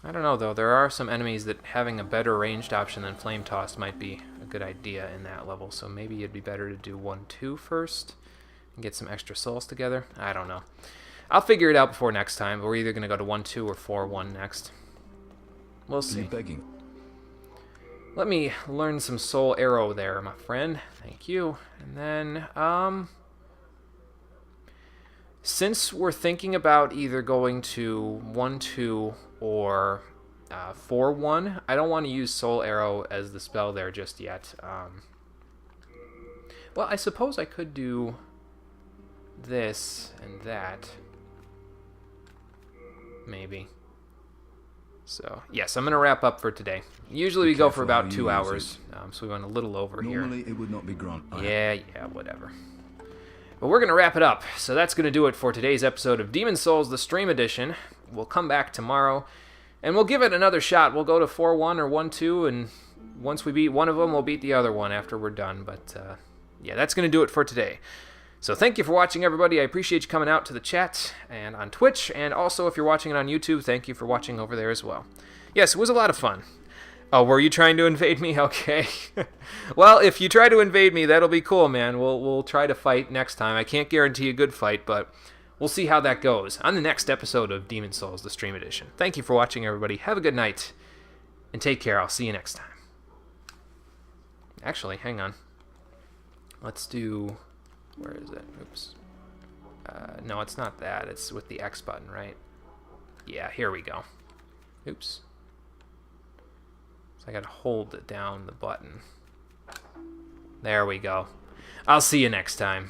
I don't know, though. There are some enemies that having a better ranged option than Flame Toss might be a good idea in that level. So maybe it'd be better to do 1-2 first and get some extra souls together. I don't know. I'll figure it out before next time. But we're either going to go to 1-2 or 4-1 next. We'll see. Are you begging? Let me learn some Soul Arrow there, my friend. Thank you. And then, since we're thinking about either going to 1-2 or 4-1, I don't want to use Soul Arrow as the spell there just yet. Well, I suppose I could do this and that. Maybe. So, yes, I'm going to wrap up for today. Usually we go for about 2 hours, so we went a little over here. Normally it would not be granted. Yeah, whatever. But we're going to wrap it up. So that's going to do it for today's episode of Demon's Souls, the Stream Edition. We'll come back tomorrow, and we'll give it another shot. We'll go to 4-1 or 1-2, and once we beat one of them, we'll beat the other one after we're done. But, yeah, that's going to do it for today. So thank you for watching, everybody. I appreciate you coming out to the chat and on Twitch, and also if you're watching it on YouTube, thank you for watching over there as well. Yes, it was a lot of fun. Oh, were you trying to invade me? Okay. Well, if you try to invade me, that'll be cool, man. We'll try to fight next time. I can't guarantee a good fight, but we'll see how that goes on the next episode of Demon's Souls, the Stream Edition. Thank you for watching, everybody. Have a good night, and take care. I'll see you next time. Actually, hang on. Let's do... Where is it? Oops. No, it's not that. It's with the X button, right? Yeah, here we go. Oops. So I gotta hold it down the button. There we go. I'll see you next time.